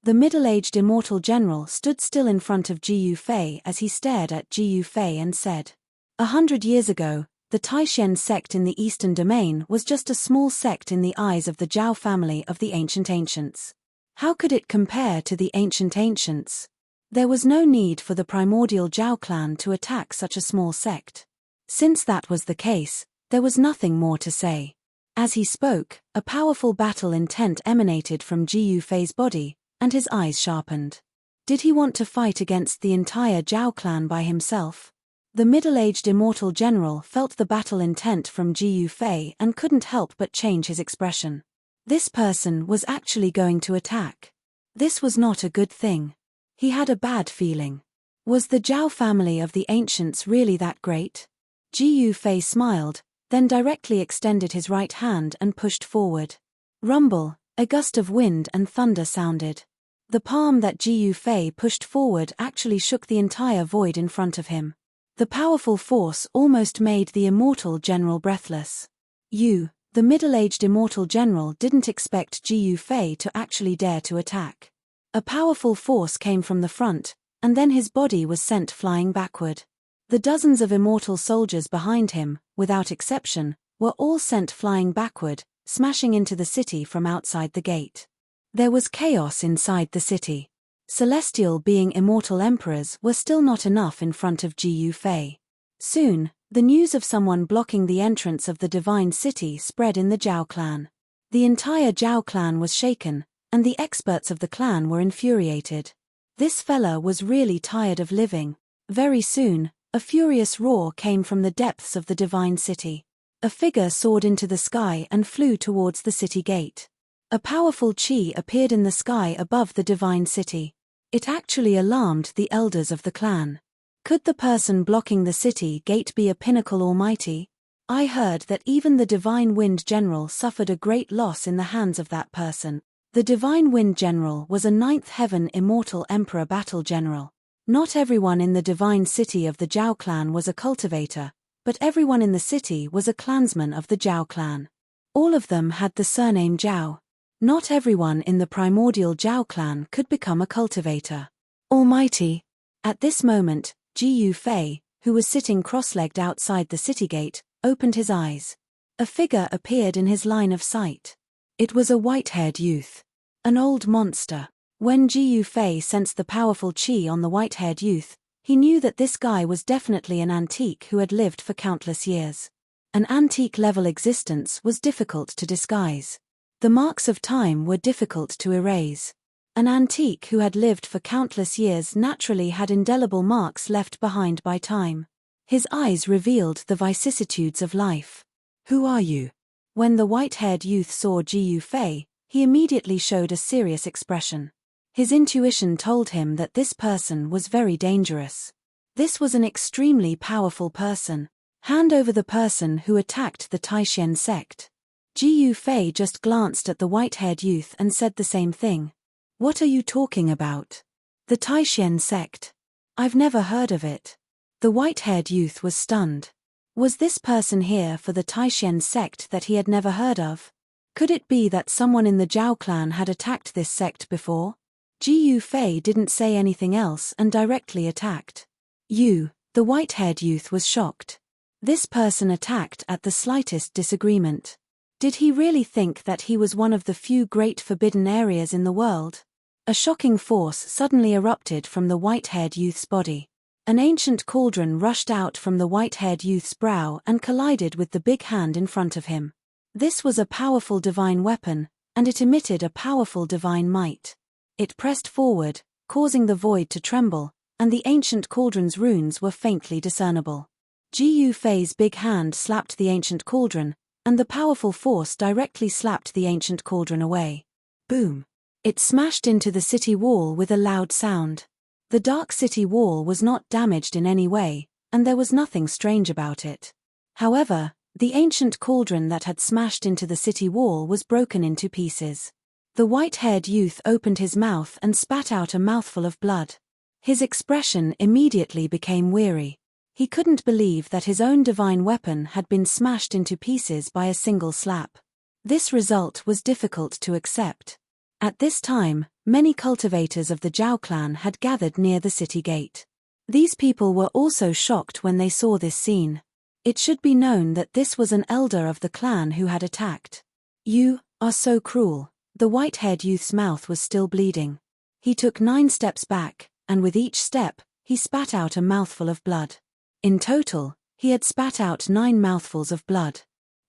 Speaker 1: The middle-aged immortal general stood still in front of Ji Yufei as he stared at Ji Yufei and said, 100 years ago, the Taishen sect in the Eastern Domain was just a small sect in the eyes of the Zhao family of the ancient ancients. How could it compare to the ancient ancients? There was no need for the primordial Zhao clan to attack such a small sect. Since that was the case, there was nothing more to say. As he spoke, a powerful battle intent emanated from Ji Yufei's body, and his eyes sharpened. Did he want to fight against the entire Zhao clan by himself? The middle-aged immortal general felt the battle intent from Ji Yufei and couldn't help but change his expression. This person was actually going to attack. This was not a good thing. He had a bad feeling. Was the Zhao family of the ancients really that great? Ji Yufei smiled, then directly extended his right hand and pushed forward. Rumble, a gust of wind and thunder sounded. The palm that Ji Yufei pushed forward actually shook the entire void in front of him. The powerful force almost made the immortal general breathless. The middle-aged immortal general didn't expect Ji Yufei to actually dare to attack. A powerful force came from the front, and then his body was sent flying backward. The dozens of immortal soldiers behind him, without exception, were all sent flying backward, smashing into the city from outside the gate. There was chaos inside the city. Celestial being immortal emperors were still not enough in front of Ji Yufei. Soon, the news of someone blocking the entrance of the divine city spread in the Zhao clan. The entire Zhao clan was shaken, and the experts of the clan were infuriated. This fella was really tired of living. Very soon, a furious roar came from the depths of the divine city. A figure soared into the sky and flew towards the city gate. A powerful chi appeared in the sky above the divine city. It actually alarmed the elders of the clan. Could the person blocking the city gate be a pinnacle almighty? I heard that even the Divine Wind General suffered a great loss in the hands of that person. The Divine Wind General was a ninth heaven immortal emperor battle general. Not everyone in the divine city of the Zhao clan was a cultivator, but everyone in the city was a clansman of the Zhao clan. All of them had the surname Zhao. Not everyone in the primordial Zhao clan could become a cultivator. Almighty! At this moment, Ji Yufei, who was sitting cross-legged outside the city gate, opened his eyes. A figure appeared in his line of sight. It was a white-haired youth. An old monster. When Ji Yufei sensed the powerful chi on the white-haired youth, he knew that this guy was definitely an antique who had lived for countless years. An antique-level existence was difficult to disguise. The marks of time were difficult to erase. An antique who had lived for countless years naturally had indelible marks left behind by time. His eyes revealed the vicissitudes of life. Who are you? When the white-haired youth saw Ji Yufei, he immediately showed a serious expression. His intuition told him that this person was very dangerous. This was an extremely powerful person. Hand over the person who attacked the Taishen sect. Ji Yufei just glanced at the white-haired youth and said the same thing. What are you talking about? The Taishen sect. I've never heard of it. The white-haired youth was stunned. Was this person here for the Taishen sect that he had never heard of? Could it be that someone in the Zhao clan had attacked this sect before? Ji Yufei didn't say anything else and directly attacked. The white-haired youth was shocked. This person attacked at the slightest disagreement. Did he really think that he was one of the few great forbidden areas in the world? A shocking force suddenly erupted from the white-haired youth's body. An ancient cauldron rushed out from the white-haired youth's brow and collided with the big hand in front of him. This was a powerful divine weapon, and it emitted a powerful divine might. It pressed forward, causing the void to tremble, and the ancient cauldron's runes were faintly discernible. Ji Yufei's big hand slapped the ancient cauldron, and the powerful force directly slapped the ancient cauldron away. Boom! It smashed into the city wall with a loud sound. The dark city wall was not damaged in any way, and there was nothing strange about it. However, the ancient cauldron that had smashed into the city wall was broken into pieces. The white-haired youth opened his mouth and spat out a mouthful of blood. His expression immediately became weary. He couldn't believe that his own divine weapon had been smashed into pieces by a single slap. This result was difficult to accept. At this time, many cultivators of the Zhao clan had gathered near the city gate. These people were also shocked when they saw this scene. It should be known that this was an elder of the clan who had attacked. "You are so cruel." The white-haired youth's mouth was still bleeding. He took 9 steps back, and with each step, he spat out a mouthful of blood. In total, he had spat out 9 mouthfuls of blood.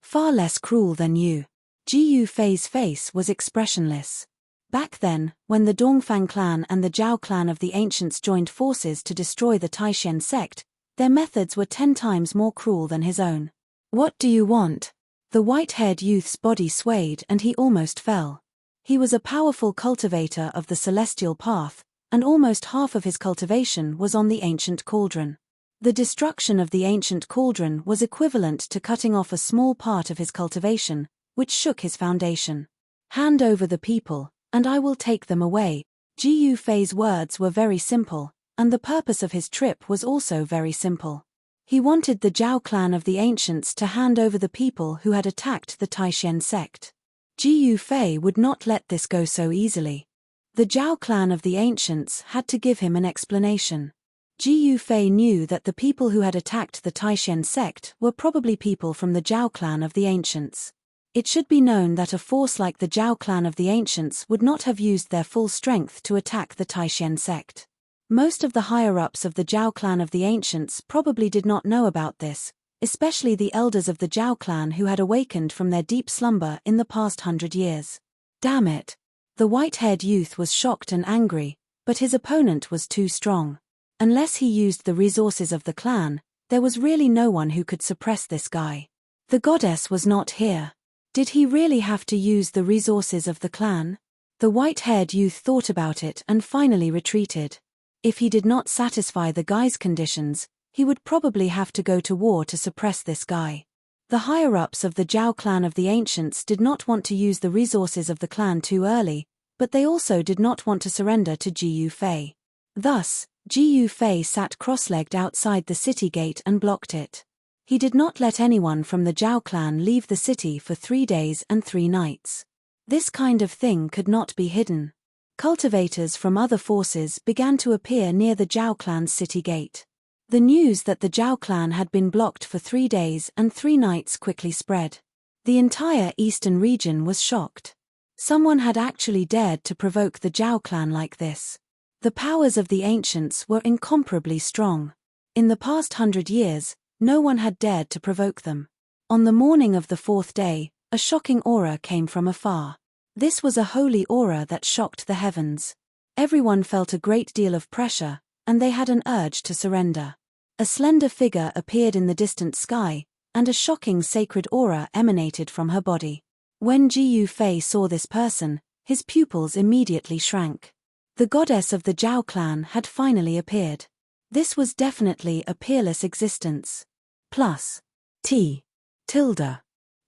Speaker 1: Far less cruel than you. Ji Yufei's face was expressionless. Back then, when the Dongfang clan and the Zhao clan of the ancients joined forces to destroy the Taishen sect, their methods were 10 times more cruel than his own. "What do you want?" The white-haired youth's body swayed and he almost fell. He was a powerful cultivator of the celestial path, and almost half of his cultivation was on the ancient cauldron. The destruction of the ancient cauldron was equivalent to cutting off a small part of his cultivation, which shook his foundation. "Hand over the people, and I will take them away." Ji Yufei's words were very simple, and the purpose of his trip was also very simple. He wanted the Zhao clan of the ancients to hand over the people who had attacked the Taishen sect. Ji Yufei would not let this go so easily. The Zhao clan of the ancients had to give him an explanation. Ji Yufei knew that the people who had attacked the Taishen sect were probably people from the Zhao clan of the ancients. It should be known that a force like the Zhao clan of the ancients would not have used their full strength to attack the Taishen sect. Most of the higher-ups of the Zhao clan of the ancients probably did not know about this, especially the elders of the Zhao clan who had awakened from their deep slumber in the past 100 years. Damn it! The white-haired youth was shocked and angry, but his opponent was too strong. Unless he used the resources of the clan, there was really no one who could suppress this guy. The goddess was not here. Did he really have to use the resources of the clan? The white-haired youth thought about it and finally retreated. If he did not satisfy the guy's conditions, he would probably have to go to war to suppress this guy. The higher-ups of the Zhao clan of the ancients did not want to use the resources of the clan too early, but they also did not want to surrender to Ji Yufei. Thus, Ji Yufei sat cross-legged outside the city gate and blocked it. He did not let anyone from the Zhao clan leave the city for 3 days and 3 nights. This kind of thing could not be hidden. Cultivators from other forces began to appear near the Zhao clan's city gate. The news that the Zhao clan had been blocked for 3 days and 3 nights quickly spread. The entire eastern region was shocked. Someone had actually dared to provoke the Zhao clan like this. The powers of the ancients were incomparably strong. In the past 100 years, no one had dared to provoke them. On the morning of the 4th day, a shocking aura came from afar. This was a holy aura that shocked the heavens. Everyone felt a great deal of pressure, and they had an urge to surrender. A slender figure appeared in the distant sky, and a shocking sacred aura emanated from her body. When Ji Yufei saw this person, his pupils immediately shrank. The goddess of the Zhao clan had finally appeared. This was definitely a peerless existence. Plus. T. Tilde.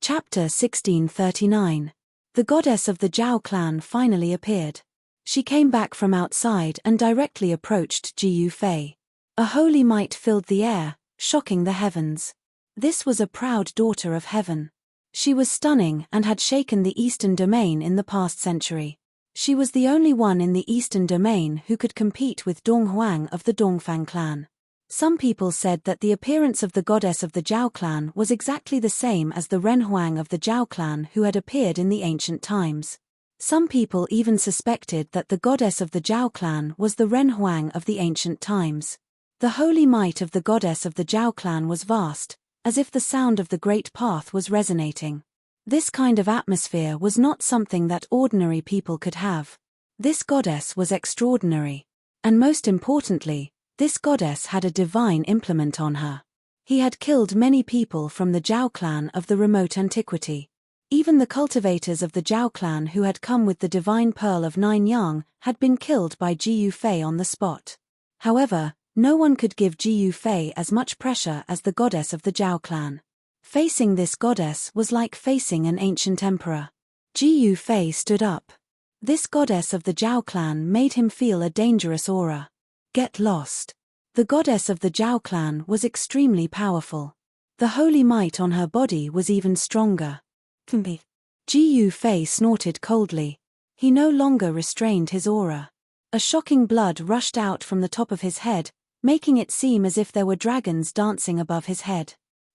Speaker 1: Chapter 1639. The goddess of the Zhao clan finally appeared. She came back from outside and directly approached Ji Yufei. A holy might filled the air, shocking the heavens. This was a proud daughter of heaven. She was stunning and had shaken the Eastern Domain in the past century. She was the only one in the Eastern Domain who could compete with Dong Huang of the Dongfang clan. Some people said that the appearance of the goddess of the Zhao clan was exactly the same as the Ren Huang of the Zhao clan who had appeared in the ancient times. Some people even suspected that the goddess of the Zhao clan was the Ren Huang of the ancient times. The holy might of the goddess of the Zhao clan was vast, as if the sound of the great path was resonating. This kind of atmosphere was not something that ordinary people could have. This goddess was extraordinary. And most importantly, this goddess had a divine implement on her. He had killed many people from the Zhao clan of the remote antiquity. Even the cultivators of the Zhao clan who had come with the divine pearl of 9 yang had been killed by Ji Yufei on the spot. However, no one could give Ji Yufei as much pressure as the goddess of the Zhao clan. Facing this goddess was like facing an ancient emperor. Ji Yufei stood up. This goddess of the Zhao clan made him feel a dangerous aura. Get lost. The goddess of the Zhao clan was extremely powerful. The holy might on her body was even stronger. Ji Yufei snorted coldly. He no longer restrained his aura. A shocking blood rushed out from the top of his head, making it seem as if there were dragons dancing above his head.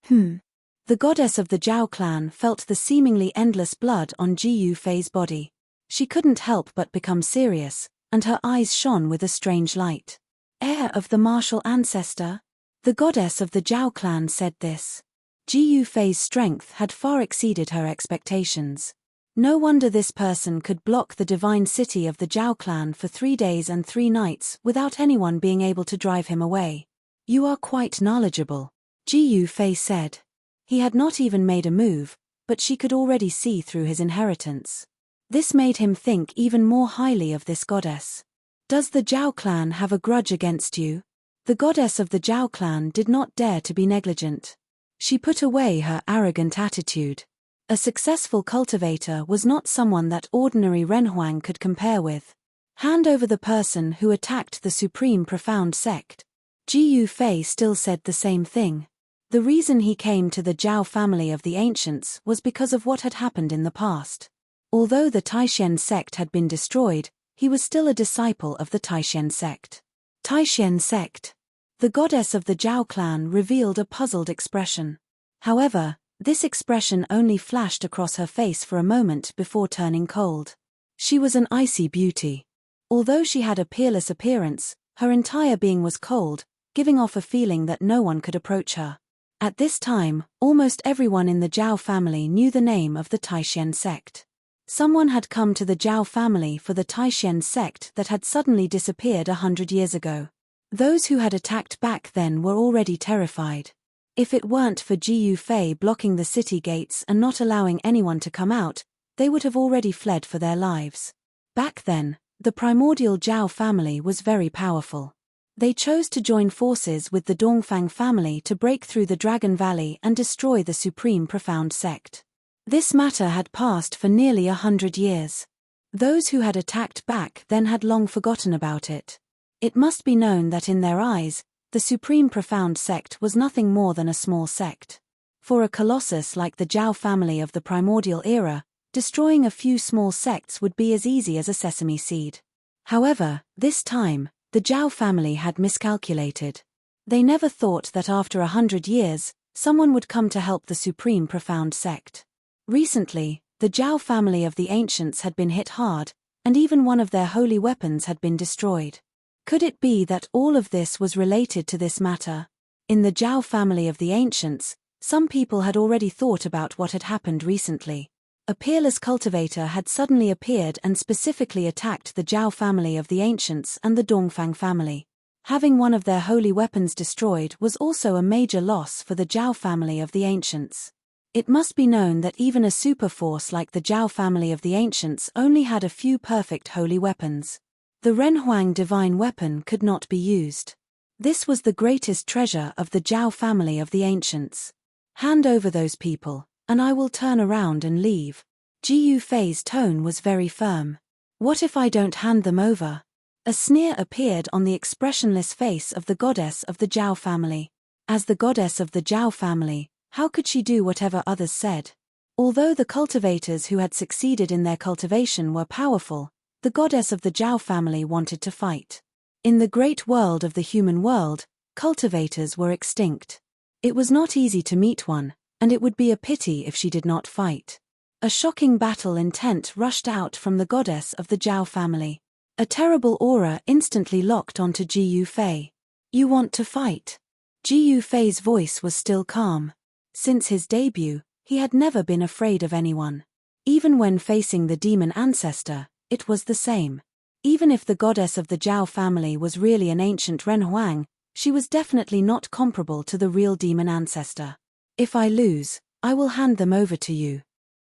Speaker 1: The goddess of the Zhao clan felt the seemingly endless blood on Ji Yufei's body. She couldn't help but become serious, and her eyes shone with a strange light. Heir of the martial ancestor? The goddess of the Zhao clan said this. Ji Yufei's strength had far exceeded her expectations. No wonder this person could block the divine city of the Zhao clan for 3 days and 3 nights without anyone being able to drive him away. You are quite knowledgeable, Ji Yufei said. He had not even made a move, but she could already see through his inheritance. This made him think even more highly of this goddess. Does the Zhao clan have a grudge against you? The goddess of the Zhao clan did not dare to be negligent. She put away her arrogant attitude. A successful cultivator was not someone that ordinary Renhuang could compare with. Hand over the person who attacked the supreme profound sect. Ji Yufei still said the same thing. The reason he came to the Zhao family of the ancients was because of what had happened in the past. Although the Taishen sect had been destroyed, he was still a disciple of the Taishen sect. Taishen sect. The goddess of the Zhao clan revealed a puzzled expression. However, this expression only flashed across her face for a moment before turning cold. She was an icy beauty. Although she had a peerless appearance, her entire being was cold, giving off a feeling that no one could approach her. At this time, almost everyone in the Zhao family knew the name of the Taishen sect. Someone had come to the Zhao family for the Taishen sect that had suddenly disappeared 100 years ago. Those who had attacked back then were already terrified. If it weren't for Ji Yufei blocking the city gates and not allowing anyone to come out, they would have already fled for their lives. Back then, the primordial Zhao family was very powerful. They chose to join forces with the Dongfang family to break through the Dragon Valley and destroy the supreme profound sect. This matter had passed for nearly 100 years. Those who had attacked back then had long forgotten about it. It must be known that in their eyes, the supreme profound sect was nothing more than a small sect. For a colossus like the Zhao family of the primordial era, destroying a few small sects would be as easy as a sesame seed. However, this time, the Zhao family had miscalculated. They never thought that after 100 years, someone would come to help the supreme profound sect. Recently, the Zhao family of the ancients had been hit hard, and even one of their holy weapons had been destroyed. Could it be that all of this was related to this matter? In the Zhao family of the ancients, some people had already thought about what had happened recently. A peerless cultivator had suddenly appeared and specifically attacked the Zhao family of the ancients and the Dongfang family. Having one of their holy weapons destroyed was also a major loss for the Zhao family of the ancients. It must be known that even a super force like the Zhao family of the ancients only had a few perfect holy weapons. The Renhuang divine weapon could not be used. This was the greatest treasure of the Zhao family of the ancients. Hand over those people, and I will turn around and leave. Ji Yufei's tone was very firm. What if I don't hand them over? A sneer appeared on the expressionless face of the goddess of the Zhao family. As the goddess of the Zhao family, How could she do whatever others said? Although the cultivators who had succeeded in their cultivation were powerful, the goddess of the Zhao family wanted to fight. In the great world of the human world, cultivators were extinct. It was not easy to meet one, and it would be a pity if she did not fight. A shocking battle intent rushed out from the goddess of the Zhao family. A terrible aura instantly locked onto Ji Yufei. You want to fight? Ji Yufei's voice was still calm. Since his debut, he had never been afraid of anyone. Even when facing the demon ancestor, it was the same. Even if the goddess of the Zhao family was really an ancient Renhuang, she was definitely not comparable to the real demon ancestor. If I lose, I will hand them over to you.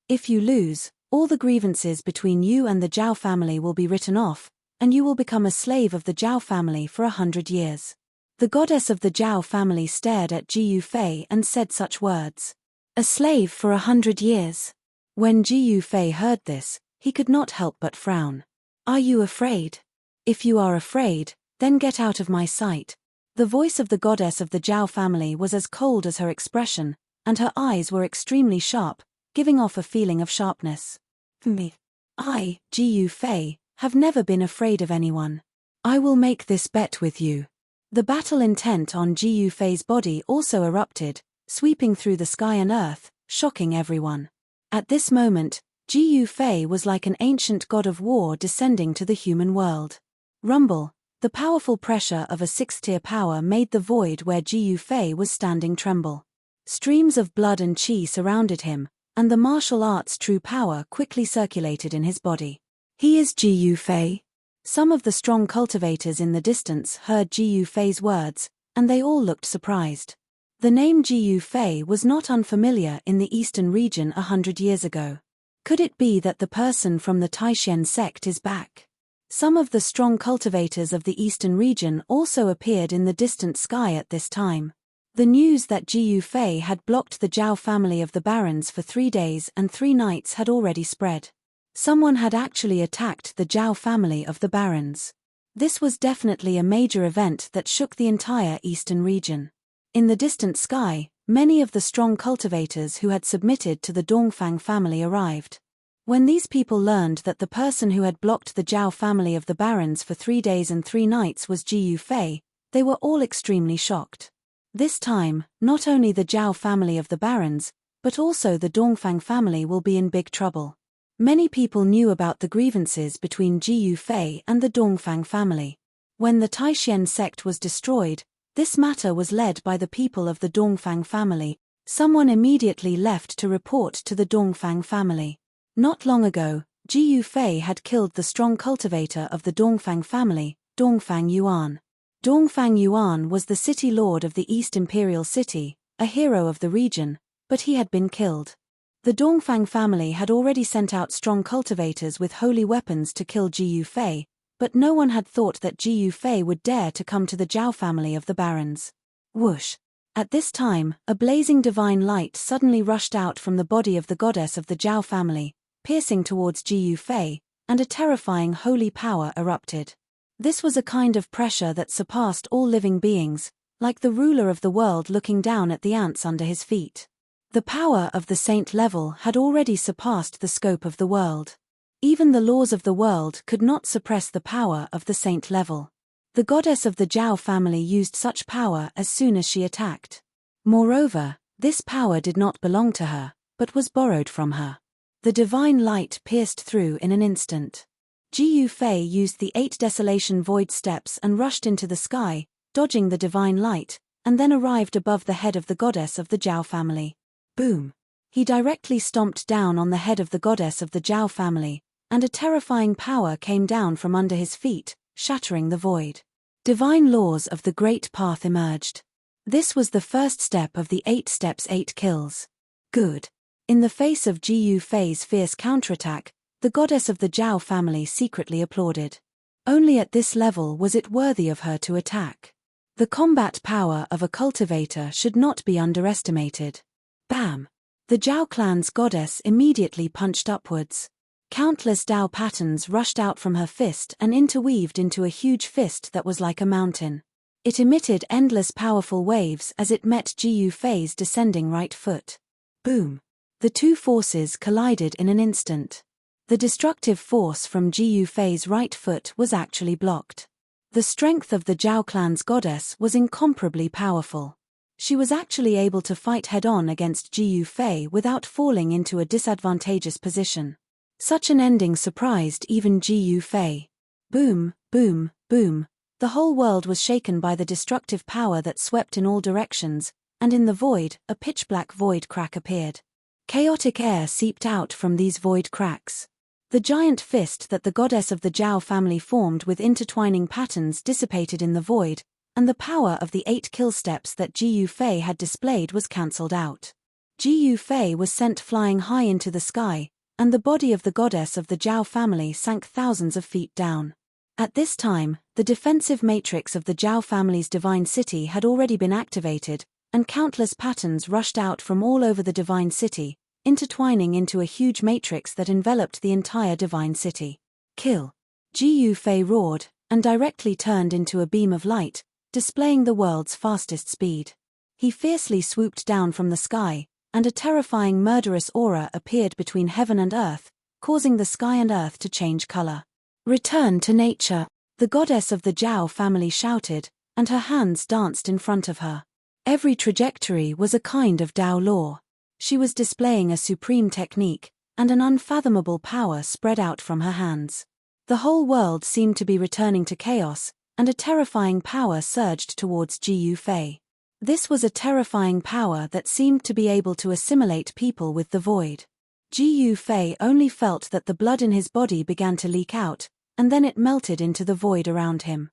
Speaker 1: If you lose, all the grievances between you and the Zhao family will be written off, and you will become a slave of the Zhao family for 100 years. The goddess of the Zhao family stared at Ji Yufei and said such words. A slave for 100 years. When Ji Yufei heard this, he could not help but frown. Are you afraid? If you are afraid, then get out of my sight. The voice of the goddess of the Zhao family was as cold as her expression, and her eyes were extremely sharp, giving off a feeling of sharpness. Me. I, Ji Yufei, have never been afraid of anyone. I will make this bet with you. The battle intent on Ji Yufei's body also erupted, sweeping through the sky and earth, shocking everyone. At this moment, Ji Yufei was like an ancient god of war descending to the human world. Rumble, the powerful pressure of a sixth-tier power made the void where Ji Yufei was standing tremble. Streams of blood and qi surrounded him, and the martial arts' true power quickly circulated in his body. He is Ji Yufei. Some of the strong cultivators in the distance heard Ji Yufei's words, and they all looked surprised. The name Ji Yufei was not unfamiliar in the eastern region 100 years ago. Could it be that the person from the Taishan sect is back? Some of the strong cultivators of the eastern region also appeared in the distant sky at this time. The news that Ji Yufei had blocked the Zhao family of the barons for 3 days and 3 nights had already spread. Someone had actually attacked the Zhao family of the barons. This was definitely a major event that shook the entire eastern region. In the distant sky, many of the strong cultivators who had submitted to the Dongfang family arrived. When these people learned that the person who had blocked the Zhao family of the barons for 3 days and 3 nights was Ji Yufei, they were all extremely shocked. This time, not only the Zhao family of the barons, but also the Dongfang family will be in big trouble. Many people knew about the grievances between Ji Yufei and the Dongfang family. When the Taishan sect was destroyed, this matter was led by the people of the Dongfang family. Someone immediately left to report to the Dongfang family. Not long ago, Ji Yufei had killed the strong cultivator of the Dongfang family, Dongfang Yuan. Dongfang Yuan was the city lord of the East Imperial City, a hero of the region, but he had been killed. The Dongfang family had already sent out strong cultivators with holy weapons to kill Ji Yufei, but no one had thought that Ji Yufei would dare to come to the Zhao family of the barons. Whoosh! At this time, a blazing divine light suddenly rushed out from the body of the goddess of the Zhao family, piercing towards Ji Yufei, and a terrifying holy power erupted. This was a kind of pressure that surpassed all living beings, like the ruler of the world looking down at the ants under his feet. The power of the saint level had already surpassed the scope of the world. Even the laws of the world could not suppress the power of the saint level. The goddess of the Zhao family used such power as soon as she attacked. Moreover, this power did not belong to her, but was borrowed from her. The divine light pierced through in an instant. Ji Yufei used the 8 desolation void steps and rushed into the sky, dodging the divine light, and then arrived above the head of the goddess of the Zhao family. Boom! He directly stomped down on the head of the goddess of the Zhao family, and a terrifying power came down from under his feet, shattering the void. Divine laws of the Great Path emerged. This was the first step of the 8 steps 8 kills. Good. In the face of Ji Yufei's fierce counterattack, the goddess of the Zhao family secretly applauded. Only at this level was it worthy of her to attack. The combat power of a cultivator should not be underestimated. Bam! The Zhao clan's goddess immediately punched upwards. Countless Dao patterns rushed out from her fist and interweaved into a huge fist that was like a mountain. It emitted endless powerful waves as it met Ji Yufei's descending right foot. Boom! The two forces collided in an instant. The destructive force from Ji Yufei's right foot was actually blocked. The strength of the Zhao clan's goddess was incomparably powerful. She was actually able to fight head-on against Ji Yufei without falling into a disadvantageous position. Such an ending surprised even Ji Yufei. Boom, boom, boom. The whole world was shaken by the destructive power that swept in all directions, and in the void, a pitch-black void crack appeared. Chaotic air seeped out from these void cracks. The giant fist that the goddess of the Zhao family formed with intertwining patterns dissipated in the void, and the power of the 8 kill steps that Ji Yufei had displayed was cancelled out. Ji Yufei was sent flying high into the sky, and the body of the goddess of the Zhao family sank thousands of feet down. At this time, the defensive matrix of the Zhao family's divine city had already been activated, and countless patterns rushed out from all over the divine city, intertwining into a huge matrix that enveloped the entire divine city. Kill! Ji Yufei roared, and directly turned into a beam of light, displaying the world's fastest speed. He fiercely swooped down from the sky, and a terrifying murderous aura appeared between heaven and earth, causing the sky and earth to change color. Return to nature, the goddess of the Zhao family shouted, and her hands danced in front of her. Every trajectory was a kind of Tao law. She was displaying a supreme technique, and an unfathomable power spread out from her hands. The whole world seemed to be returning to chaos, and a terrifying power surged towards Ji Yufei. This was a terrifying power that seemed to be able to assimilate people with the void. Ji Yufei only felt that the blood in his body began to leak out, and then it melted into the void around him.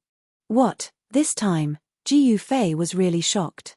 Speaker 1: What? This time, Ji Yufei was really shocked.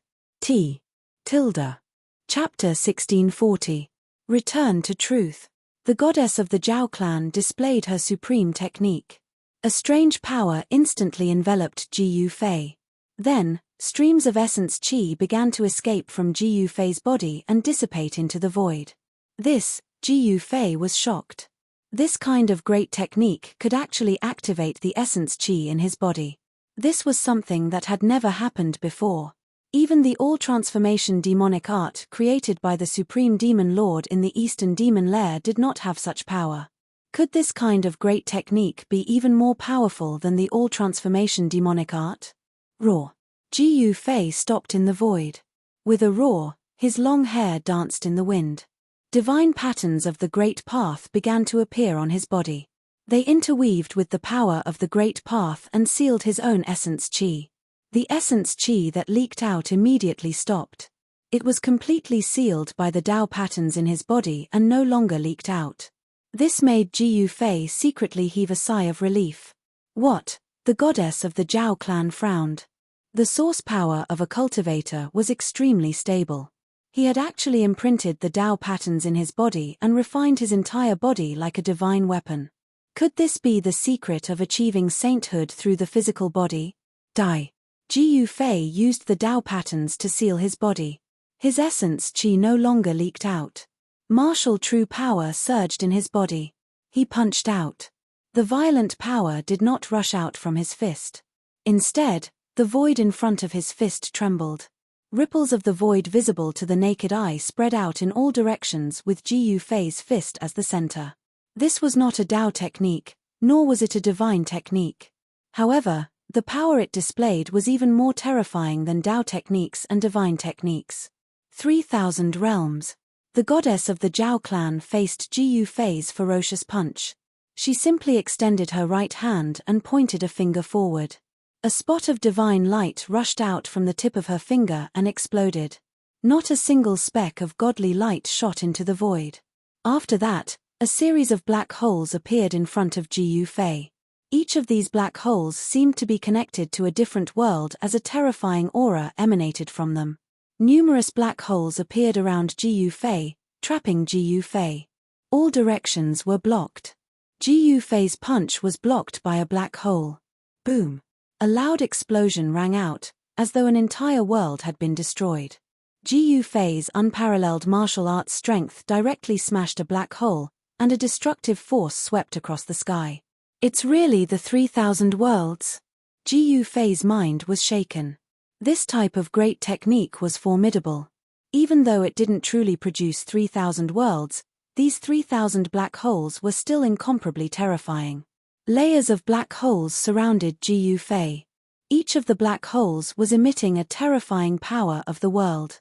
Speaker 1: Chapter 1640. Return to Truth. The goddess of the Zhao clan displayed her supreme technique. A strange power instantly enveloped Ji Yufei. Then, streams of essence qi began to escape from Ji Yufei's body and dissipate into the void. Ji Yufei was shocked. This kind of great technique could actually activate the essence qi in his body. This was something that had never happened before. Even the all-transformation demonic art created by the Supreme Demon Lord in the Eastern Demon Lair did not have such power. Could this kind of great technique be even more powerful than the all-transformation demonic art? Roar! Ji Yufei stopped in the void. With a roar, his long hair danced in the wind. Divine patterns of the Great Path began to appear on his body. They interweaved with the power of the Great Path and sealed his own essence qi. The essence qi that leaked out immediately stopped. It was completely sealed by the Tao patterns in his body and no longer leaked out. This made Ji Yufei secretly heave a sigh of relief. What? The goddess of the Zhao clan frowned. The source power of a cultivator was extremely stable. He had actually imprinted the Tao patterns in his body and refined his entire body like a divine weapon. Could this be the secret of achieving sainthood through the physical body? Ji Yufei used the Tao patterns to seal his body. His essence qi no longer leaked out. Martial true power surged in his body. He punched out. The violent power did not rush out from his fist. Instead, the void in front of his fist trembled. Ripples of the void visible to the naked eye spread out in all directions with Ji Yufei's fist as the center. This was not a Tao technique, nor was it a divine technique. However, the power it displayed was even more terrifying than Tao techniques and divine techniques. 3,000 realms. The goddess of the Zhao clan faced Ji Yufei's ferocious punch. She simply extended her right hand and pointed a finger forward. A spot of divine light rushed out from the tip of her finger and exploded. Not a single speck of godly light shot into the void. After that, a series of black holes appeared in front of Ji Yufei. Each of these black holes seemed to be connected to a different world as a terrifying aura emanated from them. Numerous black holes appeared around Ji Yufei, trapping Ji Yufei. All directions were blocked. Ji Yufei's punch was blocked by a black hole. Boom! A loud explosion rang out, as though an entire world had been destroyed. Ji Yufei's unparalleled martial arts strength directly smashed a black hole, and a destructive force swept across the sky. It's really the 3,000 worlds. Ji Yufei's mind was shaken. This type of great technique was formidable. Even though it didn't truly produce 3,000 worlds, these 3,000 black holes were still incomparably terrifying. Layers of black holes surrounded Ji Yufei. Each of the black holes was emitting a terrifying power of the world.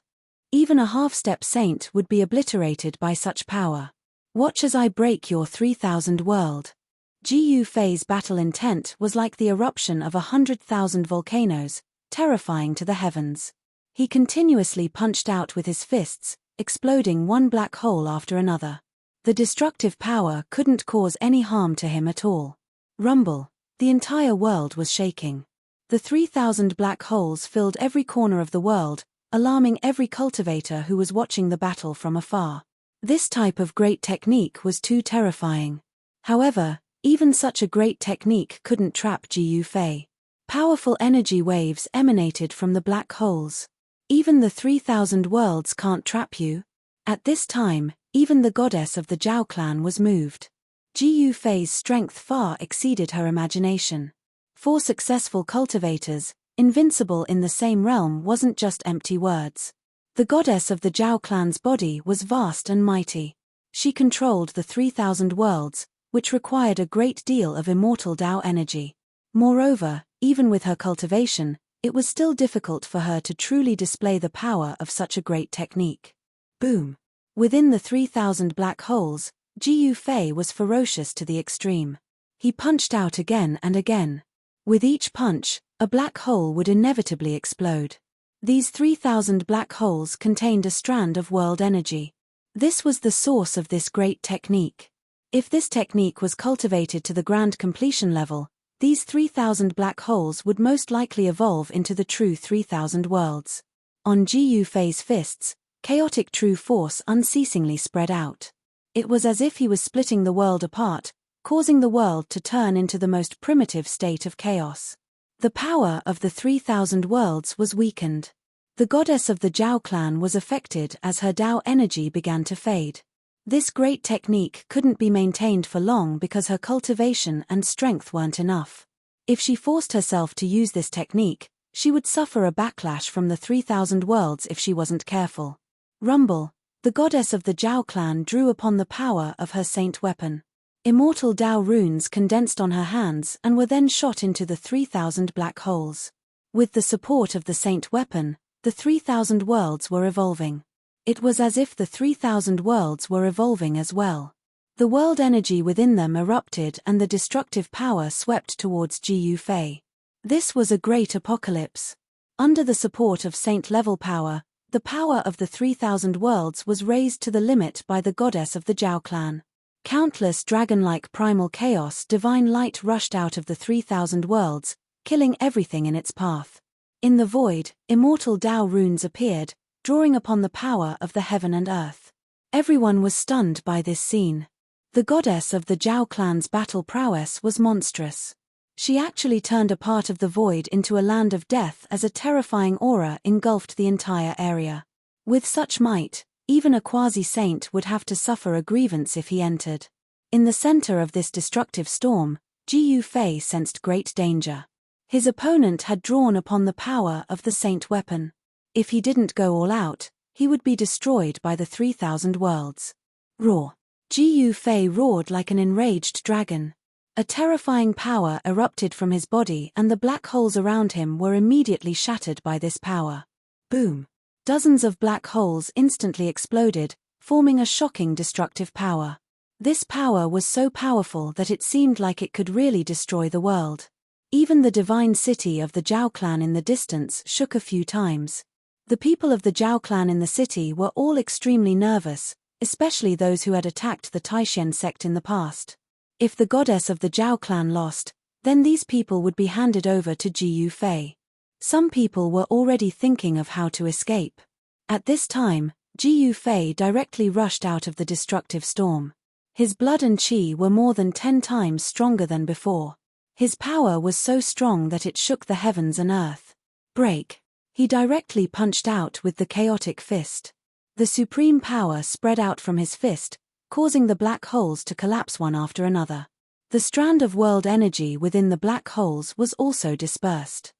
Speaker 1: Even a half-step saint would be obliterated by such power. Watch as I break your 3,000 world. Ji Yufei's battle intent was like the eruption of 100,000 volcanoes, terrifying to the heavens. He continuously punched out with his fists, exploding one black hole after another. The destructive power couldn't cause any harm to him at all. Rumble. The entire world was shaking. The 3,000 black holes filled every corner of the world, alarming every cultivator who was watching the battle from afar. This type of great technique was too terrifying. However, even such a great technique couldn't trap Ji Yufei. Powerful energy waves emanated from the black holes. Even the 3,000 worlds can't trap you. At this time, even the goddess of the Zhao clan was moved. Ji Yufei's strength far exceeded her imagination. 4 successful cultivators, invincible in the same realm, wasn't just empty words. The goddess of the Zhao clan's body was vast and mighty. She controlled the 3,000 worlds, which required a great deal of immortal Dao energy. Moreover, even with her cultivation, it was still difficult for her to truly display the power of such a great technique. Boom! Within the 3,000 black holes, Ji Yufei was ferocious to the extreme. He punched out again and again. With each punch, a black hole would inevitably explode. These 3,000 black holes contained a strand of world energy. This was the source of this great technique. If this technique was cultivated to the grand completion level, these 3,000 black holes would most likely evolve into the true 3,000 worlds. On Ji Yufei's fists, chaotic true force unceasingly spread out. It was as if he was splitting the world apart, causing the world to turn into the most primitive state of chaos. The power of the 3,000 worlds was weakened. The goddess of the Zhao clan was affected as her Dao energy began to fade. This great technique couldn't be maintained for long because her cultivation and strength weren't enough. If she forced herself to use this technique, she would suffer a backlash from the 3,000 worlds if she wasn't careful. Rumble. The goddess of the Zhao clan drew upon the power of her saint weapon. Immortal Dao runes condensed on her hands and were then shot into the 3,000 black holes. With the support of the saint weapon, the 3,000 worlds were evolving. It was as if the 3,000 worlds were evolving as well. The world energy within them erupted and the destructive power swept towards Ji Yufei. This was a great apocalypse. Under the support of saint-level power, the power of the 3,000 worlds was raised to the limit by the goddess of the Zhao clan. Countless dragon-like primal chaos divine light rushed out of the 3,000 worlds, killing everything in its path. In the void, immortal Dao runes appeared, drawing upon the power of the heaven and earth. Everyone was stunned by this scene. The goddess of the Zhao clan's battle prowess was monstrous. She actually turned a part of the void into a land of death as a terrifying aura engulfed the entire area. With such might, even a quasi-saint would have to suffer a grievance if he entered. In the center of this destructive storm, Ji Yufei sensed great danger. His opponent had drawn upon the power of the saint weapon. If he didn't go all out, he would be destroyed by the 3,000 worlds. Roar! Ji Yufei roared like an enraged dragon. A terrifying power erupted from his body and the black holes around him were immediately shattered by this power. Boom! Dozens of black holes instantly exploded, forming a shocking destructive power. This power was so powerful that it seemed like it could really destroy the world. Even the divine city of the Zhao clan in the distance shook a few times. The people of the Zhao clan in the city were all extremely nervous, especially those who had attacked the Taishan sect in the past. If the goddess of the Zhao clan lost, then these people would be handed over to Ji Yufei. Some people were already thinking of how to escape. At this time, Ji Yufei directly rushed out of the destructive storm. His blood and qi were more than 10 times stronger than before. His power was so strong that it shook the heavens and earth. Break! He directly punched out with the chaotic fist. The supreme power spread out from his fist, causing the black holes to collapse one after another. The strand of world energy within the black holes was also dispersed.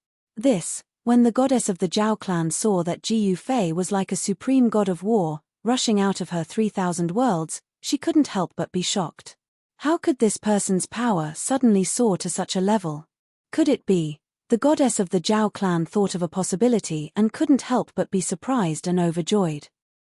Speaker 1: When the goddess of the Zhao clan saw that Jiyu Fei was like a supreme god of war, rushing out of her 3,000 worlds, she couldn't help but be shocked. How could this person's power suddenly soar to such a level? Could it be? The goddess of the Zhao clan thought of a possibility and couldn't help but be surprised and overjoyed.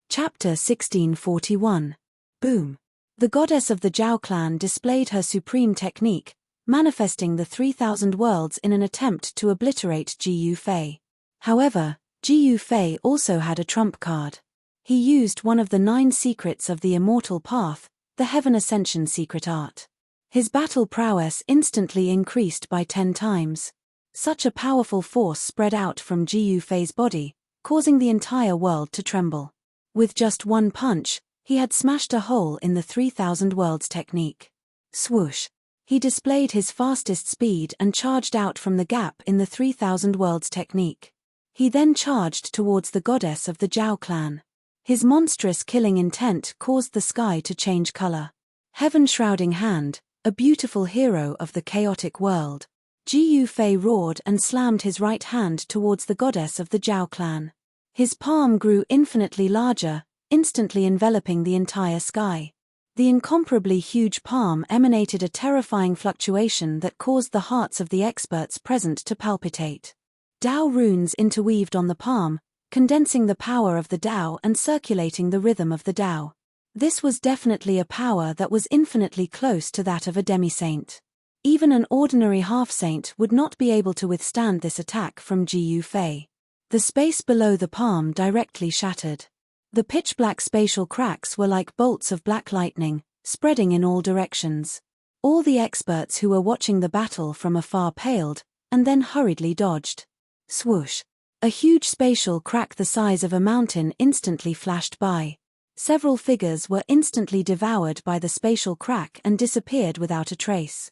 Speaker 1: Chapter 1641. Boom. The goddess of the Zhao clan displayed her supreme technique, manifesting the 3,000 worlds in an attempt to obliterate Jiyu Fei. However, Jiyu Fei also had a trump card. He used one of the 9 secrets of the immortal path, the Heaven Ascension secret art. His battle prowess instantly increased by 10 times. Such a powerful force spread out from Jiyu Fei's body, causing the entire world to tremble. With just one punch, he had smashed a hole in the 3,000 worlds technique. Swoosh! He displayed his fastest speed and charged out from the gap in the 3,000 worlds technique. He then charged towards the goddess of the Zhao clan. His monstrous killing intent caused the sky to change color. Heaven-shrouding hand, a beautiful hero of the chaotic world. Jiyu Fei roared and slammed his right hand towards the goddess of the Zhao clan. His palm grew infinitely larger, instantly enveloping the entire sky. The incomparably huge palm emanated a terrifying fluctuation that caused the hearts of the experts present to palpitate. Dao runes interweaved on the palm, condensing the power of the Dao and circulating the rhythm of the Dao. This was definitely a power that was infinitely close to that of a demi-saint. Even an ordinary half-saint would not be able to withstand this attack from Jiyu Fei. The space below the palm directly shattered. The pitch-black spatial cracks were like bolts of black lightning, spreading in all directions. All the experts who were watching the battle from afar paled, and then hurriedly dodged. Swoosh! A huge spatial crack the size of a mountain instantly flashed by. Several figures were instantly devoured by the spatial crack and disappeared without a trace.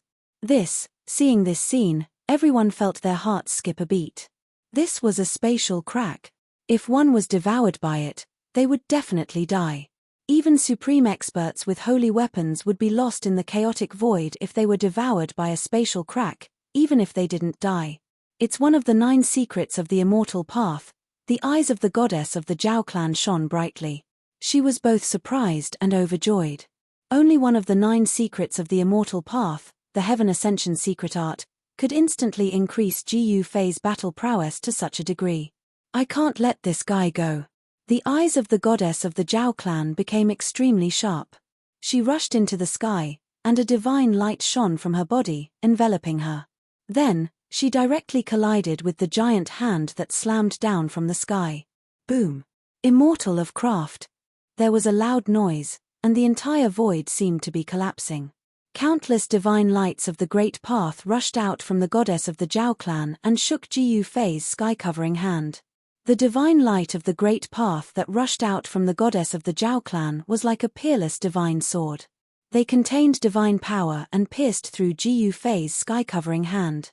Speaker 1: Seeing this scene, everyone felt their hearts skip a beat. This was a spatial crack. If one was devoured by it, they would definitely die. Even supreme experts with holy weapons would be lost in the chaotic void if they were devoured by a spatial crack, even if they didn't die. It's one of the 9 secrets of the immortal path. The eyes of the goddess of the Zhao clan shone brightly. She was both surprised and overjoyed. Only one of the 9 secrets of the immortal path, the Heaven Ascension secret art, could instantly increase Jiyu Fei's battle prowess to such a degree. I can't let this guy go. The eyes of the goddess of the Zhao clan became extremely sharp. She rushed into the sky, and a divine light shone from her body, enveloping her. Then, she directly collided with the giant hand that slammed down from the sky. Boom! Immortal of craft! There was a loud noise, and the entire void seemed to be collapsing. Countless divine lights of the Great Path rushed out from the goddess of the Zhao clan and shook Jiyu Fei's sky-covering hand. The divine light of the Great Path that rushed out from the goddess of the Zhao clan was like a peerless divine sword. They contained divine power and pierced through Jiyu Fei's sky-covering hand.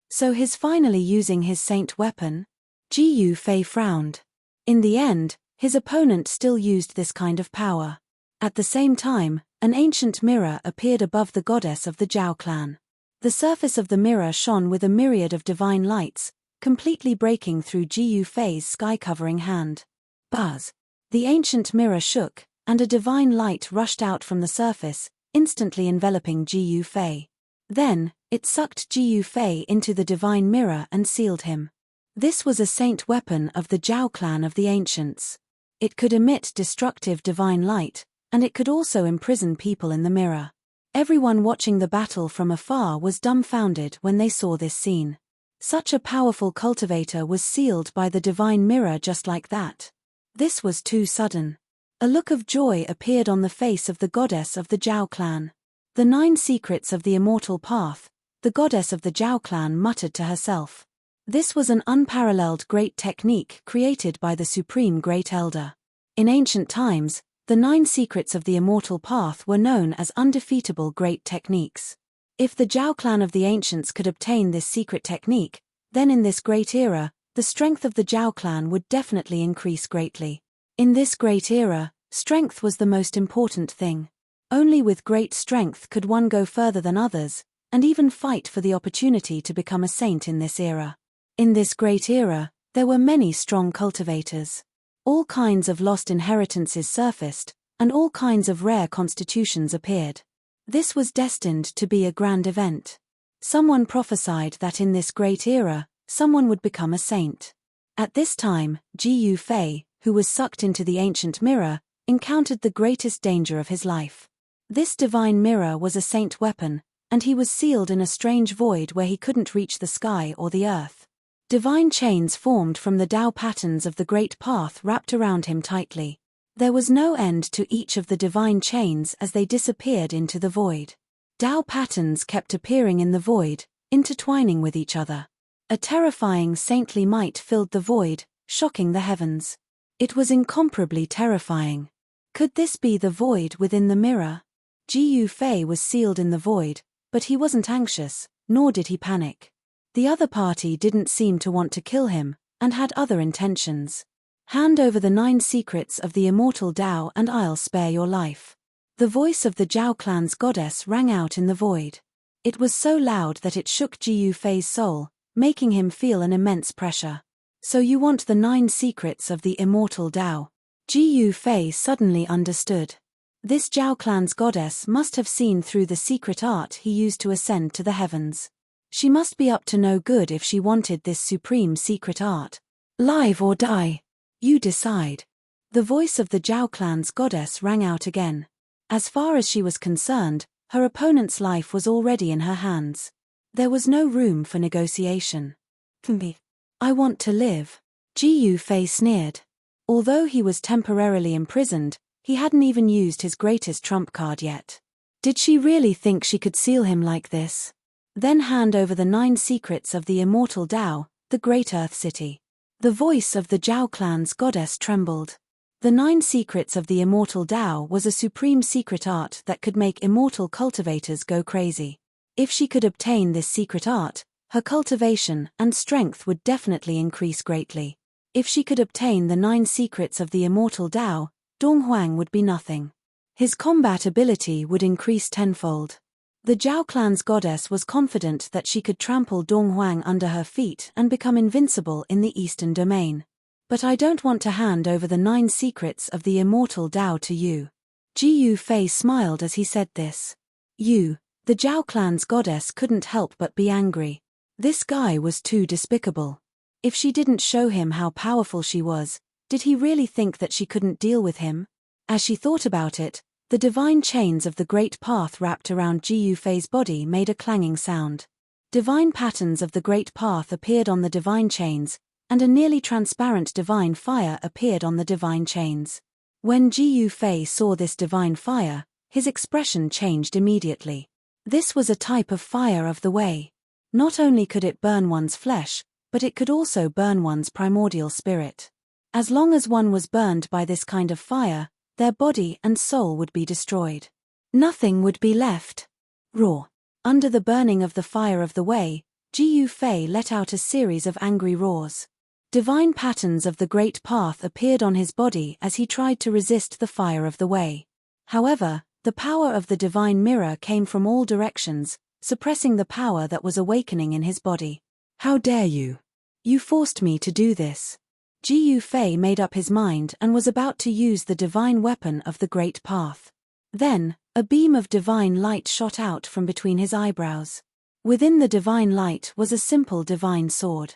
Speaker 1: So he's finally using his saint weapon? Jiyu Fei frowned. In the end, his opponent still used this kind of power. At the same time, an ancient mirror appeared above the goddess of the Zhao clan. The surface of the mirror shone with a myriad of divine lights, completely breaking through Jiyu Fei's sky-covering hand. Buzz! The ancient mirror shook, and a divine light rushed out from the surface, instantly enveloping Jiyu Fei. Then, it sucked Jiyu Fei into the divine mirror and sealed him. This was a saint weapon of the Zhao clan of the ancients. It could emit destructive divine light, and it could also imprison people in the mirror. Everyone watching the battle from afar was dumbfounded when they saw this scene. Such a powerful cultivator was sealed by the divine mirror just like that. This was too sudden. A look of joy appeared on the face of the goddess of the Zhao clan. The 9 secrets of the immortal path, the goddess of the Zhao clan muttered to herself. This was an unparalleled great technique created by the Supreme Great Elder. In ancient times, the 9 secrets of the immortal path were known as undefeatable great techniques. If the Zhao clan of the ancients could obtain this secret technique, then in this great era, the strength of the Zhao clan would definitely increase greatly. In this great era, strength was the most important thing. Only with great strength could one go further than others, and even fight for the opportunity to become a saint in this era. In this great era, there were many strong cultivators. All kinds of lost inheritances surfaced, and all kinds of rare constitutions appeared. This was destined to be a grand event. Someone prophesied that in this great era, someone would become a saint. At this time, Ji Fei, who was sucked into the ancient mirror, encountered the greatest danger of his life. This divine mirror was a saint weapon, and he was sealed in a strange void where he couldn't reach the sky or the earth. Divine chains formed from the Tao patterns of the great path wrapped around him tightly. There was no end to each of the divine chains as they disappeared into the void. Tao patterns kept appearing in the void, intertwining with each other. A terrifying saintly might filled the void, shocking the heavens. It was incomparably terrifying. Could this be the void within the mirror? Ji Fei was sealed in the void, but he wasn't anxious, nor did he panic. The other party didn't seem to want to kill him, and had other intentions. Hand over the 9 secrets of the immortal Tao and I'll spare your life. The voice of the Zhao clan's goddess rang out in the void. It was so loud that it shook Ji Fei's soul, making him feel an immense pressure. So you want the 9 secrets of the immortal Tao? Ji Fei suddenly understood. This Zhao clan's goddess must have seen through the secret art he used to ascend to the heavens. She must be up to no good if she wanted this supreme secret art. Live or die. You decide. The voice of the Zhao clan's goddess rang out again. As far as she was concerned, her opponent's life was already in her hands. There was no room for negotiation. I want to live. Ji Fei sneered. Although he was temporarily imprisoned, he hadn't even used his greatest trump card yet. Did she really think she could seal him like this? Then hand over the 9 secrets of the immortal Tao, the great Earth City. The voice of the Zhao clan's goddess trembled. The 9 secrets of the immortal Tao was a supreme secret art that could make immortal cultivators go crazy. If she could obtain this secret art, her cultivation and strength would definitely increase greatly. If she could obtain the 9 secrets of the immortal Tao, Donghuang would be nothing. His combat ability would increase tenfold. The Zhao clan's goddess was confident that she could trample Donghuang under her feet and become invincible in the eastern domain. But I don't want to hand over the 9 secrets of the immortal Tao to you. Ji Fei smiled as he said this. The Zhao clan's goddess couldn't help but be angry. This guy was too despicable. If she didn't show him how powerful she was, did he really think that she couldn't deal with him? As she thought about it, the divine chains of the great path wrapped around Ji Fei's body made a clanging sound. Divine patterns of the great path appeared on the divine chains, and a nearly transparent divine fire appeared on the divine chains. When Ji Fei saw this divine fire, his expression changed immediately. This was a type of fire of the way. Not only could it burn one's flesh, but it could also burn one's primordial spirit. As long as one was burned by this kind of fire, their body and soul would be destroyed. Nothing would be left. Raw. Under the burning of the fire of the way, Ji Fei let out a series of angry roars. Divine patterns of the great path appeared on his body as he tried to resist the fire of the way. However, the power of the divine mirror came from all directions, suppressing the power that was awakening in his body. How dare you? You forced me to do this. Ji Fei made up his mind and was about to use the divine weapon of the great path. Then, a beam of divine light shot out from between his eyebrows. Within the divine light was a simple divine sword.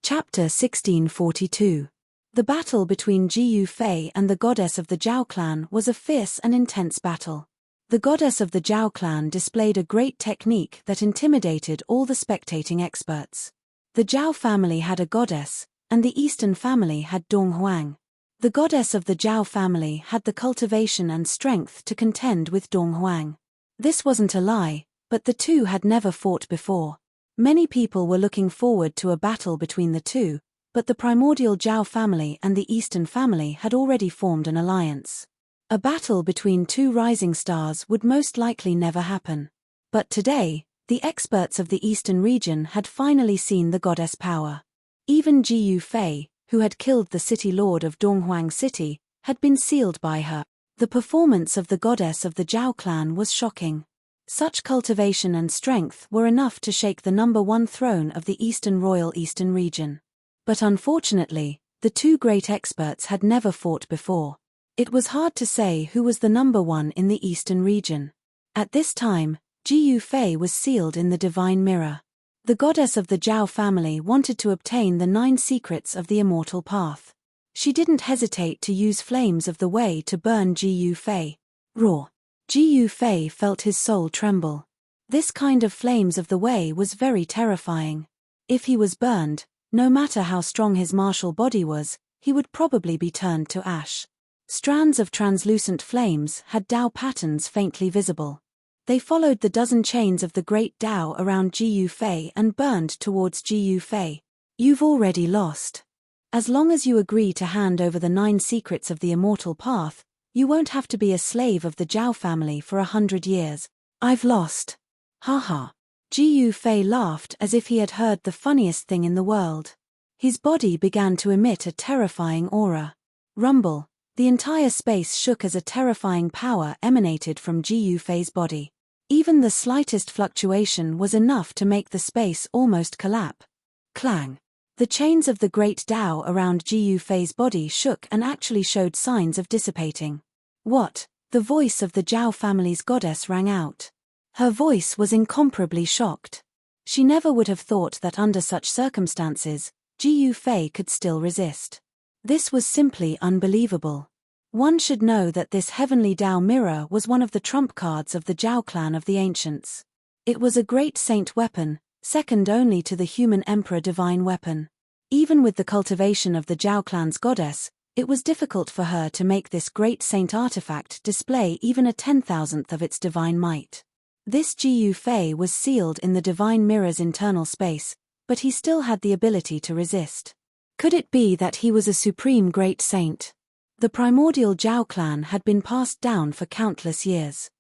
Speaker 1: Chapter 1642. The battle between Ji Fei and the goddess of the Zhao clan was a fierce and intense battle. The goddess of the Zhao clan displayed a great technique that intimidated all the spectating experts. The Zhao family had a goddess, and the Eastern family had Donghuang. The goddess of the Zhao family had the cultivation and strength to contend with Donghuang. This wasn't a lie, but the two had never fought before. Many people were looking forward to a battle between the two, but the primordial Zhao family and the Eastern family had already formed an alliance. A battle between 2 rising stars would most likely never happen. But today, the experts of the Eastern region had finally seen the goddess' power. Even Ji Fei, who had killed the city lord of Donghuang City, had been sealed by her. The performance of the goddess of the Zhao clan was shocking. Such cultivation and strength were enough to shake the #1 throne of the Eastern Royal Eastern region. But unfortunately, the two great experts had never fought before. It was hard to say who was the #1 in the Eastern region. At this time, Ji Yufei was sealed in the divine mirror. The goddess of the Zhao family wanted to obtain the 9 secrets of the immortal path. She didn't hesitate to use flames of the way to burn Ji Yufei. Raw. Ji Yufei felt his soul tremble. This kind of flames of the way was very terrifying. If he was burned, no matter how strong his martial body was, he would probably be turned to ash. Strands of translucent flames had Dao patterns faintly visible. They followed the dozen chains of the great Dao around Ji Yufei and burned towards Ji Yufei. You've already lost. As long as you agree to hand over the 9 secrets of the immortal path, you won't have to be a slave of the Zhao family for 100 years. I've lost. Ha. Ji Yufei laughed as if he had heard the funniest thing in the world. His body began to emit a terrifying aura. Rumble. The entire space shook as a terrifying power emanated from Ji Yufei's body. Even the slightest fluctuation was enough to make the space almost collapse. Clang. The chains of the great Dao around Ji Yufei's body shook and actually showed signs of dissipating. What? The voice of the Zhao family's goddess rang out. Her voice was incomparably shocked. She never would have thought that under such circumstances, Ji Yufei could still resist. This was simply unbelievable. One should know that this heavenly Dao mirror was one of the trump cards of the Zhao clan of the ancients. It was a great saint weapon, second only to the human emperor divine weapon. Even with the cultivation of the Zhao clan's goddess, it was difficult for her to make this great saint artifact display even a 10,000th of its divine might. This Ji Yufei was sealed in the divine mirror's internal space, but he still had the ability to resist. Could it be that he was a supreme great saint? The primordial Zhao clan had been passed down for countless years.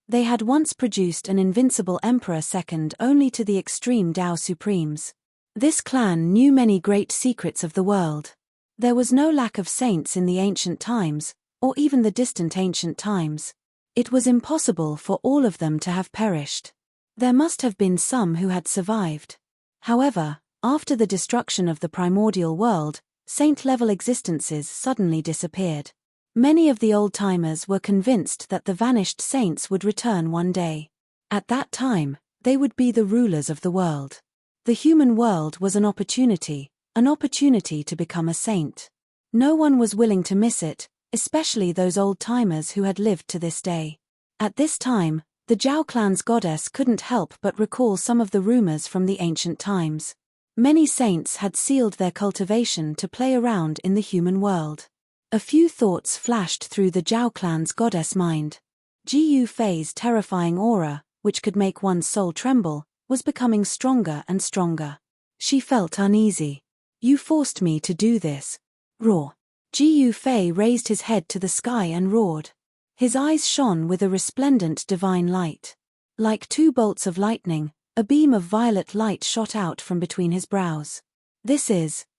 Speaker 1: They had once produced an invincible emperor second only to the extreme Dao supremes. This clan knew many great secrets of the world. There was no lack of saints in the ancient times, or even the distant ancient times. It was impossible for all of them to have perished. There must have been some who had survived. However, after the destruction of the primordial world, saint-level existences suddenly disappeared. Many of the old-timers were convinced that the vanished saints would return one day. At that time, they would be the rulers of the world. The human world was an opportunity to become a saint. No one was willing to miss it, especially those old-timers who had lived to this day. At this time, the Zhao clan's goddess couldn't help but recall some of the rumors from the ancient times. Many saints had sealed their cultivation to play around in the human world. A few thoughts flashed through the Zhao clan's goddess mind. Ji Yufei's terrifying aura, which could make one's soul tremble, was becoming stronger and stronger. She felt uneasy. You forced me to do this. Roar. Ji Yufei raised his head to the sky and roared. His eyes shone with a resplendent divine light. Like 2 bolts of lightning, a beam of violet light shot out from between his brows.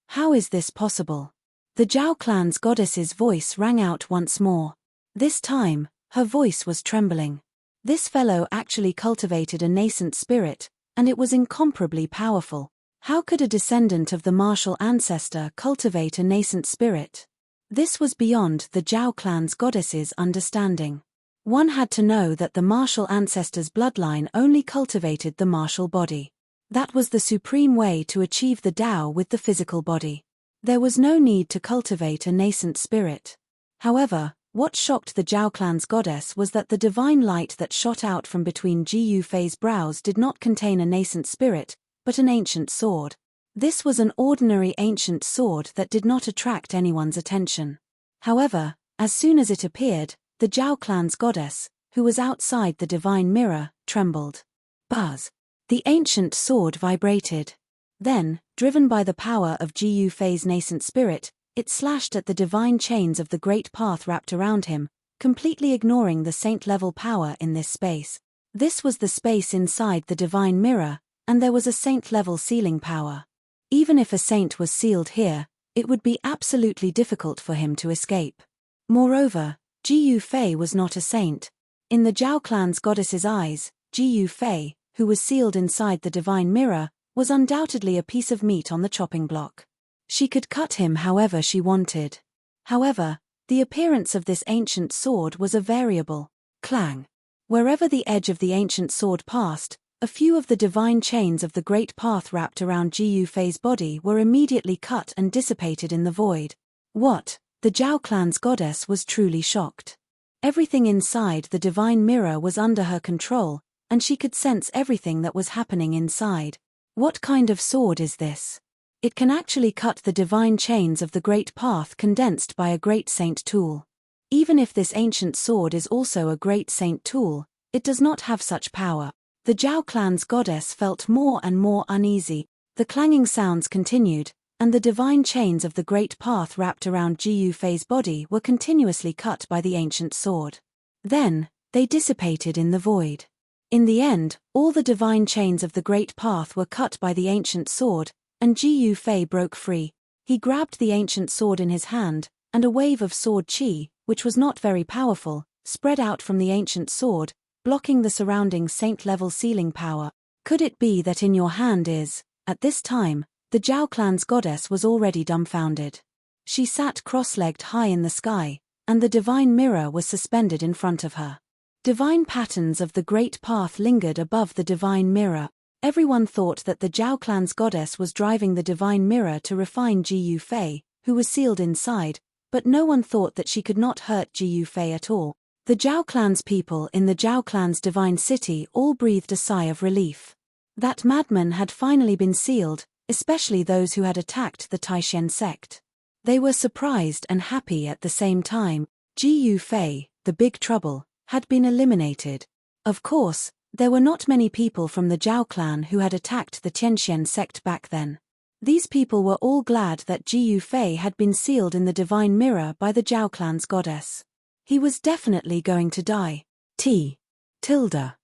Speaker 1: How is this possible? The Zhao clan's goddess's voice rang out once more. This time, her voice was trembling. This fellow actually cultivated a nascent spirit, and it was incomparably powerful. How could a descendant of the martial ancestor cultivate a nascent spirit? This was beyond the Zhao clan's goddess's understanding. One had to know that the martial ancestor's bloodline only cultivated the martial body. That was the supreme way to achieve the Dao with the physical body. There was no need to cultivate a nascent spirit. However, what shocked the Zhao clan's goddess was that the divine light that shot out from between Ji Yufei's brows did not contain a nascent spirit, but an ancient sword. This was an ordinary ancient sword that did not attract anyone's attention. However, as soon as it appeared, the Zhao clan's goddess, who was outside the divine mirror, trembled. Buzz! The ancient sword vibrated. Then, driven by the power of Ji Yufei's nascent spirit, it slashed at the divine chains of the great path wrapped around him, completely ignoring the saint-level power in this space. This was the space inside the divine mirror, and there was a saint-level sealing power. Even if a saint was sealed here, it would be absolutely difficult for him to escape. Moreover, Jiyu Fei was not a saint. In the Zhao clan's goddess's eyes, Jiyu Fei, who was sealed inside the divine mirror, was undoubtedly a piece of meat on the chopping block. She could cut him however she wanted. However, the appearance of this ancient sword was a variable. Clang. Wherever the edge of the ancient sword passed, a few of the divine chains of the great path wrapped around Jiyu Fei's body were immediately cut and dissipated in the void. What? The Zhao clan's goddess was truly shocked. Everything inside the divine mirror was under her control, and she could sense everything that was happening inside. What kind of sword is this? It can actually cut the divine chains of the great path condensed by a great saint tool. Even if this ancient sword is also a great saint tool, it does not have such power. The Zhao clan's goddess felt more and more uneasy. The clanging sounds continued, and the divine chains of the great path wrapped around Jiyu Fei's body were continuously cut by the ancient sword. Then, they dissipated in the void. In the end, all the divine chains of the great path were cut by the ancient sword, and Jiyu Fei broke free. He grabbed the ancient sword in his hand, and a wave of sword qi, which was not very powerful, spread out from the ancient sword, blocking the surrounding saint-level sealing power. Could it be that in your hand is? At this time, the Zhao clan's goddess was already dumbfounded. She sat cross-legged high in the sky, and the divine mirror was suspended in front of her. Divine patterns of the great path lingered above the divine mirror. Everyone thought that the Zhao clan's goddess was driving the divine mirror to refine Jiyu Fei, who was sealed inside, but no one thought that she could not hurt Jiyu Fei at all. The Zhao clan's people in the Zhao clan's divine city all breathed a sigh of relief. That madman had finally been sealed, especially those who had attacked the Taishen sect. They were surprised and happy at the same time. Jiyu Fei, the big trouble, had been eliminated. Of course, there were not many people from the Zhao clan who had attacked the Tianxian sect back then. These people were all glad that Jiyu Fei had been sealed in the divine mirror by the Zhao clan's goddess. He was definitely going to die. Chapter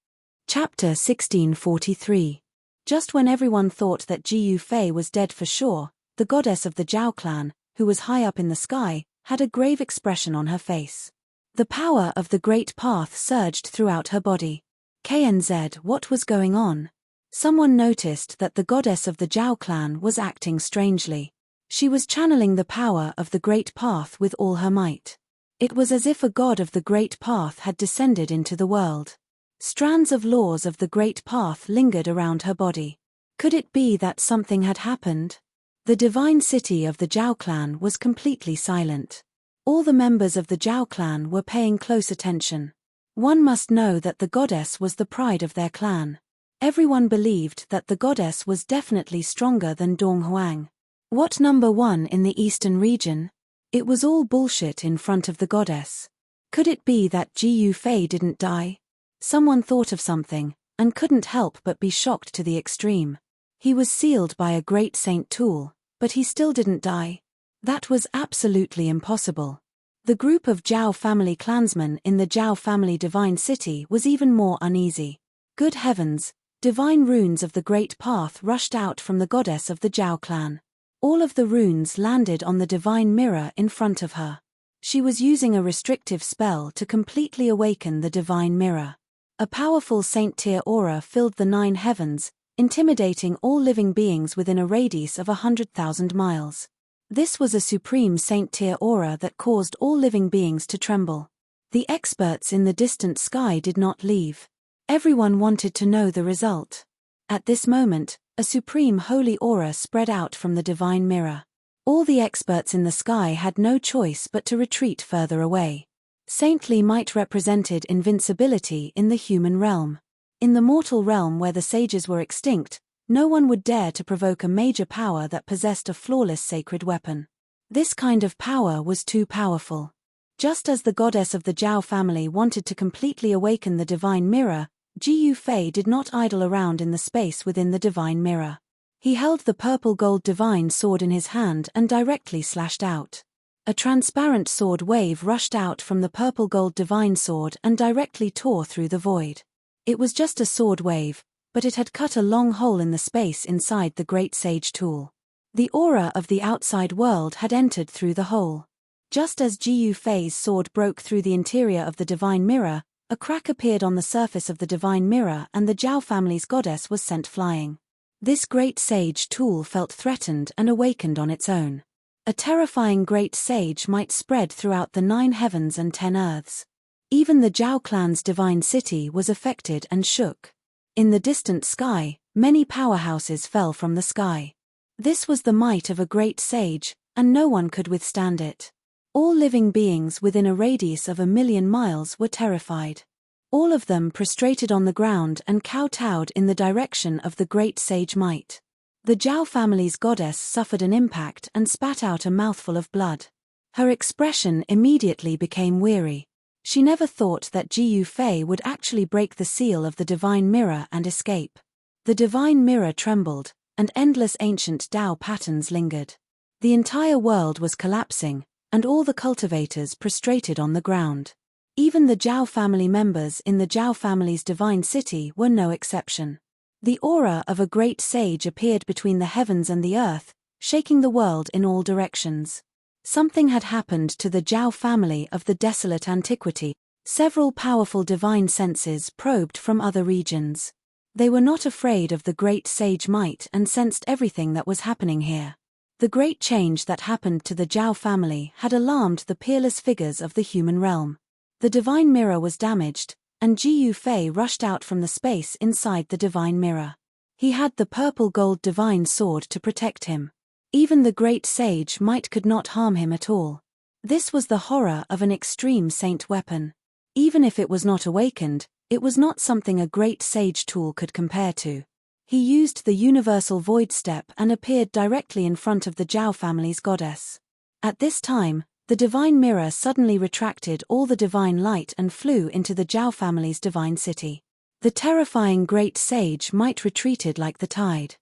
Speaker 1: 1643. Just when everyone thought that Jiyu Fei was dead for sure, the goddess of the Zhao clan, who was high up in the sky, had a grave expression on her face. The power of the great path surged throughout her body. KNZ, what was going on? Someone noticed that the goddess of the Zhao clan was acting strangely. She was channeling the power of the great path with all her might. It was as if a god of the great path had descended into the world. Strands of laws of the great path lingered around her body. Could it be that something had happened? The divine city of the Zhao clan was completely silent. All the members of the Zhao clan were paying close attention. One must know that the goddess was the pride of their clan. Everyone believed that the goddess was definitely stronger than Dong Huang. What number one in the eastern region? It was all bullshit in front of the goddess. Could it be that Jiyu Fei didn't die? Someone thought of something, and couldn't help but be shocked to the extreme. He was sealed by a great saint tool, but he still didn't die. That was absolutely impossible. The group of Zhao family clansmen in the Zhao family divine city was even more uneasy. Good heavens, divine runes of the great path rushed out from the goddess of the Zhao clan. All of the runes landed on the divine mirror in front of her. She was using a restrictive spell to completely awaken the divine mirror. A powerful saint-tier aura filled the 9 heavens, intimidating all living beings within a radius of 100,000 miles. This was a supreme saint-tier aura that caused all living beings to tremble. The experts in the distant sky did not leave. Everyone wanted to know the result. At this moment, a supreme holy aura spread out from the divine mirror. All the experts in the sky had no choice but to retreat further away. Saintly might represented invincibility in the human realm. In the mortal realm where the sages were extinct, no one would dare to provoke a major power that possessed a flawless sacred weapon. This kind of power was too powerful. Just as the goddess of the Zhao family wanted to completely awaken the divine mirror, Jiyu Fei did not idle around in the space within the divine mirror. He held the purple gold divine sword in his hand and directly slashed out. A transparent sword wave rushed out from the purple gold divine sword and directly tore through the void. It was just a sword wave, but it had cut a long hole in the space inside the great sage tool. The aura of the outside world had entered through the hole. Just as Jiu Fei's sword broke through the interior of the divine mirror, a crack appeared on the surface of the divine mirror and the Zhao family's goddess was sent flying. This great sage tool felt threatened and awakened on its own. A terrifying great sage might spread throughout the 9 heavens and 10 earths. Even the Zhao clan's divine city was affected and shook. In the distant sky, many powerhouses fell from the sky. This was the might of a great sage, and no one could withstand it. All living beings within a radius of 1,000,000 miles were terrified. All of them prostrated on the ground and kowtowed in the direction of the great sage might. The Zhao family's goddess suffered an impact and spat out a mouthful of blood. Her expression immediately became weary. She never thought that Jiu Fei would actually break the seal of the divine mirror and escape. The divine mirror trembled, and endless ancient Tao patterns lingered. The entire world was collapsing, and all the cultivators prostrated on the ground. Even the Zhao family members in the Zhao family's divine city were no exception. The aura of a great sage appeared between the heavens and the earth, shaking the world in all directions. Something had happened to the Zhao family of the desolate antiquity. Several powerful divine senses probed from other regions. They were not afraid of the great sage might and sensed everything that was happening here. The great change that happened to the Zhao family had alarmed the peerless figures of the human realm. The divine mirror was damaged, and Jiu Fei rushed out from the space inside the divine mirror. He had the purple gold divine sword to protect him. Even the great sage might could not harm him at all. This was the horror of an extreme saint weapon. Even if it was not awakened, it was not something a great sage tool could compare to. He used the universal void step and appeared directly in front of the Zhao family's goddess. At this time, the divine mirror suddenly retracted all the divine light and flew into the Zhao family's divine city. The terrifying great sage might retreated like the tide.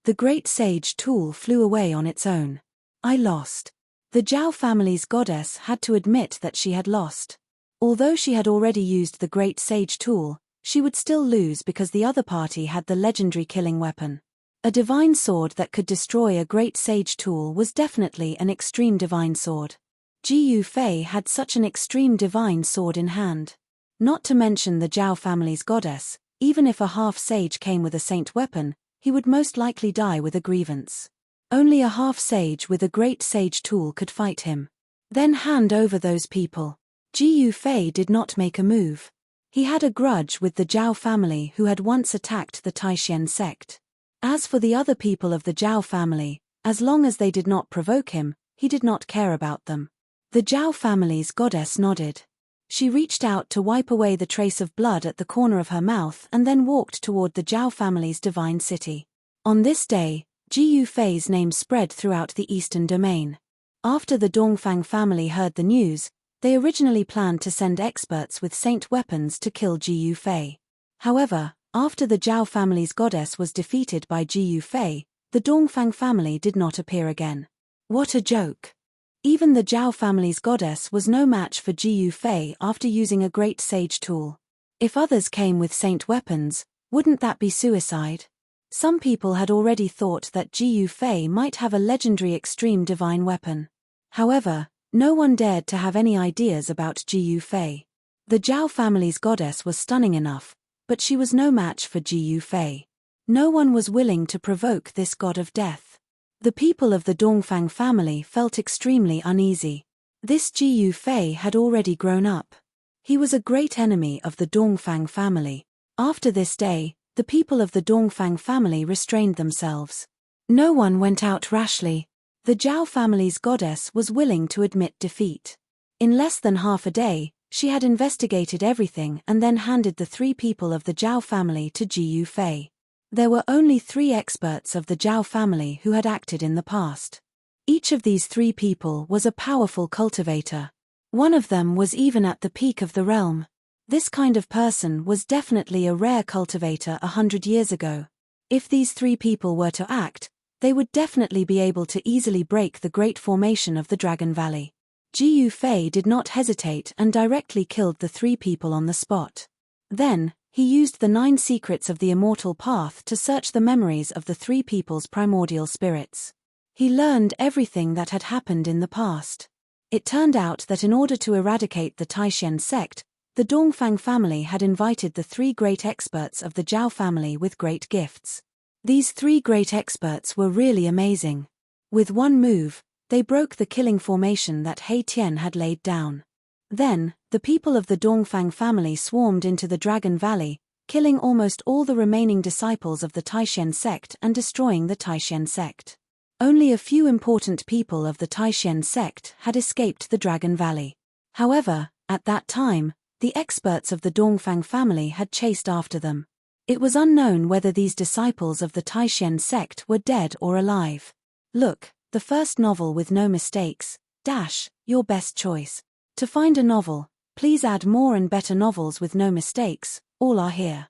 Speaker 1: The great sage tool flew away on its own. I lost. The Zhao family's goddess had to admit that she had lost. Although she had already used the great sage tool, she would still lose because the other party had the legendary killing weapon. A divine sword that could destroy a great sage tool was definitely an extreme divine sword. Jiu Fei had such an extreme divine sword in hand. Not to mention the Zhao family's goddess, even if a half-sage came with a saint weapon, he would most likely die with a grievance. Only a half-sage with a great sage tool could fight him. Then hand over those people. Jiu Fei did not make a move. He had a grudge with the Zhao family who had once attacked the Taishan sect. As for the other people of the Zhao family, as long as they did not provoke him, he did not care about them. The Zhao family's goddess nodded. She reached out to wipe away the trace of blood at the corner of her mouth and then walked toward the Zhao family's divine city. On this day, Jiu Fei's name spread throughout the eastern domain. After the Dongfang family heard the news, they originally planned to send experts with saint weapons to kill Jiu Fei. However, after the Zhao family's goddess was defeated by Jiu Fei, the Dongfang family did not appear again. What a joke! Even the Zhao family's goddess was no match for Jiu Fei after using a great sage tool. If others came with saint weapons, wouldn't that be suicide? Some people had already thought that Jiu Fei might have a legendary extreme divine weapon. However, no one dared to have any ideas about Jiu Fei. The Zhao family's goddess was stunning enough, but she was no match for Jiu Fei. No one was willing to provoke this god of death. The people of the Dongfang family felt extremely uneasy. This Jiu Fei had already grown up. He was a great enemy of the Dongfang family. After this day, the people of the Dongfang family restrained themselves. No one went out rashly. The Zhao family's goddess was willing to admit defeat. In less than half a day, she had investigated everything and then handed the 3 people of the Zhao family to Jiu Fei. There were only 3 experts of the Zhao family who had acted in the past. Each of these 3 people was a powerful cultivator. One of them was even at the peak of the realm. This kind of person was definitely a rare cultivator 100 years ago. If these 3 people were to act, they would definitely be able to easily break the great formation of the Dragon Valley. Jiu Fei did not hesitate and directly killed the 3 people on the spot. Then, he used the 9 secrets of the immortal path to search the memories of the 3 people's primordial spirits. He learned everything that had happened in the past. It turned out that in order to eradicate the Taishan sect, the Dongfang family had invited the 3 great experts of the Zhao family with great gifts. These 3 great experts were really amazing. With one move, they broke the killing formation that He Tian had laid down. Then, the people of the Dongfang family swarmed into the Dragon Valley, killing almost all the remaining disciples of the Taishan sect and destroying the Taishan sect. Only a few important people of the Taishan sect had escaped the Dragon Valley. However, at that time, the experts of the Dongfang family had chased after them. It was unknown whether these disciples of the Taishan sect were dead or alive. Look, the first novel with no mistakes, your best choice. To find a novel, please add more and better novels with no mistakes, all are here.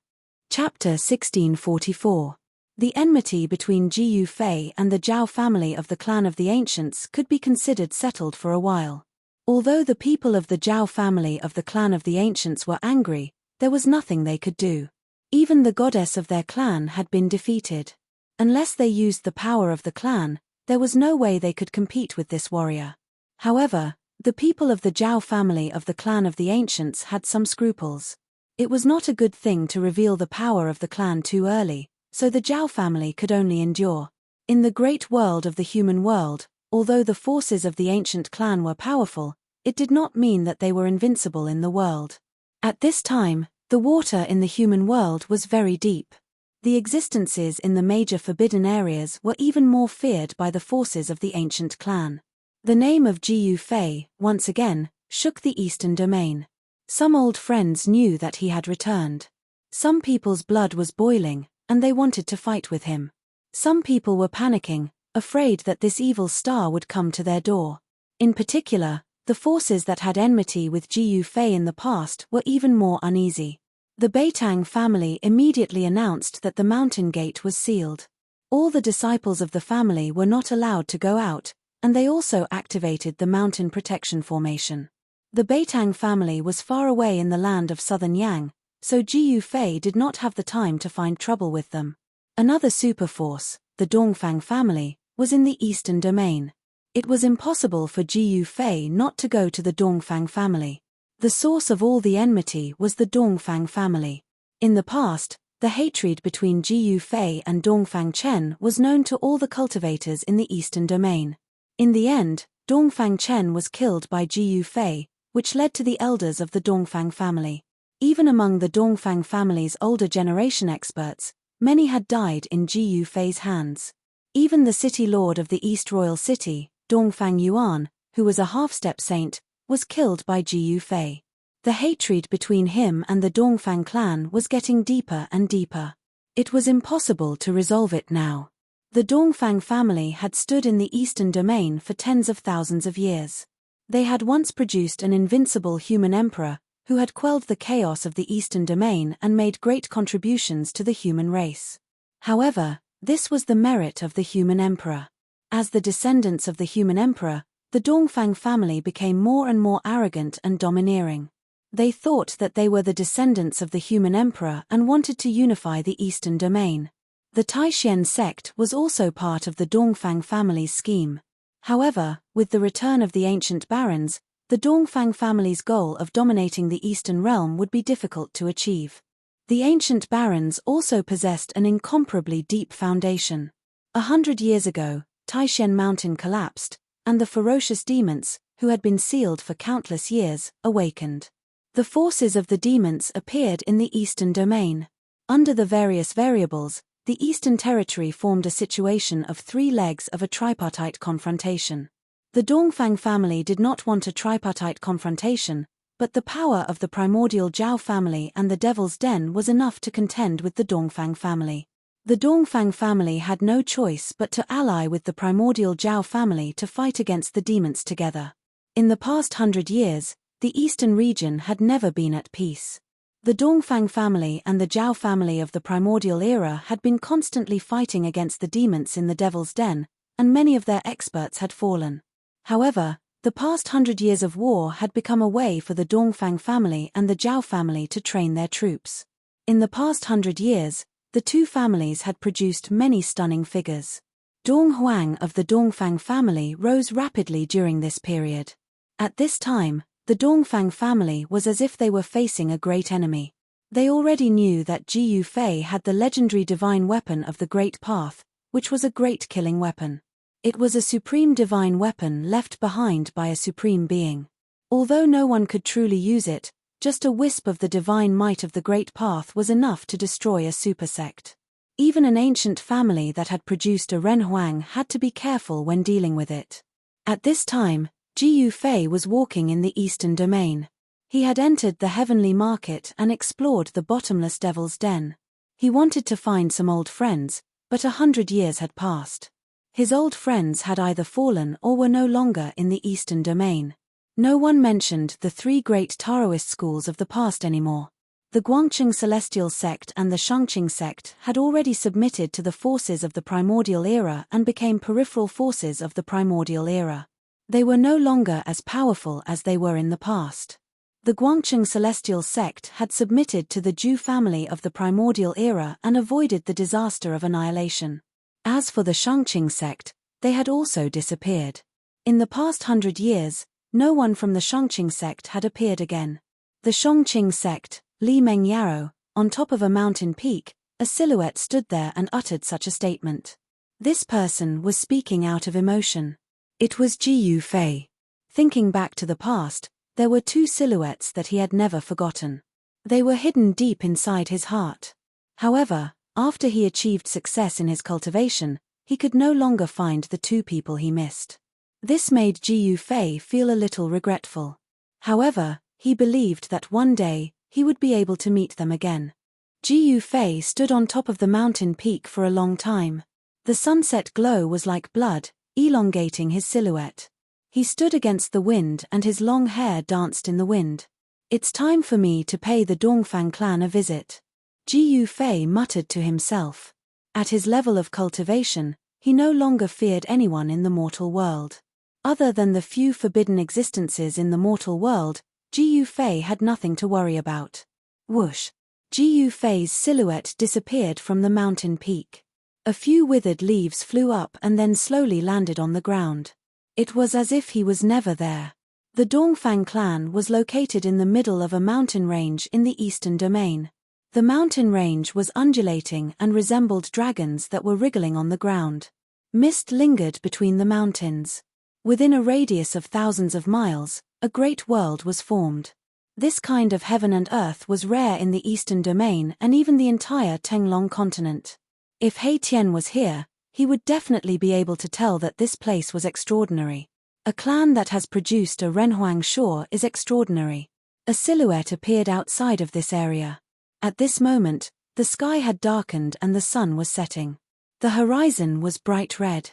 Speaker 1: Chapter 1644. The enmity between Ji Yufei and the Zhao family of the clan of the ancients could be considered settled for a while. Although the people of the Zhao family of the clan of the ancients were angry, there was nothing they could do. Even the goddess of their clan had been defeated. Unless they used the power of the clan, there was no way they could compete with this warrior. However, the people of the Zhao family of the clan of the ancients had some scruples. It was not a good thing to reveal the power of the clan too early, so the Zhao family could only endure. In the great world of the human world, although the forces of the ancient clan were powerful, it did not mean that they were invincible in the world. At this time, the water in the human world was very deep. The existences in the major forbidden areas were even more feared by the forces of the ancient clan. The name of Ji Yufei, once again, shook the eastern domain. Some old friends knew that he had returned. Some people's blood was boiling, and they wanted to fight with him. Some people were panicking, afraid that this evil star would come to their door. In particular, the forces that had enmity with Ji Yufei in the past were even more uneasy. The Beitang family immediately announced that the mountain gate was sealed. All the disciples of the family were not allowed to go out, and they also activated the mountain protection formation. The Beitang family was far away in the land of southern Yang, so Ji Yufei did not have the time to find trouble with them. Another superforce, the Dongfang family, was in the eastern domain. It was impossible for Ji Yufei not to go to the Dongfang family. The source of all the enmity was the Dongfang family. In the past, the hatred between Ji Yufei and Dongfang Chen was known to all the cultivators in the eastern domain. In the end, Dongfang Chen was killed by Ji Yufei, which led to the elders of the Dongfang family. Even among the Dongfang family's older generation experts, many had died in Ji Yufei's hands. Even the city lord of the East Royal City, Dongfang Yuan, who was a half-step saint, was killed by Ji Yufei. The hatred between him and the Dongfang clan was getting deeper and deeper. It was impossible to resolve it now. The Dongfang family had stood in the eastern domain for tens of thousands of years. They had once produced an invincible human emperor, who had quelled the chaos of the eastern domain and made great contributions to the human race. However, this was the merit of the human emperor. As the descendants of the human emperor, the Dongfang family became more and more arrogant and domineering. They thought that they were the descendants of the human emperor and wanted to unify the eastern domain. The Taishan sect was also part of the Dongfang family's scheme. However, with the return of the ancient barons, the Dongfang family's goal of dominating the eastern realm would be difficult to achieve. The ancient barons also possessed an incomparably deep foundation. 100 years ago, Taishan Mountain collapsed, and the ferocious demons, who had been sealed for countless years, awakened. The forces of the demons appeared in the eastern domain. Under the various variables, the Eastern Territory formed a situation of 3 legs of a tripartite confrontation. The Dongfang family did not want a tripartite confrontation, but the power of the primordial Zhao family and the Devil's Den was enough to contend with the Dongfang family. The Dongfang family had no choice but to ally with the primordial Zhao family to fight against the demons together. In the past 100 years, the eastern region had never been at peace. The Dongfang family and the Zhao family of the primordial era had been constantly fighting against the demons in the Devil's Den, and many of their experts had fallen. However, the past 100 years of war had become a way for the Dongfang family and the Zhao family to train their troops. In the past 100 years, the two families had produced many stunning figures. Dong Huang of the Dongfang family rose rapidly during this period. At this time, the Dongfang family was as if they were facing a great enemy. They already knew that Ji Yufei had the legendary divine weapon of the Great Path, which was a great killing weapon. It was a supreme divine weapon left behind by a supreme being. Although no one could truly use it, just a wisp of the divine might of the Great Path was enough to destroy a super sect. Even an ancient family that had produced a Renhuang had to be careful when dealing with it. At this time, Ji Yufei was walking in the eastern domain. He had entered the heavenly market and explored the bottomless devil's den. He wanted to find some old friends, but 100 years had passed. His old friends had either fallen or were no longer in the eastern domain. No one mentioned the three great Taoist schools of the past anymore. The Guangqing Celestial Sect and the Shangqing Sect had already submitted to the forces of the Primordial Era and became peripheral forces of the Primordial Era. They were no longer as powerful as they were in the past. The Guangqing Celestial Sect had submitted to the Zhu family of the Primordial Era and avoided the disaster of annihilation. As for the Shangqing Sect, they had also disappeared. In the past 100 years, no one from the Shangqing Sect had appeared again. The Shangqing Sect, Li Meng Yarrow, on top of a mountain peak, a silhouette stood there and uttered such a statement. This person was speaking out of emotion. It was Ji Yufei. Thinking back to the past, there were two silhouettes that he had never forgotten. They were hidden deep inside his heart. However, after he achieved success in his cultivation, he could no longer find the two people he missed. This made Ji Yufei feel a little regretful. However, he believed that one day, he would be able to meet them again. Ji Yufei stood on top of the mountain peak for a long time. The sunset glow was like blood, elongating his silhouette. He stood against the wind and his long hair danced in the wind. It's time for me to pay the Dongfang clan a visit. Ji Yufei muttered to himself. At his level of cultivation, he no longer feared anyone in the mortal world. Other than the few forbidden existences in the mortal world, Ji Yufei had nothing to worry about. Whoosh! Ji Yufei's silhouette disappeared from the mountain peak. A few withered leaves flew up and then slowly landed on the ground. It was as if he was never there. The Dongfang clan was located in the middle of a mountain range in the eastern domain. The mountain range was undulating and resembled dragons that were wriggling on the ground. Mist lingered between the mountains. Within a radius of thousands of miles, a great world was formed. This kind of heaven and earth was rare in the eastern domain and even the entire Tenglong continent. If He Tian was here, he would definitely be able to tell that this place was extraordinary. A clan that has produced a Renhuang Shore is extraordinary. A silhouette appeared outside of this area. At this moment, the sky had darkened and the sun was setting. The horizon was bright red.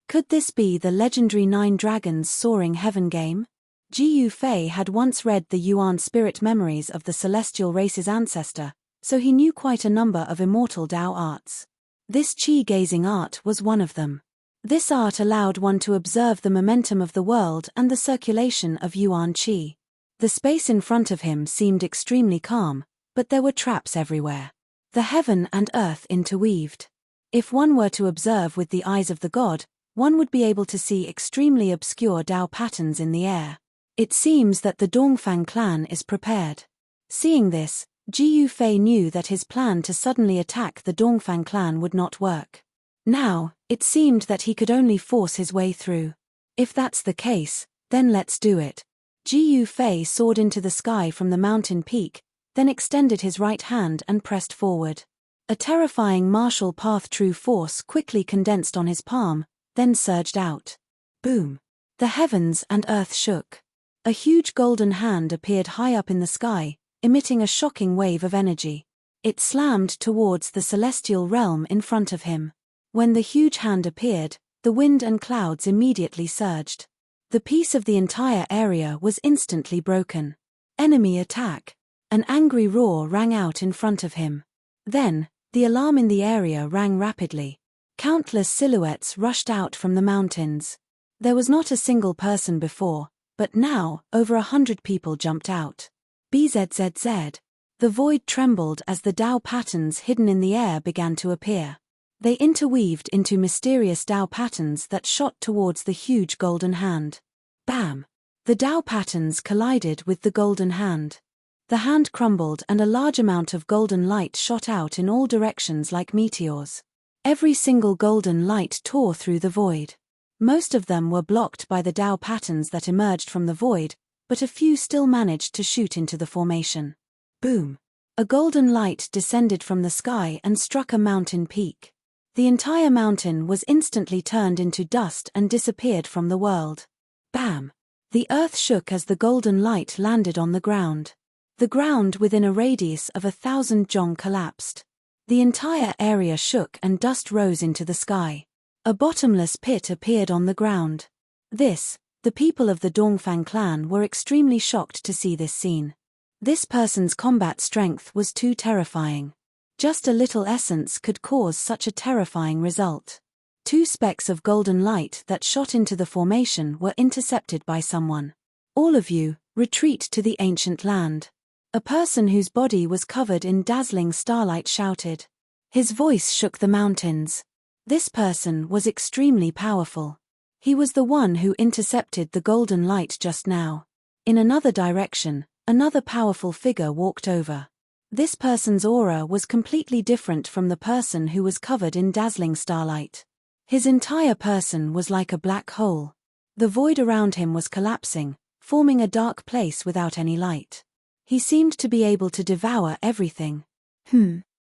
Speaker 1: Could this be the legendary 9 dragons soaring heaven game? Ji Yufei had once read the Yuan spirit memories of the celestial race's ancestor, so he knew quite a number of immortal Dao arts. This qi-gazing art was one of them. This art allowed one to observe the momentum of the world and the circulation of Yuan qi. The space in front of him seemed extremely calm, but there were traps everywhere. The heaven and earth interweaved. If one were to observe with the eyes of the god, one would be able to see extremely obscure Dao patterns in the air. It seems that the Dongfang clan is prepared. Seeing this, Ji Yufei knew that his plan to suddenly attack the Dongfang clan would not work. Now, it seemed that he could only force his way through. If that's the case, then let's do it. Ji Yufei soared into the sky from the mountain peak, then extended his right hand and pressed forward. A terrifying martial path true force quickly condensed on his palm, then surged out. Boom! The heavens and earth shook. A huge golden hand appeared high up in the sky, emitting a shocking wave of energy. It slammed towards the celestial realm in front of him. When the huge hand appeared, the wind and clouds immediately surged. The peace of the entire area was instantly broken. Enemy attack! An angry roar rang out in front of him. Then, the alarm in the area rang rapidly. Countless silhouettes rushed out from the mountains. There was not a single person before, but now, over 100 people jumped out. BZZZ. The void trembled as the Dao patterns hidden in the air began to appear. They interweaved into mysterious Dao patterns that shot towards the huge golden hand. Bam! The Tao patterns collided with the golden hand. The hand crumbled and a large amount of golden light shot out in all directions like meteors. Every single golden light tore through the void. Most of them were blocked by the Tao patterns that emerged from the void, but a few still managed to shoot into the formation. Boom! A golden light descended from the sky and struck a mountain peak. The entire mountain was instantly turned into dust and disappeared from the world. Bam! The earth shook as the golden light landed on the ground. The ground within a radius of 1,000 jong collapsed. The entire area shook and dust rose into the sky. A bottomless pit appeared on the ground. The people of the Dongfang clan were extremely shocked to see this scene. This person's combat strength was too terrifying. Just a little essence could cause such a terrifying result. 2 specks of golden light that shot into the formation were intercepted by someone. All of you, retreat to the ancient land. A person whose body was covered in dazzling starlight shouted. His voice shook the mountains. This person was extremely powerful. He was the one who intercepted the golden light just now. In another direction, another powerful figure walked over. This person's aura was completely different from the person who was covered in dazzling starlight. His entire person was like a black hole. The void around him was collapsing, forming a dark place without any light. He seemed to be able to devour everything.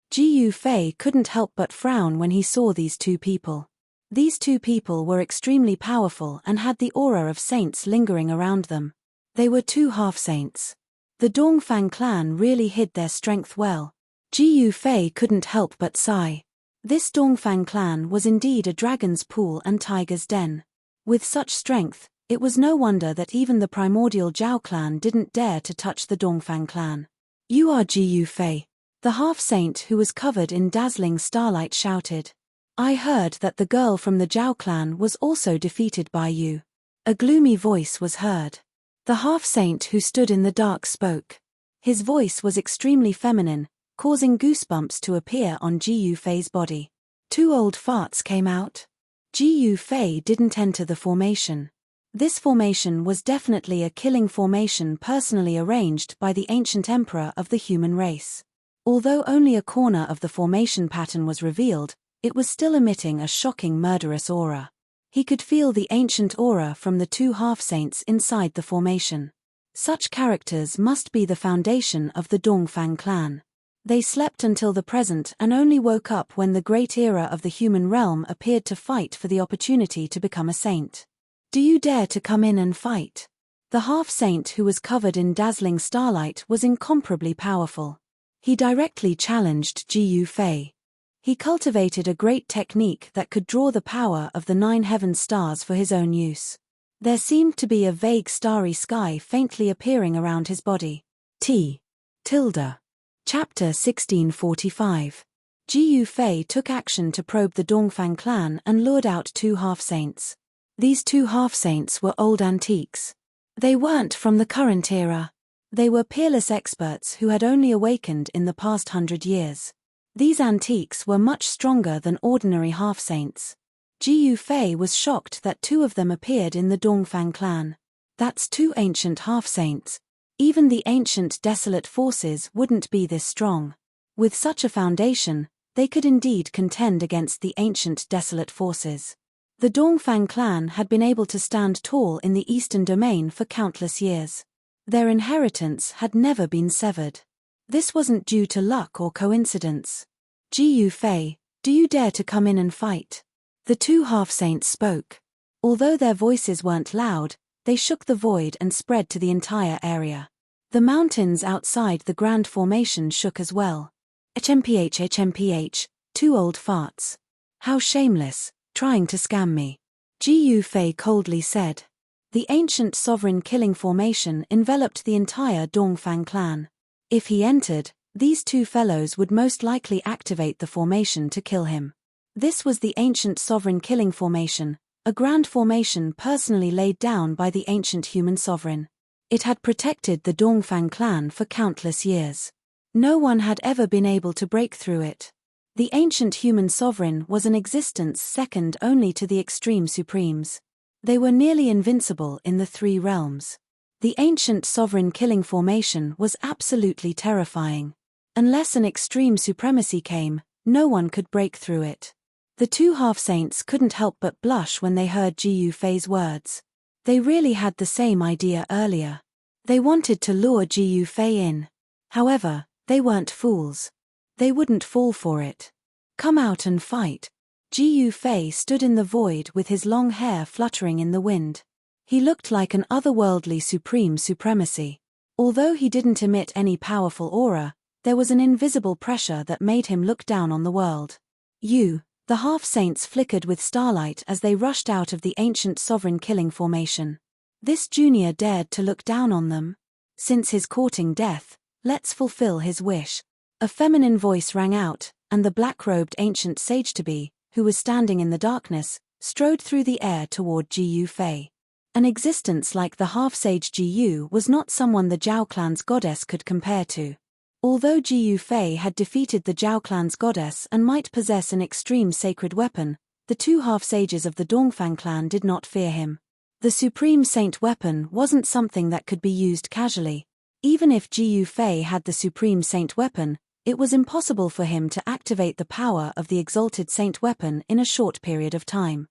Speaker 1: Ji Fei couldn't help but frown when he saw these 2 people. These 2 people were extremely powerful and had the aura of saints lingering around them. They were 2 half-saints. The Dongfang clan really hid their strength well. Ji Fei couldn't help but sigh. This Dongfang clan was indeed a dragon's pool and tiger's den. With such strength, it was no wonder that even the primordial Zhao clan didn't dare to touch the Dongfang clan. You are Ji Fei. The half-saint who was covered in dazzling starlight shouted. I heard that the girl from the Zhao clan was also defeated by you. A gloomy voice was heard. The half-saint who stood in the dark spoke. His voice was extremely feminine, causing goosebumps to appear on Ji Fei's body. 2 old farts came out. Ji Fei didn't enter the formation. This formation was definitely a killing formation personally arranged by the ancient emperor of the human race. Although only a corner of the formation pattern was revealed, it was still emitting a shocking murderous aura. He could feel the ancient aura from the 2 half-saints inside the formation. Such characters must be the foundation of the Dongfang clan. They slept until the present and only woke up when the great era of the human realm appeared to fight for the opportunity to become a saint. Do you dare to come in and fight? The half-saint who was covered in dazzling starlight was incomparably powerful. He directly challenged Ji Fei. He cultivated a great technique that could draw the power of the 9 heaven stars for his own use. There seemed to be a vague starry sky faintly appearing around his body. Chapter 1645. Ji Fei took action to probe the Dongfang clan and lured out 2 half-saints. These 2 half-saints were old antiques. They weren't from the current era. They were peerless experts who had only awakened in the past 100 years. These antiques were much stronger than ordinary half-saints. Ji Fei was shocked that 2 of them appeared in the Dongfang clan. That's 2 ancient half-saints. Even the ancient desolate forces wouldn't be this strong. With such a foundation, they could indeed contend against the ancient desolate forces. The Dongfang clan had been able to stand tall in the eastern domain for countless years. Their inheritance had never been severed. This wasn't due to luck or coincidence. Ji Fei, do you dare to come in and fight? The 2 half-saints spoke. Although their voices weren't loud, they shook the void and spread to the entire area. The mountains outside the grand formation shook as well. HMPH, 2 old farts. How shameless, trying to scam me. Ji Fei coldly said. The ancient sovereign killing formation enveloped the entire Dongfang clan. If he entered, these 2 fellows would most likely activate the formation to kill him. This was the ancient sovereign killing formation, a grand formation personally laid down by the ancient human sovereign. It had protected the Dongfang clan for countless years. No one had ever been able to break through it. The ancient human sovereign was an existence second only to the extreme supremes. They were nearly invincible in the three realms. The ancient sovereign killing formation was absolutely terrifying. Unless an extreme supremacy came, no one could break through it. The two half-saints couldn't help but blush when they heard Jiu Fei's words. They really had the same idea earlier. They wanted to lure Jiu Fei in. However, they weren't fools. They wouldn't fall for it. Come out and fight. Jiu Fei stood in the void with his long hair fluttering in the wind. He looked like an otherworldly supreme supremacy. Although he didn't emit any powerful aura, there was an invisible pressure that made him look down on the world. The half-saints flickered with starlight as they rushed out of the ancient sovereign killing formation. This junior dared to look down on them. Since his courting death, let's fulfill his wish. A feminine voice rang out, and the black-robed ancient sage-to-be, who was standing in the darkness, strode through the air toward Jiu Fei. An existence like the half-sage Jiu was not someone the Zhao clan's goddess could compare to. Although Jiu Fei had defeated the Zhao clan's goddess and might possess an extreme sacred weapon, the two half-sages of the Dongfang clan did not fear him. The supreme saint weapon wasn't something that could be used casually. Even if Jiu Fei had the supreme saint weapon, it was impossible for him to activate the power of the exalted saint weapon in a short period of time.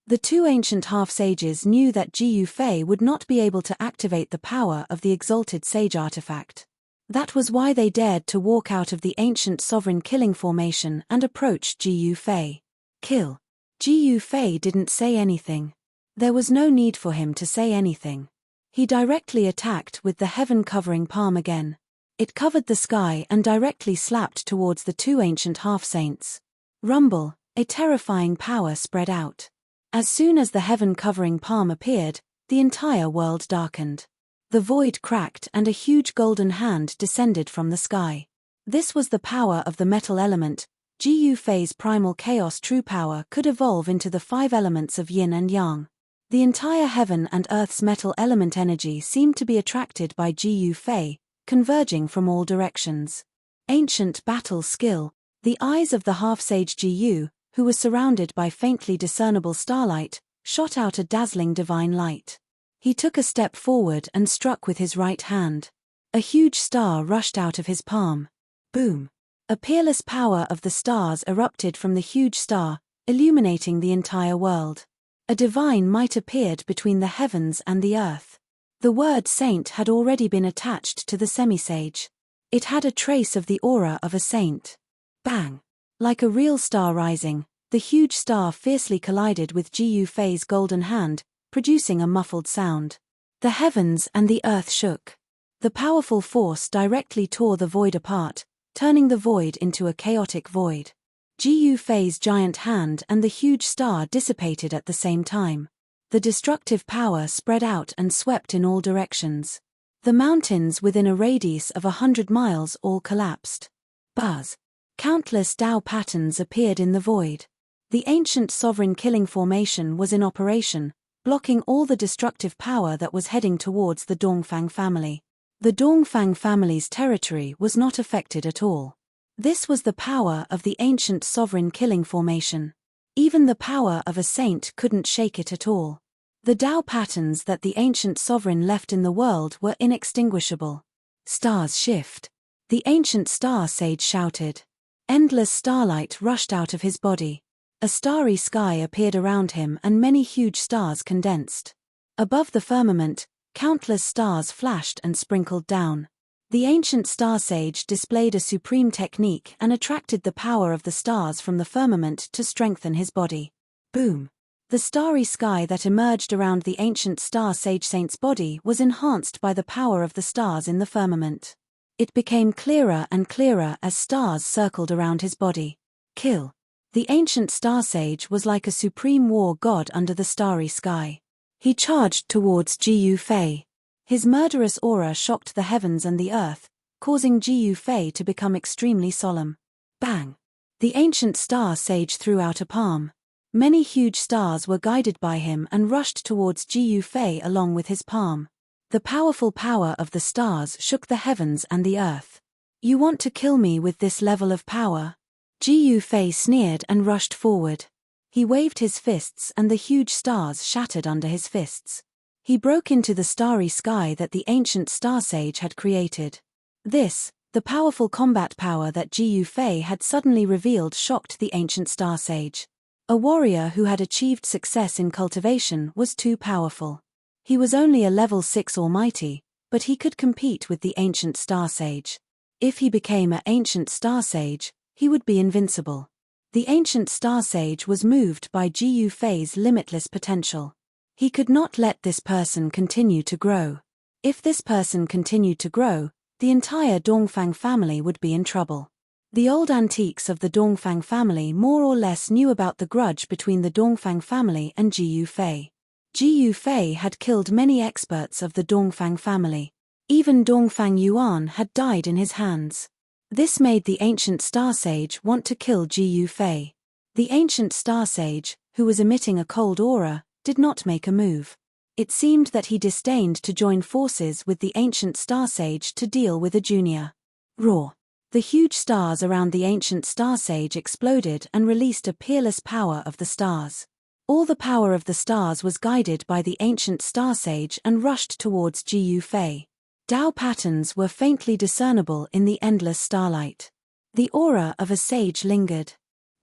Speaker 1: The two ancient half-sages knew that Jiu Fei would not be able to activate the power of the exalted sage artifact. That was why they dared to walk out of the ancient sovereign killing formation and approach Jiu Fei. Kill. Jiu Fei didn't say anything. There was no need for him to say anything. He directly attacked with the heaven-covering palm again. It covered the sky and directly slapped towards the two ancient half-saints. Rumble, a terrifying power spread out. As soon as the heaven-covering palm appeared, the entire world darkened. The void cracked and a huge golden hand descended from the sky. This was the power of the metal element. Jiu Fei's primal chaos true power could evolve into the 5 elements of yin and yang. The entire heaven and earth's metal element energy seemed to be attracted by Jiu Fei, converging from all directions. Ancient battle skill. The eyes of the half-sage Jiu, who was surrounded by faintly discernible starlight, shot out a dazzling divine light. He took a step forward and struck with his right hand. A huge star rushed out of his palm. Boom! A peerless power of the stars erupted from the huge star, illuminating the entire world. A divine might appeared between the heavens and the earth. The word saint had already been attached to the semi-sage. It had a trace of the aura of a saint. Bang! Like a real star rising, the huge star fiercely collided with Jiu Fei's golden hand, producing a muffled sound. The heavens and the earth shook. The powerful force directly tore the void apart, turning the void into a chaotic void. Jiu Fei's giant hand and the huge star dissipated at the same time. The destructive power spread out and swept in all directions. The mountains within a radius of 100 miles all collapsed. Buzz! Countless Tao patterns appeared in the void. The ancient sovereign killing formation was in operation, blocking all the destructive power that was heading towards the Dongfang family. The Dongfang family's territory was not affected at all. This was the power of the ancient sovereign killing formation. Even the power of a saint couldn't shake it at all. The Tao patterns that the ancient sovereign left in the world were inextinguishable. Stars shift. The ancient star sage shouted. Endless starlight rushed out of his body. A starry sky appeared around him and many huge stars condensed. Above the firmament, countless stars flashed and sprinkled down. The ancient star sage displayed a supreme technique and attracted the power of the stars from the firmament to strengthen his body. Boom! The starry sky that emerged around the ancient star sage saint's body was enhanced by the power of the stars in the firmament. It became clearer and clearer as stars circled around his body. Kill. The ancient star sage was like a supreme war god under the starry sky. He charged towards Jiu Fei. His murderous aura shocked the heavens and the earth, causing Jiu Fei to become extremely solemn. Bang! The ancient star sage threw out a palm. Many huge stars were guided by him and rushed towards Jiu Fei along with his palm. The powerful power of the stars shook the heavens and the earth. You want to kill me with this level of power? Jiu Fei sneered and rushed forward. He waved his fists and the huge stars shattered under his fists. He broke into the starry sky that the ancient star sage had created. This, the powerful combat power that Jiu Fei had suddenly revealed, shocked the ancient star sage. A warrior who had achieved success in cultivation was too powerful. He was only a level 6 almighty, but he could compete with the ancient star sage. If he became an ancient star sage, he would be invincible. The ancient star sage was moved by Jiu Fei's limitless potential. He could not let this person continue to grow. If this person continued to grow, the entire Dongfang family would be in trouble. The old antiques of the Dongfang family more or less knew about the grudge between the Dongfang family and Jiu Fei. Jiu Fei had killed many experts of the Dongfang family. Even Dongfang Yuan had died in his hands. This made the ancient star sage want to kill Jiu Fei. The ancient star sage, who was emitting a cold aura, did not make a move. It seemed that he disdained to join forces with the ancient star sage to deal with a junior. Roar! The huge stars around the ancient star sage exploded and released a peerless power of the stars. All the power of the stars was guided by the ancient star sage and rushed towards Jiu Fei. Dao patterns were faintly discernible in the endless starlight. The aura of a sage lingered.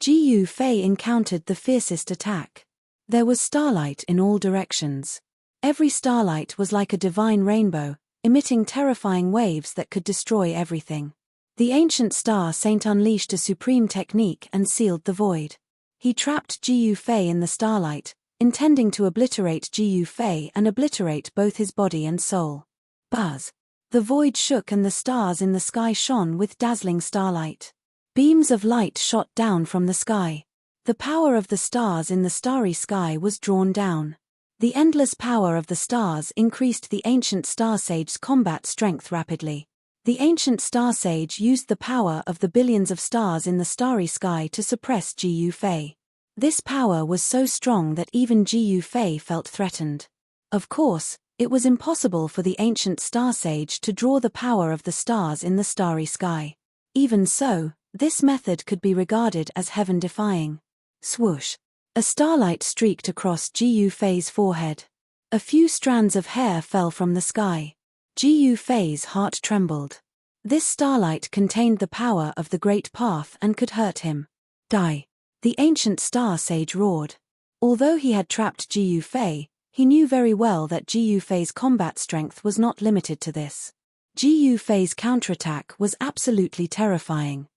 Speaker 1: Jiu Fei encountered the fiercest attack. There was starlight in all directions. Every starlight was like a divine rainbow, emitting terrifying waves that could destroy everything. The ancient star saint unleashed a supreme technique and sealed the void. He trapped Jiu Fei in the starlight, intending to obliterate Jiu Fei and obliterate both his body and soul. Buzz! The void shook and the stars in the sky shone with dazzling starlight. Beams of light shot down from the sky. The power of the stars in the starry sky was drawn down. The endless power of the stars increased the ancient star sage's combat strength rapidly. The ancient star sage used the power of the billions of stars in the starry sky to suppress Jiu Fei. This power was so strong that even Jiu Fei felt threatened. Of course, it was impossible for the ancient star sage to draw the power of the stars in the starry sky. Even so, this method could be regarded as heaven-defying. Swoosh! A starlight streaked across Jiu Fei's forehead. A few strands of hair fell from the sky. Jiu Fei's heart trembled. This starlight contained the power of the Great Path and could hurt him. Die! The ancient star sage roared. Although he had trapped Jiu Fei, he knew very well that Jiu Fei's combat strength was not limited to this. Jiu Fei's counterattack was absolutely terrifying.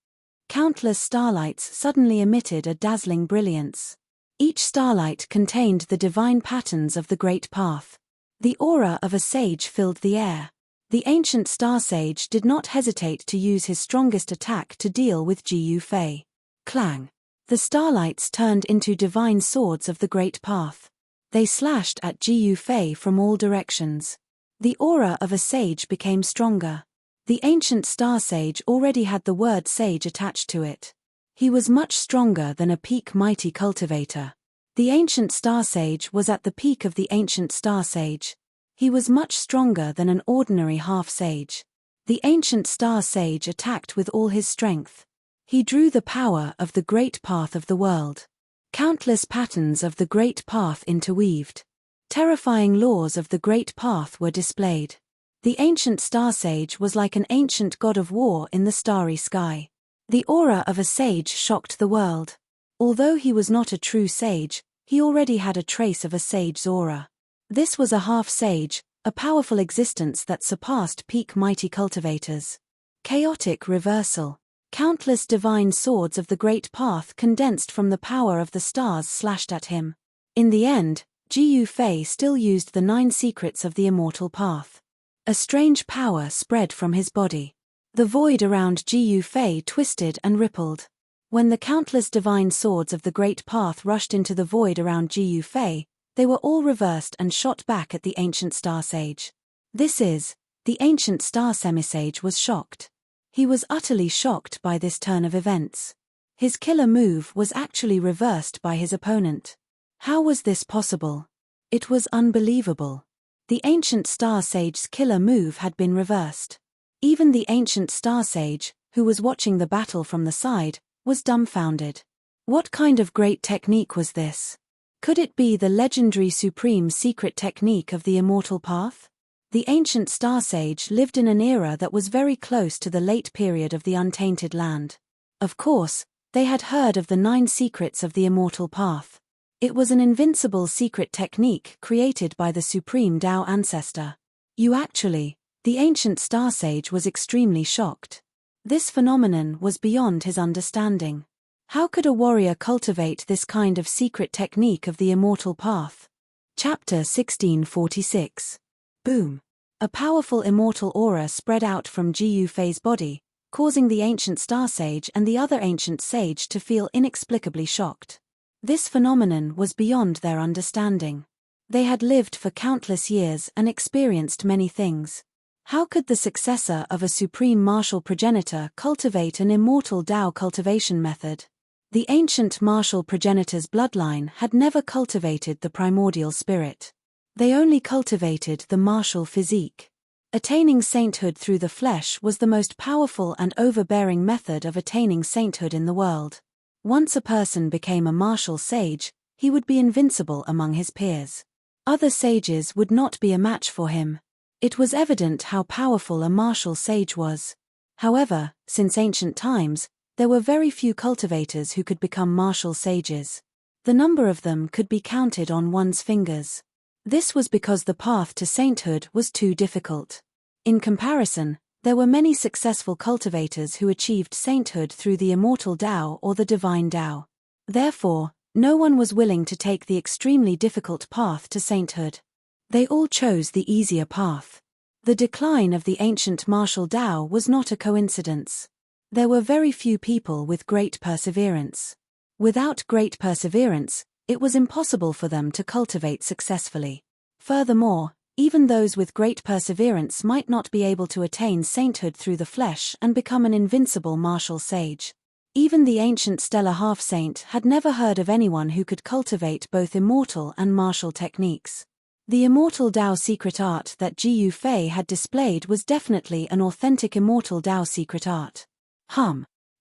Speaker 1: Countless starlights suddenly emitted a dazzling brilliance. Each starlight contained the divine patterns of the Great Path. The aura of a sage filled the air. The ancient star sage did not hesitate to use his strongest attack to deal with Jiu Fei. Clang! The starlights turned into divine swords of the Great Path. They slashed at Jiu Fei from all directions. The aura of a sage became stronger. The ancient star sage already had the word sage attached to it. He was much stronger than a peak mighty cultivator. The ancient star sage was at the peak of the ancient star sage. He was much stronger than an ordinary half-sage. The ancient star sage attacked with all his strength. He drew the power of the Great Path of the world. Countless patterns of the Great Path interweaved. Terrifying laws of the Great Path were displayed. The ancient star sage was like an ancient god of war in the starry sky. The aura of a sage shocked the world. Although he was not a true sage, he already had a trace of a sage's aura. This was a half-sage, a powerful existence that surpassed peak mighty cultivators. Chaotic reversal. Countless divine swords of the Great Path condensed from the power of the stars slashed at him. In the end, Jiu Fei still used the 9 secrets of the immortal path. A strange power spread from his body. The void around Jiu Fei twisted and rippled. When the countless divine swords of the Great Path rushed into the void around Jiu Fei, they were all reversed and shot back at the ancient star sage. The ancient star semisage was shocked. He was utterly shocked by this turn of events. His killer move was actually reversed by his opponent. How was this possible? It was unbelievable. The ancient star sage's killer move had been reversed. Even the ancient star sage, who was watching the battle from the side, was dumbfounded. What kind of great technique was this? Could it be the legendary supreme secret technique of the immortal path? The ancient star sage lived in an era that was very close to the late period of the untainted land. Of course, they had heard of the 9 secrets of the immortal path. It was an invincible secret technique created by the supreme Tao ancestor. The ancient star sage was extremely shocked. This phenomenon was beyond his understanding. How could a warrior cultivate this kind of secret technique of the immortal path? Chapter 1646. Boom! A powerful immortal aura spread out from Ji Yufei's body, causing the ancient star sage and the other ancient sage to feel inexplicably shocked. This phenomenon was beyond their understanding. They had lived for countless years and experienced many things. How could the successor of a supreme martial progenitor cultivate an immortal Tao cultivation method? The ancient martial progenitor's bloodline had never cultivated the primordial spirit. They only cultivated the martial physique. Attaining sainthood through the flesh was the most powerful and overbearing method of attaining sainthood in the world. Once a person became a martial sage, he would be invincible among his peers. Other sages would not be a match for him. It was evident how powerful a martial sage was. However, since ancient times, there were very few cultivators who could become martial sages. The number of them could be counted on one's fingers. This was because the path to sainthood was too difficult. In comparison, there were many successful cultivators who achieved sainthood through the immortal Tao or the divine Tao. Therefore, no one was willing to take the extremely difficult path to sainthood. They all chose the easier path. The decline of the ancient martial Tao was not a coincidence. There were very few people with great perseverance. Without great perseverance, it was impossible for them to cultivate successfully. Furthermore, even those with great perseverance might not be able to attain sainthood through the flesh and become an invincible martial sage. Even the ancient stellar half-saint had never heard of anyone who could cultivate both immortal and martial techniques. The immortal Tao secret art that Ji Yufei had displayed was definitely an authentic immortal Tao secret art.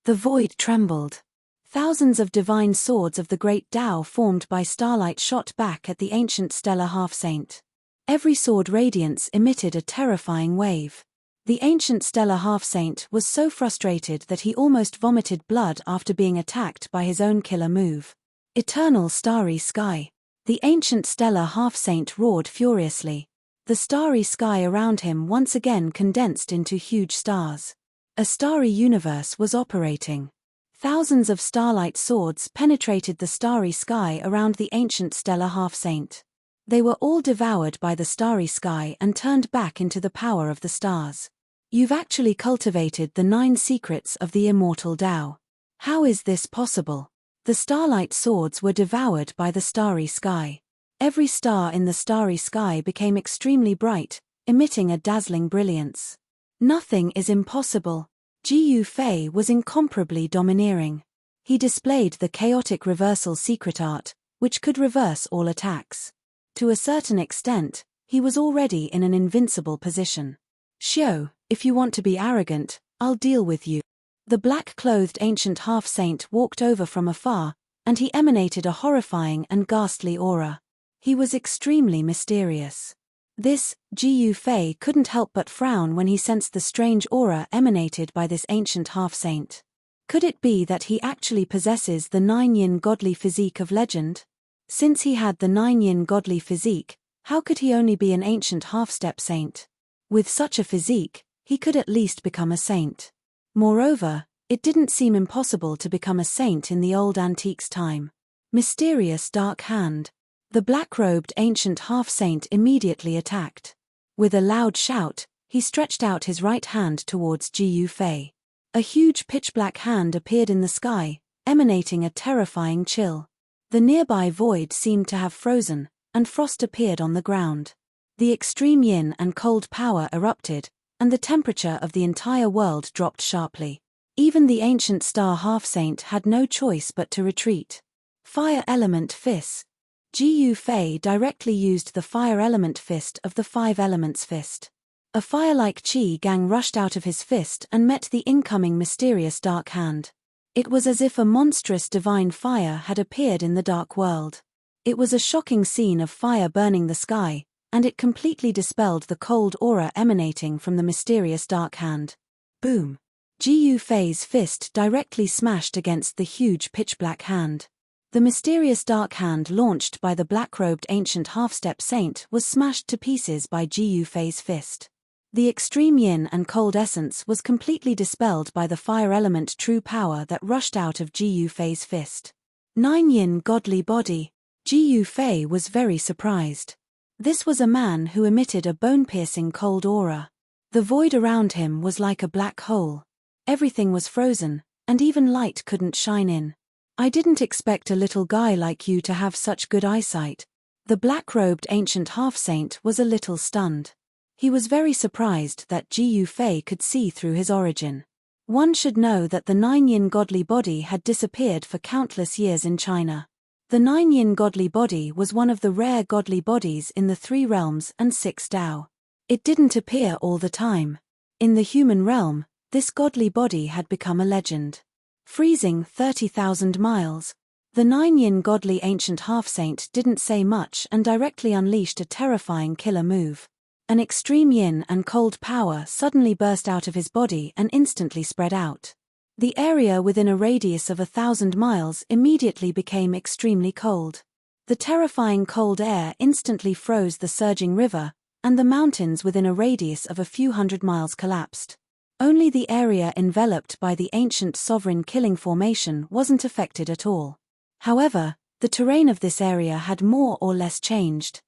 Speaker 1: The void trembled. Thousands of divine swords of the great Tao formed by starlight shot back at the ancient stellar half-saint. Every sword radiance emitted a terrifying wave. The ancient stellar half-saint was so frustrated that he almost vomited blood after being attacked by his own killer move. Eternal starry sky. The ancient stellar half-saint roared furiously. The starry sky around him once again condensed into huge stars. A starry universe was operating. Thousands of starlight swords penetrated the starry sky around the ancient stellar half-saint. They were all devoured by the starry sky and turned back into the power of the stars. You've actually cultivated the 9 secrets of the immortal Tao. How is this possible? The starlight swords were devoured by the starry sky. Every star in the starry sky became extremely bright, emitting a dazzling brilliance. Nothing is impossible. Ji Yufei was incomparably domineering. He displayed the chaotic reversal secret art, which could reverse all attacks. To a certain extent, he was already in an invincible position. Xiao, if you want to be arrogant, I'll deal with you. The black-clothed ancient half-saint walked over from afar, and he emanated a horrifying and ghastly aura. He was extremely mysterious. This, Ji Yufei couldn't help but frown when he sensed the strange aura emanated by this ancient half-saint. Could it be that he actually possesses the 9-yin godly physique of legend? Since he had the 9-yin godly physique, how could he only be an ancient half-step saint? With such a physique, he could at least become a saint. Moreover, it didn't seem impossible to become a saint in the old antiques time. Mysterious dark hand. The black-robed ancient half-saint immediately attacked. With a loud shout, he stretched out his right hand towards Ji Yufei. A huge pitch-black hand appeared in the sky, emanating a terrifying chill. The nearby void seemed to have frozen, and frost appeared on the ground. The extreme yin and cold power erupted, and the temperature of the entire world dropped sharply. Even the ancient star half-saint had no choice but to retreat. Fire element fist. Ji Yufei directly used the fire element fist of the 5 elements fist. A fire-like qi gang rushed out of his fist and met the incoming mysterious dark hand. It was as if a monstrous divine fire had appeared in the dark world. It was a shocking scene of fire burning the sky, and it completely dispelled the cold aura emanating from the mysterious dark hand. Boom! Jiyu Fei's fist directly smashed against the huge pitch-black hand. The mysterious dark hand launched by the black-robed ancient half-step saint was smashed to pieces by Jiyu Fei's fist. The extreme yin and cold essence was completely dispelled by the fire element true power that rushed out of Jiyu Fei's fist. 9 yin godly body. Jiyu Fei was very surprised. This was a man who emitted a bone-piercing cold aura. The void around him was like a black hole. Everything was frozen, and even light couldn't shine in. I didn't expect a little guy like you to have such good eyesight. The black-robed ancient half-saint was a little stunned. He was very surprised that Jiyu Fei could see through his origin. One should know that the 9 yin godly body had disappeared for countless years in China. The 9 yin godly body was one of the rare godly bodies in the 3 realms and 6 Tao. It didn't appear all the time. In the human realm, this godly body had become a legend. Freezing 30,000 miles. The 9 yin godly ancient half-saint didn't say much and directly unleashed a terrifying killer move. An extreme yin and cold power suddenly burst out of his body and instantly spread out. The area within a radius of 1,000 miles immediately became extremely cold. The terrifying cold air instantly froze the surging river, and the mountains within a radius of a few hundred miles collapsed. Only the area enveloped by the ancient sovereign killing formation wasn't affected at all. However, the terrain of this area had more or less changed.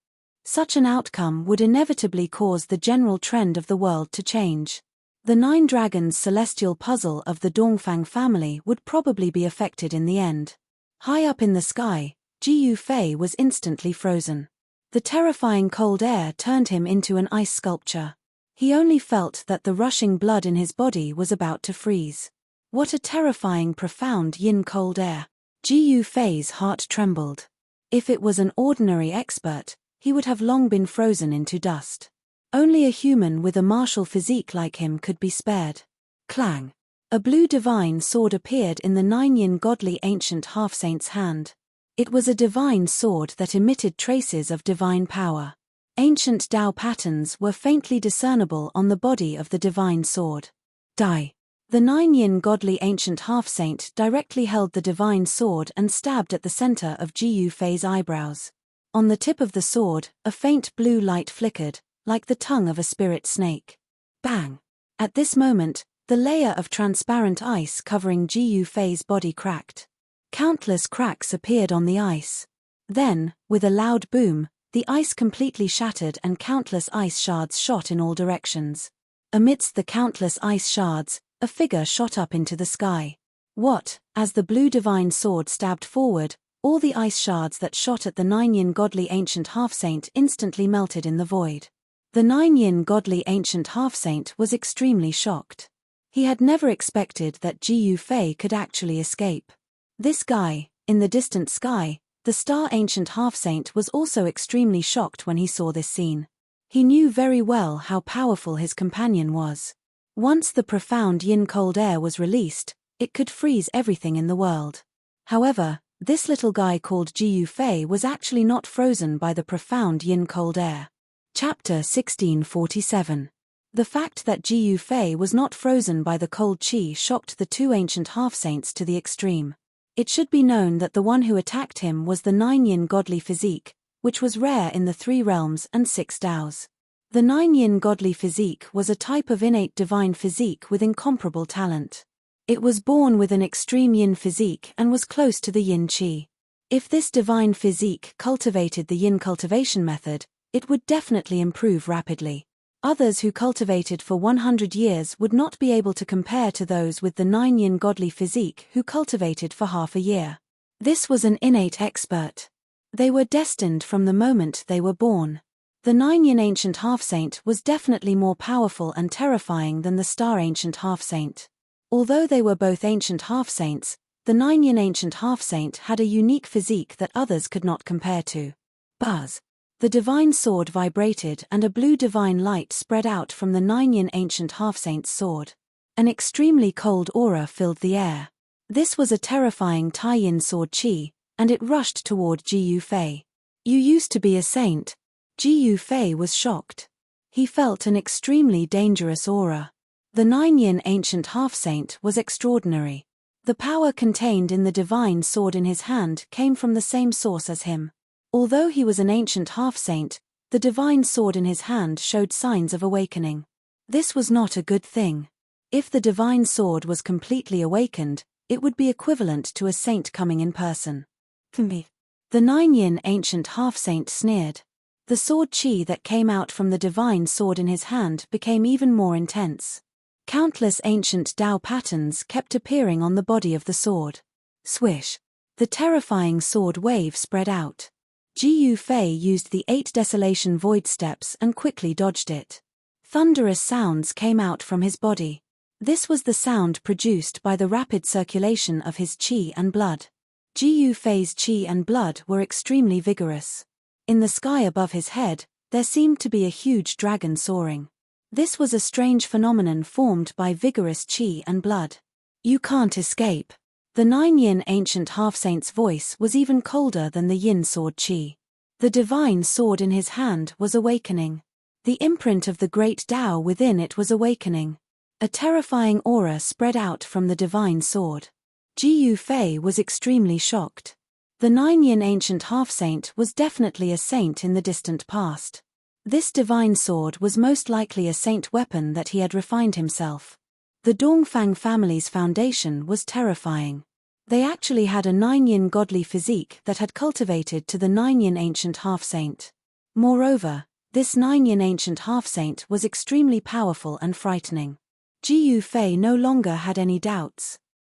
Speaker 1: Such an outcome would inevitably cause the general trend of the world to change. The 9 dragons celestial puzzle of the Dongfang family would probably be affected in the end. High up in the sky, Jiyu Fei was instantly frozen. The terrifying cold air turned him into an ice sculpture. He only felt that the rushing blood in his body was about to freeze. What a terrifying profound yin cold air. Jiyu Fei's heart trembled. If it was an ordinary expert, he would have long been frozen into dust. Only a human with a martial physique like him could be spared. Clang! A blue divine sword appeared in the 9 yin godly ancient half-saint's hand. It was a divine sword that emitted traces of divine power. Ancient Tao patterns were faintly discernible on the body of the divine sword. Die. The 9 yin godly ancient half-saint directly held the divine sword and stabbed at the center of Jiyu Fei's eyebrows. On the tip of the sword, a faint blue light flickered, like the tongue of a spirit snake. Bang! At this moment, the layer of transparent ice covering Jiyu Fei's body cracked. Countless cracks appeared on the ice. Then, with a loud boom, the ice completely shattered and countless ice shards shot in all directions. Amidst the countless ice shards, a figure shot up into the sky. What? As the blue divine sword stabbed forward, all the ice shards that shot at the 9 yin godly ancient half-saint instantly melted in the void. The 9 yin godly ancient half-saint was extremely shocked. He had never expected that Jiyu Fei could actually escape. This guy, in the distant sky, the star ancient half-saint was also extremely shocked when he saw this scene. He knew very well how powerful his companion was. Once the profound yin cold air was released, it could freeze everything in the world. However, this little guy called Jiyu Fei was actually not frozen by the profound yin cold air. Chapter 1647. The fact that Jiyu Fei was not frozen by the cold qi shocked the 2 ancient half-saints to the extreme. It should be known that the one who attacked him was the 9 yin godly physique, which was rare in the 3 realms and 6 Taos. The 9 yin godly physique was a type of innate divine physique with incomparable talent. It was born with an extreme yin physique and was close to the yin qi. If this divine physique cultivated the yin cultivation method, it would definitely improve rapidly. Others who cultivated for 100 years would not be able to compare to those with the 9 yin godly physique who cultivated for half a year. This was an innate expert. They were destined from the moment they were born. The 9 yin ancient half-saint was definitely more powerful and terrifying than the star ancient half-saint. Although they were both ancient half-saints, the 9 yin ancient half-saint had a unique physique that others could not compare to. Buzz! The divine sword vibrated and a blue divine light spread out from the 9 yin ancient half-saint's sword. An extremely cold aura filled the air. This was a terrifying tie-in sword chi, and it rushed toward Ji Yufei. You used to be a saint. Ji Yufei was shocked. He felt an extremely dangerous aura. The 9-yin ancient half-saint was extraordinary. The power contained in the divine sword in his hand came from the same source as him. Although he was an ancient half-saint, the divine sword in his hand showed signs of awakening. This was not a good thing. If the divine sword was completely awakened, it would be equivalent to a saint coming in person. The 9-yin ancient half-saint sneered. The sword chi that came out from the divine sword in his hand became even more intense. Countless ancient Tao patterns kept appearing on the body of the sword. Swish! The terrifying sword wave spread out. Ji Yufei used the 8 desolation void steps and quickly dodged it. Thunderous sounds came out from his body. This was the sound produced by the rapid circulation of his qi and blood. Ji Yufei's qi and blood were extremely vigorous. In the sky above his head, there seemed to be a huge dragon soaring. This was a strange phenomenon formed by vigorous qi and blood. You can't escape. The 9-yin ancient half-saint's voice was even colder than the yin sword qi. The divine sword in his hand was awakening. The imprint of the great Tao within it was awakening. A terrifying aura spread out from the divine sword. Ji Yufei was extremely shocked. The 9-yin ancient half-saint was definitely a saint in the distant past. This divine sword was most likely a saint weapon that he had refined himself. The Dongfang family's foundation was terrifying. They actually had a 9-yin godly physique that had cultivated to the 9-yin ancient half-saint. Moreover, this 9-yin ancient half-saint was extremely powerful and frightening. Ji Yufei no longer had any doubts.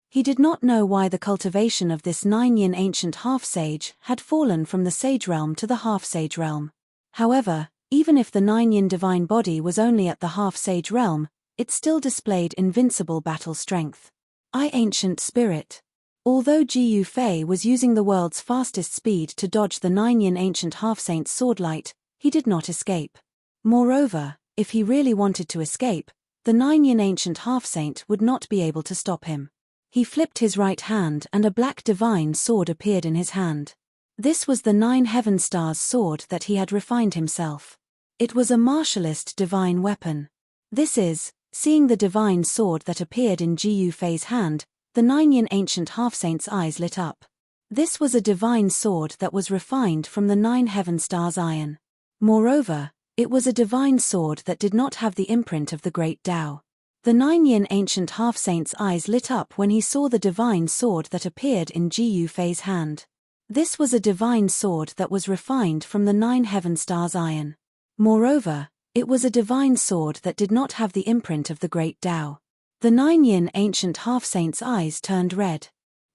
Speaker 1: He did not know why the cultivation of this 9-yin ancient half-sage had fallen from the sage realm to the half-sage realm. However, even if the 9-yin divine body was only at the half-sage realm, it still displayed invincible battle strength. Ancient spirit. Although Ji Yufei was using the world's fastest speed to dodge the 9-yin ancient half-saint's swordlight, he did not escape. Moreover, if he really wanted to escape, the 9-yin ancient half-saint would not be able to stop him. He flipped his right hand and a black divine sword appeared in his hand. This was the 9 heaven stars sword that he had refined himself. It was a martialist divine weapon. This is, seeing the divine sword that appeared in Ji Yufei's hand, the 9-yin ancient half-saint's eyes lit up. This was a divine sword that was refined from the 9 heaven stars iron. Moreover, it was a divine sword that did not have the imprint of the great Tao. The 9-yin ancient half-saint's eyes lit up when he saw the divine sword that appeared in Ji Yufei's hand. This was a divine sword that was refined from the 9 heaven stars iron. Moreover, it was a divine sword that did not have the imprint of the great Tao. The 9-yin ancient half-saint's eyes turned red.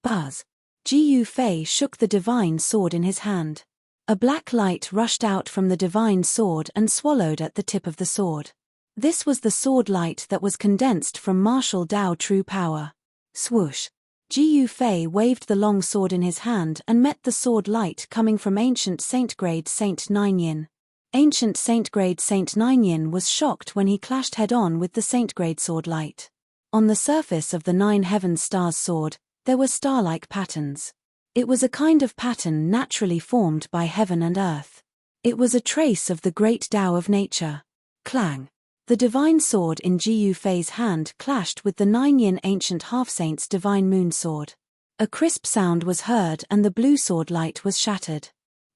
Speaker 1: Buzz! Ji Yufei shook the divine sword in his hand. A black light rushed out from the divine sword and swallowed at the tip of the sword. This was the sword light that was condensed from martial Tao true power. Swoosh! Ji Yufei waved the long sword in his hand and met the sword light coming from ancient saint-grade Saint 9-yin. Ancient saint-grade Saint 9-yin was shocked when he clashed head-on with the saint-grade sword light. On the surface of the 9 heaven stars sword, there were star-like patterns. It was a kind of pattern naturally formed by heaven and earth. It was a trace of the great Tao of nature. Clang! The divine sword in Ji Yufei's hand clashed with the 9-yin ancient half-saint's divine moon sword. A crisp sound was heard and the blue sword light was shattered.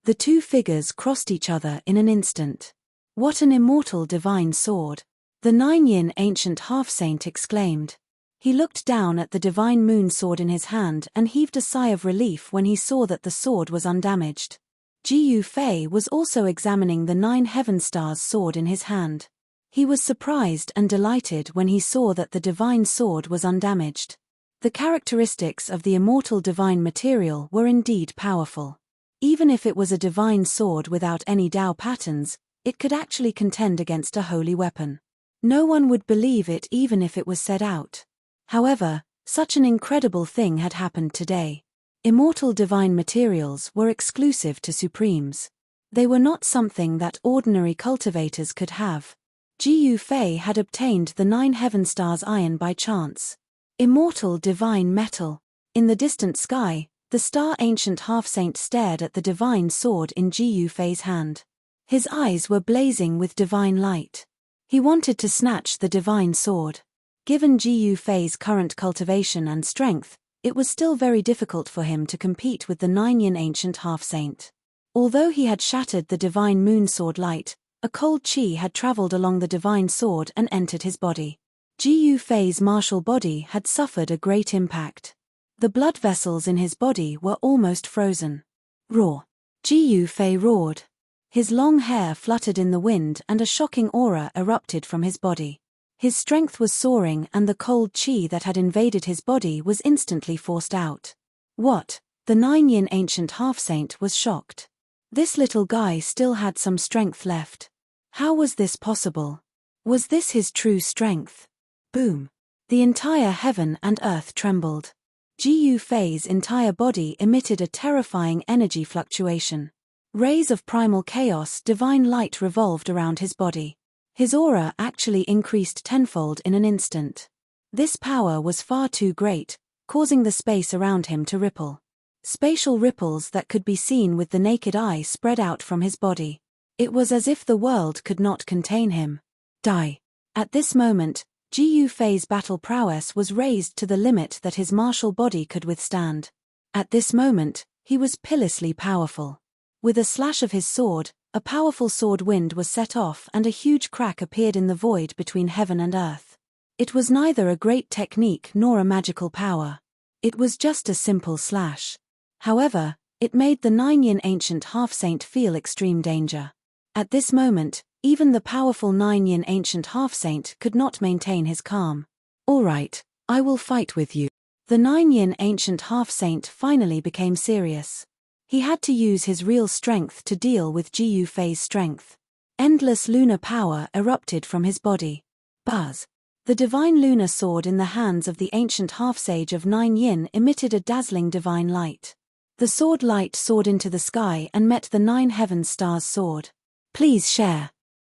Speaker 1: The two figures crossed each other in an instant. What an immortal divine sword! The 9-yin ancient half-saint exclaimed. He looked down at the divine moon sword in his hand and heaved a sigh of relief when he saw that the sword was undamaged. Ji Yufei was also examining the 9 heaven stars sword in his hand. He was surprised and delighted when he saw that the divine sword was undamaged. The characteristics of the immortal divine material were indeed powerful. Even if it was a divine sword without any Tao patterns, it could actually contend against a holy weapon. No one would believe it even if it was said out. However, such an incredible thing had happened today. Immortal divine materials were exclusive to Supremes. They were not something that ordinary cultivators could have. Ji Yufei had obtained the 9 heaven stars iron by chance. Immortal divine metal. In the distant sky, the star ancient half-saint stared at the divine sword in Ji Yufei's hand. His eyes were blazing with divine light. He wanted to snatch the divine sword. Given Ji Yufei's current cultivation and strength, it was still very difficult for him to compete with the 9-yin ancient half-saint. Although he had shattered the divine moon sword light, a cold qi had traveled along the divine sword and entered his body. Ji Yufei's martial body had suffered a great impact. The blood vessels in his body were almost frozen. Roar! Ji Yufei roared. His long hair fluttered in the wind and a shocking aura erupted from his body. His strength was soaring and the cold qi that had invaded his body was instantly forced out. What? The 9-yin ancient half-saint was shocked. This little guy still had some strength left. How was this possible? Was this his true strength? Boom! The entire heaven and earth trembled. Ji Yufei's entire body emitted a terrifying energy fluctuation. Rays of primal chaos, divine light revolved around his body. His aura actually increased tenfold in an instant. This power was far too great, causing the space around him to ripple. Spatial ripples that could be seen with the naked eye spread out from his body. It was as if the world could not contain him. Die. At this moment, Ji Yufei's battle prowess was raised to the limit that his martial body could withstand. At this moment, he was pitilessly powerful. With a slash of his sword, a powerful sword wind was set off and a huge crack appeared in the void between heaven and earth. It was neither a great technique nor a magical power. It was just a simple slash. However, it made the 9-yin ancient half-saint feel extreme danger. At this moment, even the powerful 9-yin ancient half-saint could not maintain his calm. All right, I will fight with you. The 9-yin ancient half-saint finally became serious. He had to use his real strength to deal with Ji Yufei's strength. Endless lunar power erupted from his body. Buzz! The divine lunar sword in the hands of the ancient half-sage of 9-yin emitted a dazzling divine light. The sword light soared into the sky and met the 9 heaven stars' sword. Please share.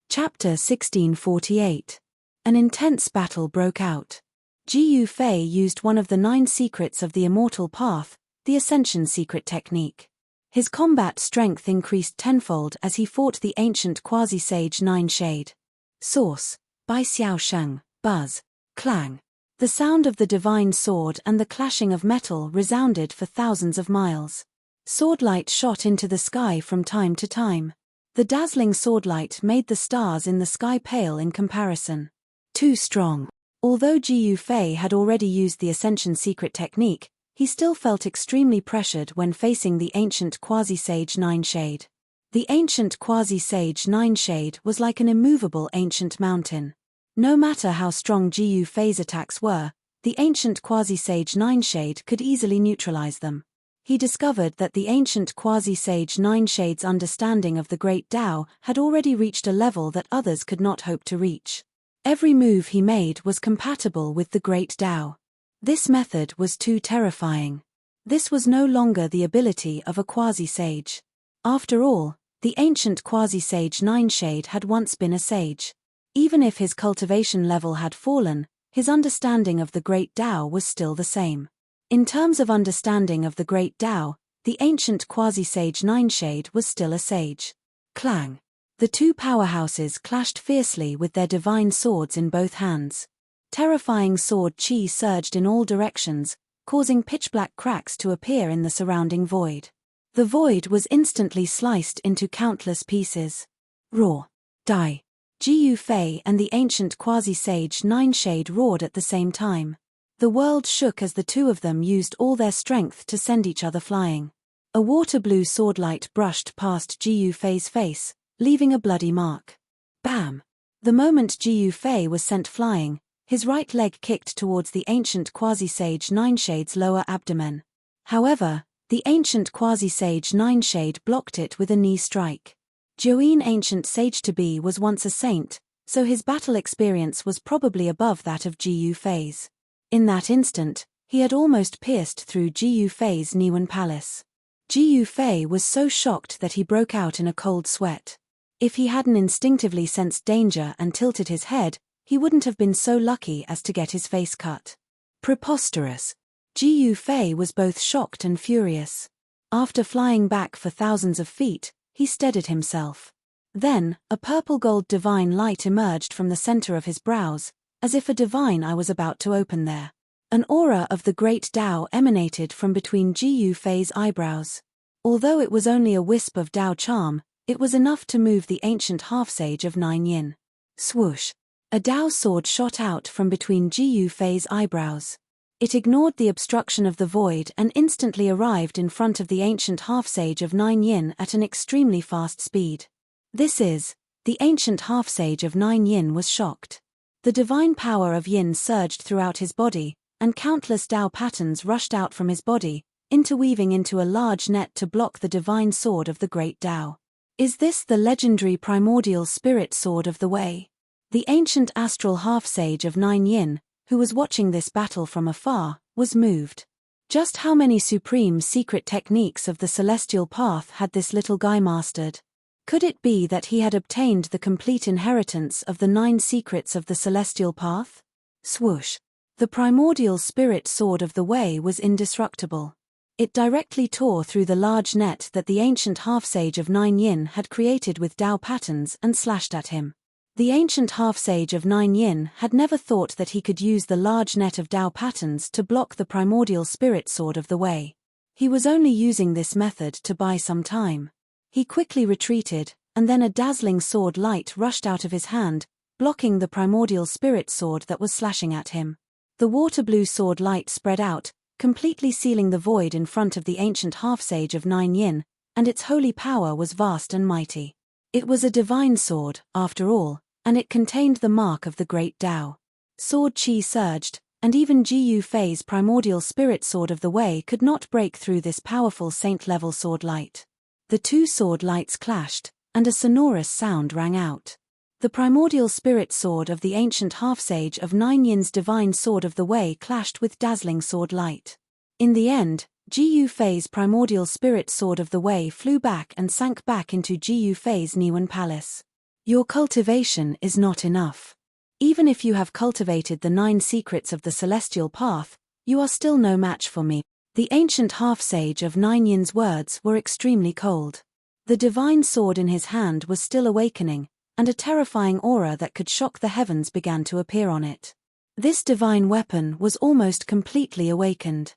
Speaker 1: Chapter 1648. An intense battle broke out. Ji Yufei used one of the 9 secrets of the immortal path, the Ascension secret technique. His combat strength increased tenfold as he fought the ancient quasi-sage 9 shade. Source: by Xiao Sheng. Buzz. Clang. The sound of the divine sword and the clashing of metal resounded for thousands of miles. Swordlight shot into the sky from time to time. The dazzling swordlight made the stars in the sky pale in comparison. Too strong. Although Ji Yufei had already used the Ascension secret technique, he still felt extremely pressured when facing the ancient quasi-sage 9 shade. The ancient quasi-sage 9 shade was like an immovable ancient mountain. No matter how strong Ji Yufei's attacks were, the ancient quasi-sage 9 shade could easily neutralize them. He discovered that the ancient quasi-sage 9 shade's understanding of the Great Tao had already reached a level that others could not hope to reach. Every move he made was compatible with the Great Tao. This method was too terrifying. This was no longer the ability of a quasi-sage. After all, the ancient quasi-sage 9 shade had once been a sage. Even if his cultivation level had fallen, his understanding of the Great Tao was still the same. In terms of understanding of the Great Tao, the ancient quasi-sage 9 shade was still a sage. Clang! The two powerhouses clashed fiercely with their divine swords in both hands. Terrifying sword qi surged in all directions, causing pitch-black cracks to appear in the surrounding void. The void was instantly sliced into countless pieces. Roar! Die! Ji Yufei and the ancient quasi-sage 9 shade roared at the same time. The world shook as the two of them used all their strength to send each other flying. A water-blue swordlight brushed past Ji Yufei's face, leaving a bloody mark. Bam! The moment Ji Yufei was sent flying, his right leg kicked towards the ancient quasi-sage 9 shade's lower abdomen. However, the ancient quasi-sage 9 shade blocked it with a knee strike. Join ancient sage-to-be was once a saint, so his battle experience was probably above that of Ji Yufei's. In that instant, he had almost pierced through Ji Yufei's Niwen palace. Ji Yufei was so shocked that he broke out in a cold sweat. If he hadn't instinctively sensed danger and tilted his head, he wouldn't have been so lucky as to get his face cut. Preposterous. Ji Yufei was both shocked and furious. After flying back for thousands of feet, he steadied himself. Then, a purple-gold divine light emerged from the center of his brows, as if a divine eye was about to open there. An aura of the great Tao emanated from between Ji Yufei's eyebrows. Although it was only a wisp of Tao charm, it was enough to move the ancient half-sage of 9 yin. Swoosh! A Tao sword shot out from between Ji Yufei's eyebrows. It ignored the obstruction of the void and instantly arrived in front of the ancient half-sage of 9 yin at an extremely fast speed. The ancient half-sage of 9 yin was shocked. The divine power of yin surged throughout his body, and countless Tao patterns rushed out from his body, interweaving into a large net to block the divine sword of the great Tao. Is this the legendary primordial spirit sword of the way? The ancient astral half-sage of 9 yin, who was watching this battle from afar, was moved. Just how many supreme secret techniques of the celestial path had this little guy mastered? Could it be that he had obtained the complete inheritance of the 9 secrets of the celestial path? Swoosh! The primordial spirit sword of the way was indestructible. It directly tore through the large net that the ancient half-sage of 9 yin had created with Tao patterns and slashed at him. The ancient half-sage of 9 yin had never thought that he could use the large net of Tao patterns to block the primordial spirit sword of the way. He was only using this method to buy some time. He quickly retreated, and then a dazzling sword light rushed out of his hand, blocking the primordial spirit sword that was slashing at him. The water-blue sword light spread out, completely sealing the void in front of the ancient half-sage of 9 yin, and its holy power was vast and mighty. It was a divine sword, after all, and it contained the mark of the great Tao. Sword chi surged, and even Ji Yufei's primordial spirit sword of the way could not break through this powerful saint-level sword light. The two sword lights clashed, and a sonorous sound rang out. The primordial spirit sword of the ancient half-sage of 9 yin's divine sword of the way clashed with dazzling sword light. In the end, Ji Yufei's primordial spirit sword of the way flew back and sank back into Ji Yufei's Niwen palace. Your cultivation is not enough. Even if you have cultivated the 9 secrets of the celestial path, you are still no match for me. The ancient half-sage of 9 yin's words were extremely cold. The divine sword in his hand was still awakening, and a terrifying aura that could shock the heavens began to appear on it. This divine weapon was almost completely awakened.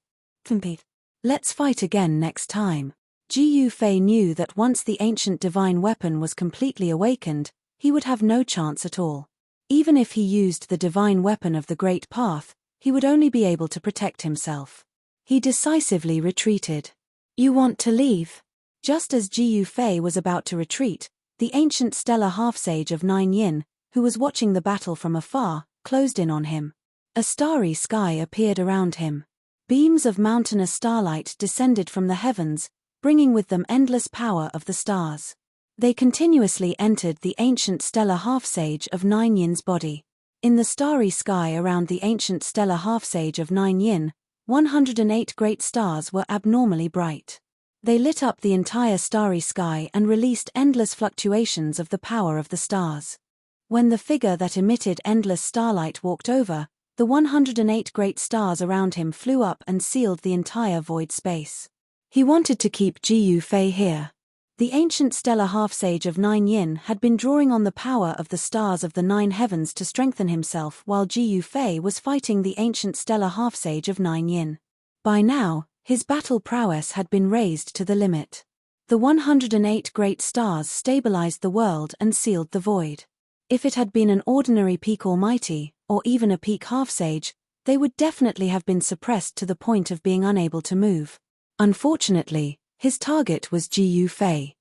Speaker 1: Let's fight again next time. Ji Yufei knew that once the ancient divine weapon was completely awakened, he would have no chance at all. Even if he used the divine weapon of the Great Path, he would only be able to protect himself. He decisively retreated. You want to leave? Just as Ji Yufei was about to retreat, the ancient stellar half-sage of 9 yin, who was watching the battle from afar, closed in on him. A starry sky appeared around him. Beams of mountainous starlight descended from the heavens, bringing with them endless power of the stars. They continuously entered the ancient stellar half-sage of 9 yin's body. In the starry sky around the ancient stellar half-sage of 9 yin, 108 great stars were abnormally bright. They lit up the entire starry sky and released endless fluctuations of the power of the stars. When the figure that emitted endless starlight walked over, the 108 great stars around him flew up and sealed the entire void space. He wanted to keep Ji Yufei here. The ancient stellar half-sage of 9 yin had been drawing on the power of the stars of the 9 heavens to strengthen himself while Ji Yufei was fighting the ancient stellar half-sage of 9 yin. By now, his battle prowess had been raised to the limit. The 108 great stars stabilized the world and sealed the void. If it had been an ordinary peak almighty, or even a peak half-sage, they would definitely have been suppressed to the point of being unable to move. Unfortunately, his target was Ji Yufei.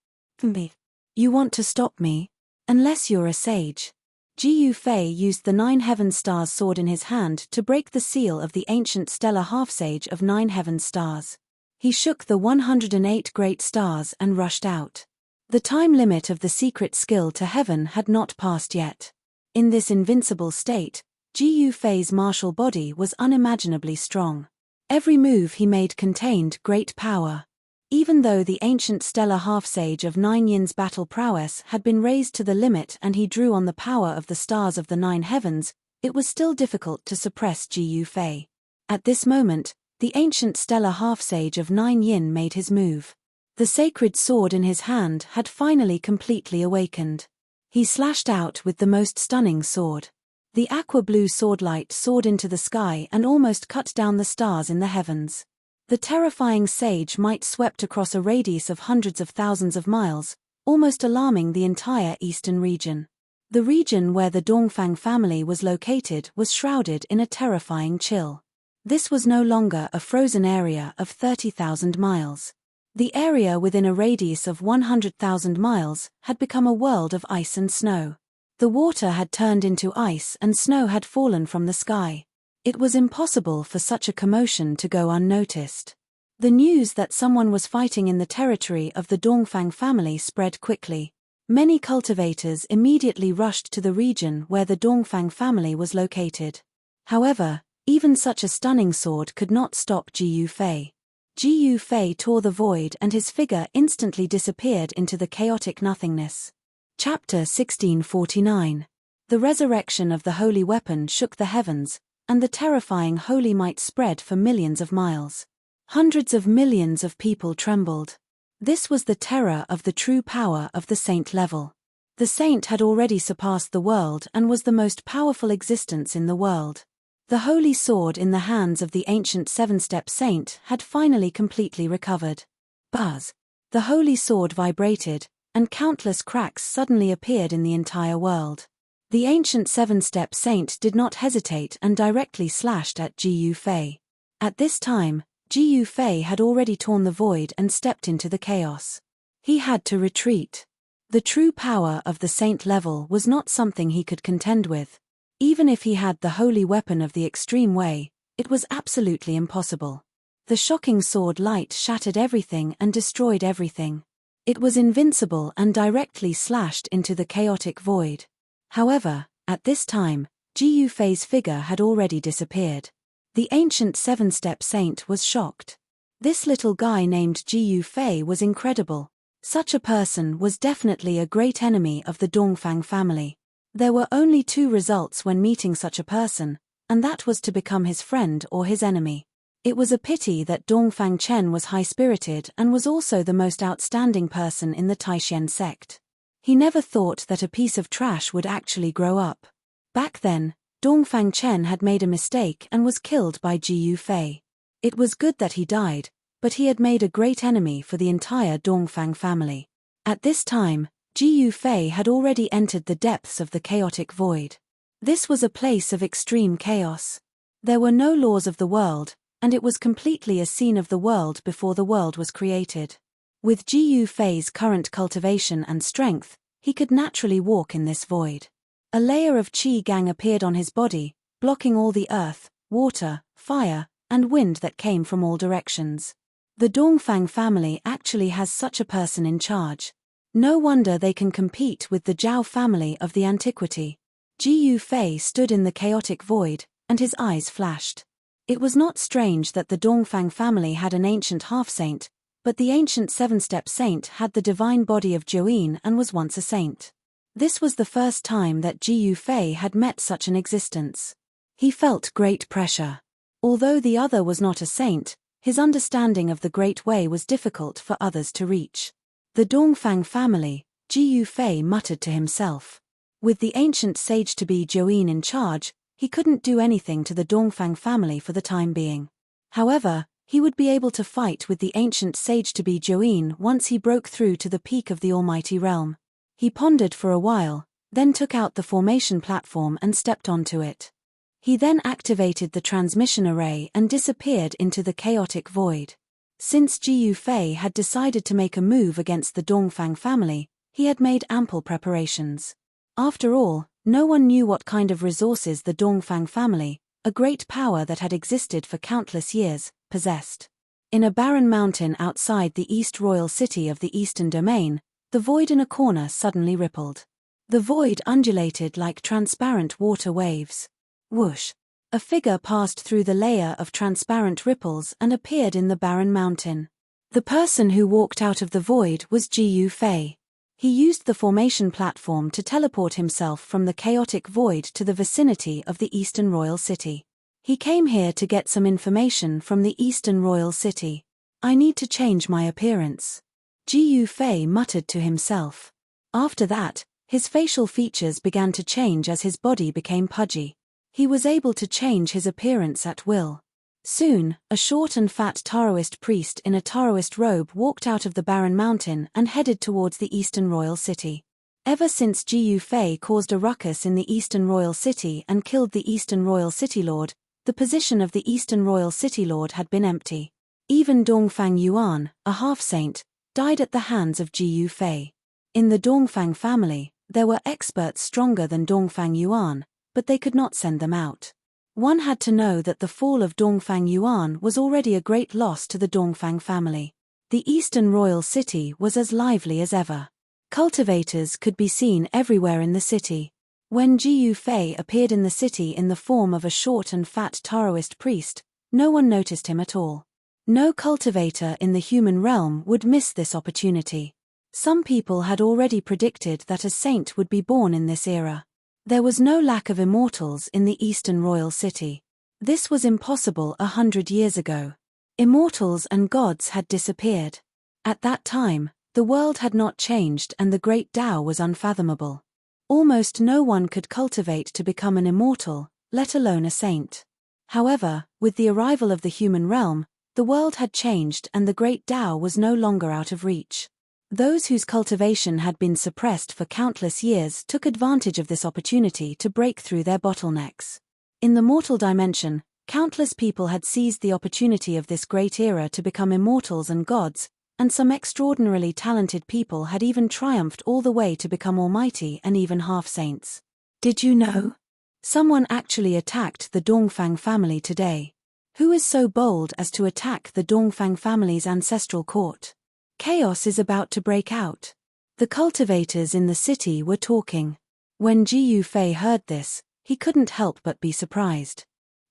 Speaker 1: You want to stop me? Unless you're a sage. Ji Yufei used the 9 heaven stars sword in his hand to break the seal of the ancient stellar half-sage of 9 heaven stars. He shook the 108 great stars and rushed out. The time limit of the secret skill to heaven had not passed yet. In this invincible state, Ji Yufei's martial body was unimaginably strong. Every move he made contained great power. Even though the ancient stellar half-sage of 9 yin's battle prowess had been raised to the limit and he drew on the power of the stars of the 9 heavens, it was still difficult to suppress Ji Yufei. At this moment, the ancient stellar half-sage of 9 yin made his move. The sacred sword in his hand had finally completely awakened. He slashed out with the most stunning sword. The aqua-blue swordlight soared into the sky and almost cut down the stars in the heavens. The terrifying sage might swept across a radius of hundreds of thousands of miles, almost alarming the entire eastern region. The region where the Dongfang family was located was shrouded in a terrifying chill. This was no longer a frozen area of 30,000 miles. The area within a radius of 100,000 miles had become a world of ice and snow. The water had turned into ice and snow had fallen from the sky. It was impossible for such a commotion to go unnoticed. The news that someone was fighting in the territory of the Dongfang family spread quickly. Many cultivators immediately rushed to the region where the Dongfang family was located. However, even such a stunning sword could not stop Ji Yufei. Ji Yufei tore the void and his figure instantly disappeared into the chaotic nothingness. Chapter 1649. The resurrection of the holy weapon shook the heavens, and the terrifying holy might spread for millions of miles. Hundreds of millions of people trembled. This was the terror of the true power of the saint level. The saint had already surpassed the world and was the most powerful existence in the world. The holy sword in the hands of the ancient seven-step saint had finally completely recovered. Buzz! The holy sword vibrated, and countless cracks suddenly appeared in the entire world. The ancient seven-step saint did not hesitate and directly slashed at Ji Yufei. At this time, Ji Yufei had already torn the void and stepped into the chaos. He had to retreat. The true power of the saint level was not something he could contend with. Even if he had the holy weapon of the extreme way, it was absolutely impossible. The shocking sword light shattered everything and destroyed everything. It was invincible and directly slashed into the chaotic void. However, at this time, Ji Yufei's figure had already disappeared. The ancient seven-step saint was shocked. This little guy named Ji Yufei was incredible. Such a person was definitely a great enemy of the Dongfang family. There were only 2 results when meeting such a person, and that was to become his friend or his enemy. It was a pity that Dongfang Chen was high-spirited and was also the most outstanding person in the Taishan sect. He never thought that a piece of trash would actually grow up. Back then, Dongfang Chen had made a mistake and was killed by Ji Yufei. It was good that he died, but he had made a great enemy for the entire Dongfang family. At this time, Ji Yufei had already entered the depths of the chaotic void. This was a place of extreme chaos. There were no laws of the world, and it was completely a scene of the world before the world was created. With Ji Yufei's current cultivation and strength, he could naturally walk in this void. A layer of qi gang appeared on his body, blocking all the earth, water, fire, and wind that came from all directions. The Dongfang family actually has such a person in charge. No wonder they can compete with the Zhao family of the antiquity. Ji Yufei stood in the chaotic void, and his eyes flashed. It was not strange that the Dongfang family had an ancient half-saint, but the ancient seven-step saint had the divine body of Join and was once a saint. This was the first time that Ji Yufei had met such an existence. He felt great pressure. Although the other was not a saint, his understanding of the Great Way was difficult for others to reach. The Dongfang family, Ji Yufei muttered to himself. With the ancient sage-to-be Join in charge, he couldn't do anything to the Dongfang family for the time being. However, he would be able to fight with the ancient sage-to-be Join once he broke through to the peak of the Almighty Realm. He pondered for a while, then took out the formation platform and stepped onto it. He then activated the transmission array and disappeared into the chaotic void. Since Ji Yufei had decided to make a move against the Dongfang family, he had made ample preparations. After all, no one knew what kind of resources the Dongfang family, a great power that had existed for countless years, possessed. In a barren mountain outside the East Royal City of the Eastern Domain, the void in a corner suddenly rippled. The void undulated like transparent water waves. Whoosh! A figure passed through the layer of transparent ripples and appeared in the barren mountain. The person who walked out of the void was Ji Yufei. He used the formation platform to teleport himself from the chaotic void to the vicinity of the Eastern Royal City. He came here to get some information from the Eastern Royal City. I need to change my appearance. Ji Yufei muttered to himself. After that, his facial features began to change as his body became pudgy. He was able to change his appearance at will. Soon, a short and fat Taoist priest in a Taoist robe walked out of the barren mountain and headed towards the Eastern Royal City. Ever since Ji Yufei caused a ruckus in the Eastern Royal City and killed the Eastern Royal City Lord, the position of the Eastern Royal City Lord had been empty. Even Dongfang Yuan, a half-saint, died at the hands of Ji Yufei. In the Dongfang family, there were experts stronger than Dongfang Yuan, but they could not send them out. One had to know that the fall of Dongfang Yuan was already a great loss to the Dongfang family. The Eastern Royal City was as lively as ever. Cultivators could be seen everywhere in the city. When Ji Yufei appeared in the city in the form of a short and fat Taoist priest, no one noticed him at all. No cultivator in the human realm would miss this opportunity. Some people had already predicted that a saint would be born in this era. There was no lack of immortals in the Eastern Royal City. This was impossible 100 years ago. Immortals and gods had disappeared. At that time, the world had not changed and the great Tao was unfathomable. Almost no one could cultivate to become an immortal, let alone a saint. However, with the arrival of the human realm, the world had changed and the great Tao was no longer out of reach. Those whose cultivation had been suppressed for countless years took advantage of this opportunity to break through their bottlenecks. In the mortal dimension, countless people had seized the opportunity of this great era to become immortals and gods, and some extraordinarily talented people had even triumphed all the way to become almighty and even half-saints. Did you know? Someone actually attacked the Dongfang family today. Who is so bold as to attack the Dongfang family's ancestral court? Chaos is about to break out. The cultivators in the city were talking. When Ji Yufei heard this, he couldn't help but be surprised.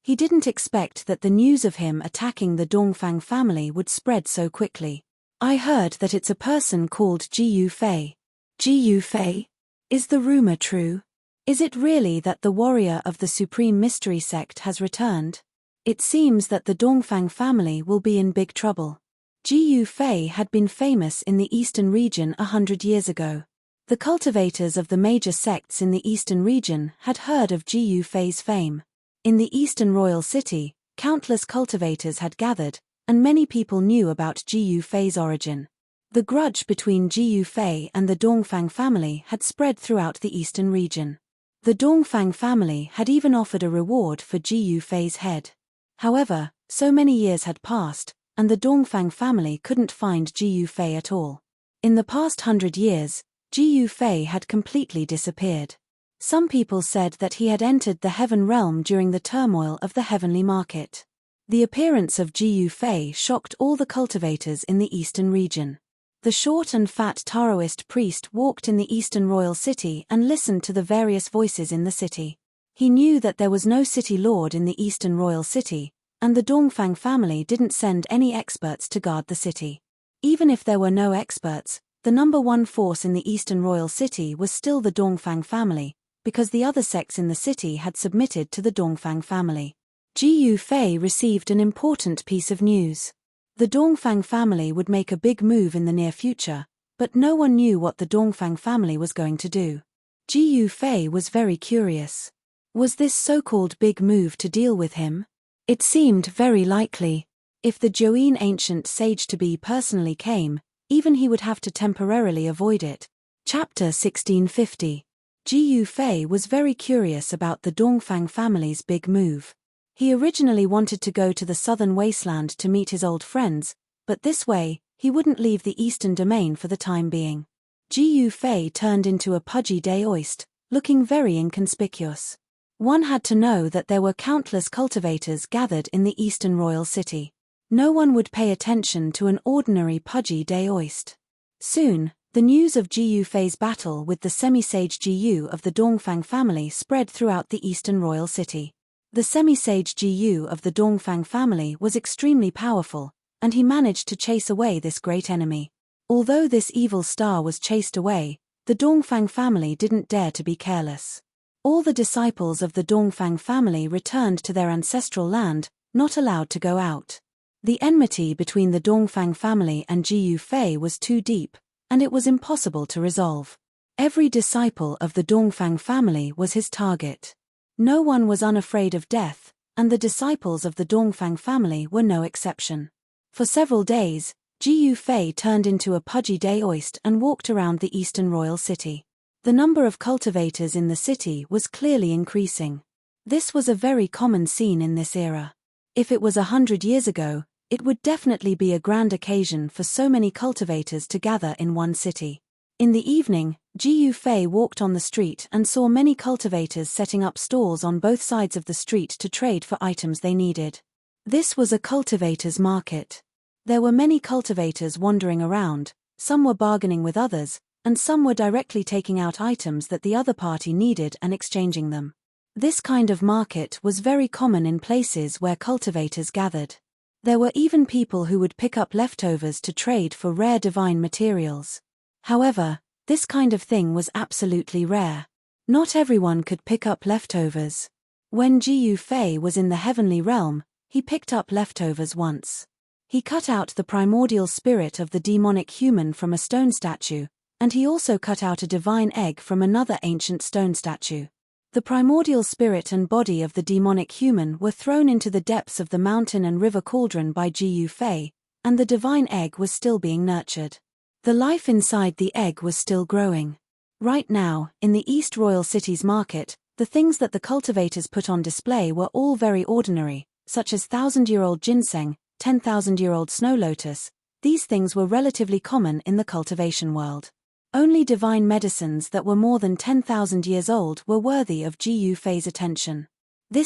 Speaker 1: He didn't expect that the news of him attacking the Dongfang family would spread so quickly. I heard that it's a person called Ji Yufei. Ji Yufei? Is the rumor true? Is it really that the warrior of the Supreme Mystery Sect has returned? It seems that the Dongfang family will be in big trouble. Ji Yufei had been famous in the eastern region 100 years ago. The cultivators of the major sects in the eastern region had heard of Ji Yufei's fame. In the Eastern Royal City, countless cultivators had gathered, and many people knew about Ji Yufei's origin. The grudge between Ji Yufei and the Dongfang family had spread throughout the eastern region. The Dongfang family had even offered a reward for Ji Yufei's head. However, so many years had passed, and the Dongfang family couldn't find Ji Yufei at all. In the past 100 years, Ji Yufei had completely disappeared. Some people said that he had entered the heaven realm during the turmoil of the heavenly market. The appearance of Ji Yufei shocked all the cultivators in the eastern region. The short and fat Taoist priest walked in the Eastern Royal City and listened to the various voices in the city. He knew that there was no city lord in the Eastern Royal City, and the Dongfang family didn't send any experts to guard the city. Even if there were no experts, the number one force in the Eastern Royal City was still the Dongfang family, because the other sects in the city had submitted to the Dongfang family. Ji Yufei received an important piece of news. The Dongfang family would make a big move in the near future, but no one knew what the Dongfang family was going to do. Ji Yufei was very curious. Was this so-called big move to deal with him? It seemed very likely. If the Join ancient sage-to-be personally came, even he would have to temporarily avoid it. Chapter 1650. Ji Yufei was very curious about the Dongfang family's big move. He originally wanted to go to the southern wasteland to meet his old friends, but this way, he wouldn't leave the eastern domain for the time being. Ji Yufei turned into a pudgy Daoist, looking very inconspicuous. One had to know that there were countless cultivators gathered in the Eastern Royal City. No one would pay attention to an ordinary pudgy Daoist. Soon, the news of Ji Yufei's battle with the semi-sage Ji Yu of the Dongfang family spread throughout the Eastern Royal City. The semi-sage Ji Yu of the Dongfang family was extremely powerful, and he managed to chase away this great enemy. Although this evil star was chased away, the Dongfang family didn't dare to be careless. All the disciples of the Dongfang family returned to their ancestral land, not allowed to go out. The enmity between the Dongfang family and Ji Yufei was too deep, and it was impossible to resolve. Every disciple of the Dongfang family was his target. No one was unafraid of death, and the disciples of the Dongfang family were no exception. For several days, Ji Yufei turned into a pudgy daoist and walked around the eastern royal city. The number of cultivators in the city was clearly increasing. This was a very common scene in this era. If it was 100 years ago, it would definitely be a grand occasion for so many cultivators to gather in one city. In the evening, Ji Yufei walked on the street and saw many cultivators setting up stalls on both sides of the street to trade for items they needed. This was a cultivators' market. There were many cultivators wandering around, some were bargaining with others, and some were directly taking out items that the other party needed and exchanging them. This kind of market was very common in places where cultivators gathered. There were even people who would pick up leftovers to trade for rare divine materials. However, this kind of thing was absolutely rare. Not everyone could pick up leftovers. When Ji Yufei was in the heavenly realm, he picked up leftovers once. He cut out the primordial spirit of the demonic human from a stone statue, and he also cut out a divine egg from another ancient stone statue. The primordial spirit and body of the demonic human were thrown into the depths of the mountain and river cauldron by Ji Yufei, and the divine egg was still being nurtured. The life inside the egg was still growing. Right now, in the East Royal City's market, the things that the cultivators put on display were all very ordinary, such as 1,000-year-old ginseng, 10,000-year-old snow lotus. These things were relatively common in the cultivation world. Only divine medicines that were more than 10,000 years old were worthy of Ji Yufei's attention. Ji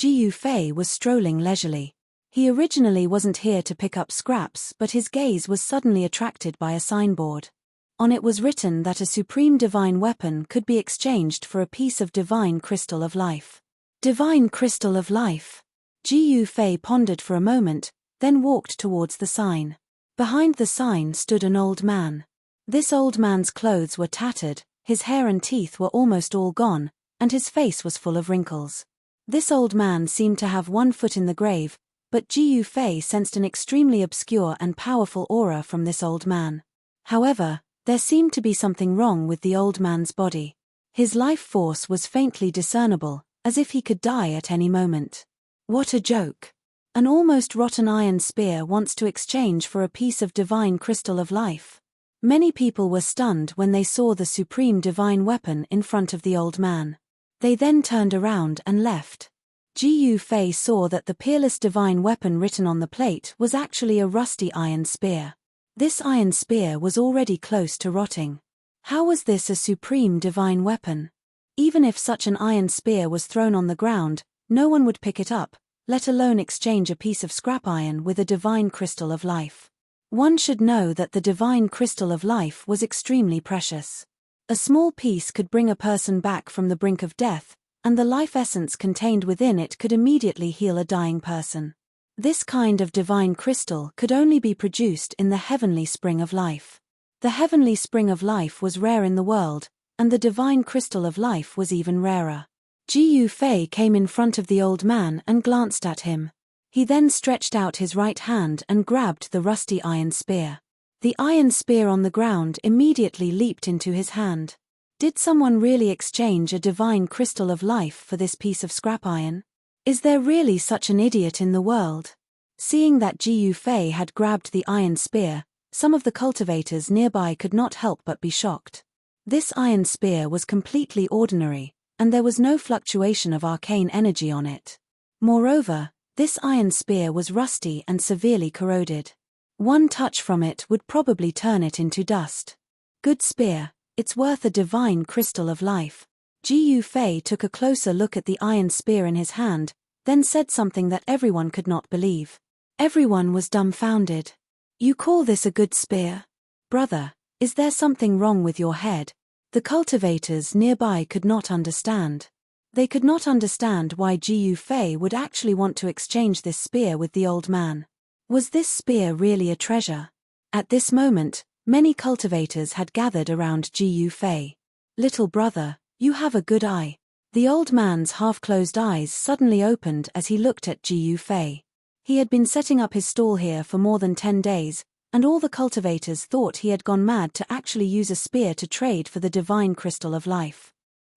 Speaker 1: Yufei was strolling leisurely. He originally wasn't here to pick up scraps, but his gaze was suddenly attracted by a signboard. On it was written that a supreme divine weapon could be exchanged for a piece of divine crystal of life. Divine crystal of life. Ji Yufei pondered for a moment, then walked towards the sign. Behind the sign stood an old man. This old man's clothes were tattered, his hair and teeth were almost all gone, and his face was full of wrinkles. This old man seemed to have one foot in the grave, but Ji Yufei sensed an extremely obscure and powerful aura from this old man. However, there seemed to be something wrong with the old man's body. His life force was faintly discernible, as if he could die at any moment. What a joke! An almost rotten iron spear wants to exchange for a piece of divine crystal of life. Many people were stunned when they saw the supreme divine weapon in front of the old man. They then turned around and left. Ji Yufei saw that the peerless divine weapon written on the plate was actually a rusty iron spear. This iron spear was already close to rotting. How was this a supreme divine weapon? Even if such an iron spear was thrown on the ground, no one would pick it up, let alone exchange a piece of scrap iron with a divine crystal of life. One should know that the divine crystal of life was extremely precious. A small piece could bring a person back from the brink of death, and the life essence contained within it could immediately heal a dying person. This kind of divine crystal could only be produced in the heavenly spring of life. The heavenly spring of life was rare in the world, and the divine crystal of life was even rarer. Ji Yufei came in front of the old man and glanced at him. He then stretched out his right hand and grabbed the rusty iron spear. The iron spear on the ground immediately leaped into his hand. Did someone really exchange a divine crystal of life for this piece of scrap iron? Is there really such an idiot in the world? Seeing that Ji Yufei had grabbed the iron spear, some of the cultivators nearby could not help but be shocked. This iron spear was completely ordinary, and there was no fluctuation of arcane energy on it. Moreover, this iron spear was rusty and severely corroded. One touch from it would probably turn it into dust. Good spear, it's worth a divine crystal of life. Ji Yufei took a closer look at the iron spear in his hand, then said something that everyone could not believe. Everyone was dumbfounded. You call this a good spear? Brother, is there something wrong with your head? The cultivators nearby could not understand. They could not understand why Ji Yufei would actually want to exchange this spear with the old man. Was this spear really a treasure? At this moment, many cultivators had gathered around Ji Yufei. Little brother, you have a good eye. The old man's half-closed eyes suddenly opened as he looked at Ji Yufei. He had been setting up his stall here for more than 10 days, and all the cultivators thought he had gone mad to actually use a spear to trade for the divine crystal of life.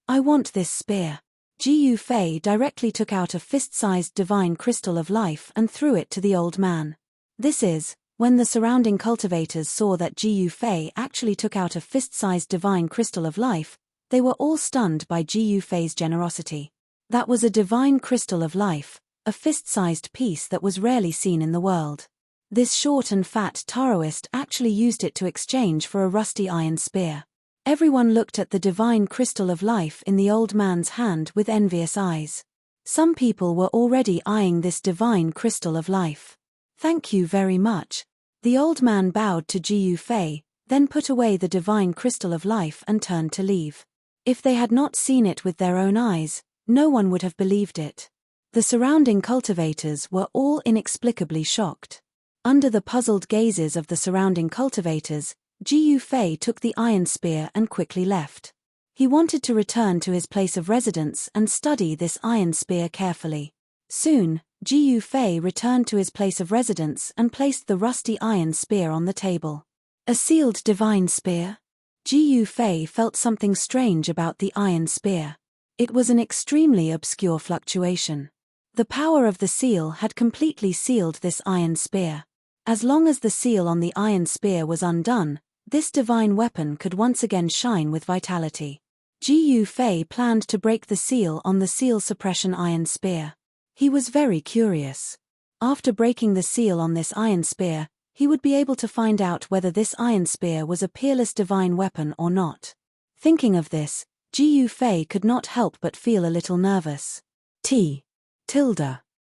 Speaker 1: I want this spear. Ji Yufei directly took out a fist-sized divine crystal of life and threw it to the old man. When the surrounding cultivators saw that Ji Yufei actually took out a fist-sized divine crystal of life, they were all stunned by Ji Yufei's generosity. That was a divine crystal of life, a fist-sized piece that was rarely seen in the world. This short and fat Taoist actually used it to exchange for a rusty iron spear. Everyone looked at the divine crystal of life in the old man's hand with envious eyes. Some people were already eyeing this divine crystal of life. Thank you very much. The old man bowed to Ji Yufei, then put away the divine crystal of life and turned to leave. If they had not seen it with their own eyes, no one would have believed it. The surrounding cultivators were all inexplicably shocked. Under the puzzled gazes of the surrounding cultivators, Ji Yufei took the iron spear and quickly left. He wanted to return to his place of residence and study this iron spear carefully. Soon, Ji Yufei returned to his place of residence and placed the rusty iron spear on the table. A sealed divine spear? Ji Yufei felt something strange about the iron spear. It was an extremely obscure fluctuation. The power of the seal had completely sealed this iron spear. As long as the seal on the iron spear was undone, this divine weapon could once again shine with vitality. Ji Yufei planned to break the seal on the seal suppression iron spear. He was very curious. After breaking the seal on this iron spear, he would be able to find out whether this iron spear was a peerless divine weapon or not. Thinking of this, Ji Yufei could not help but feel a little nervous. Tilda.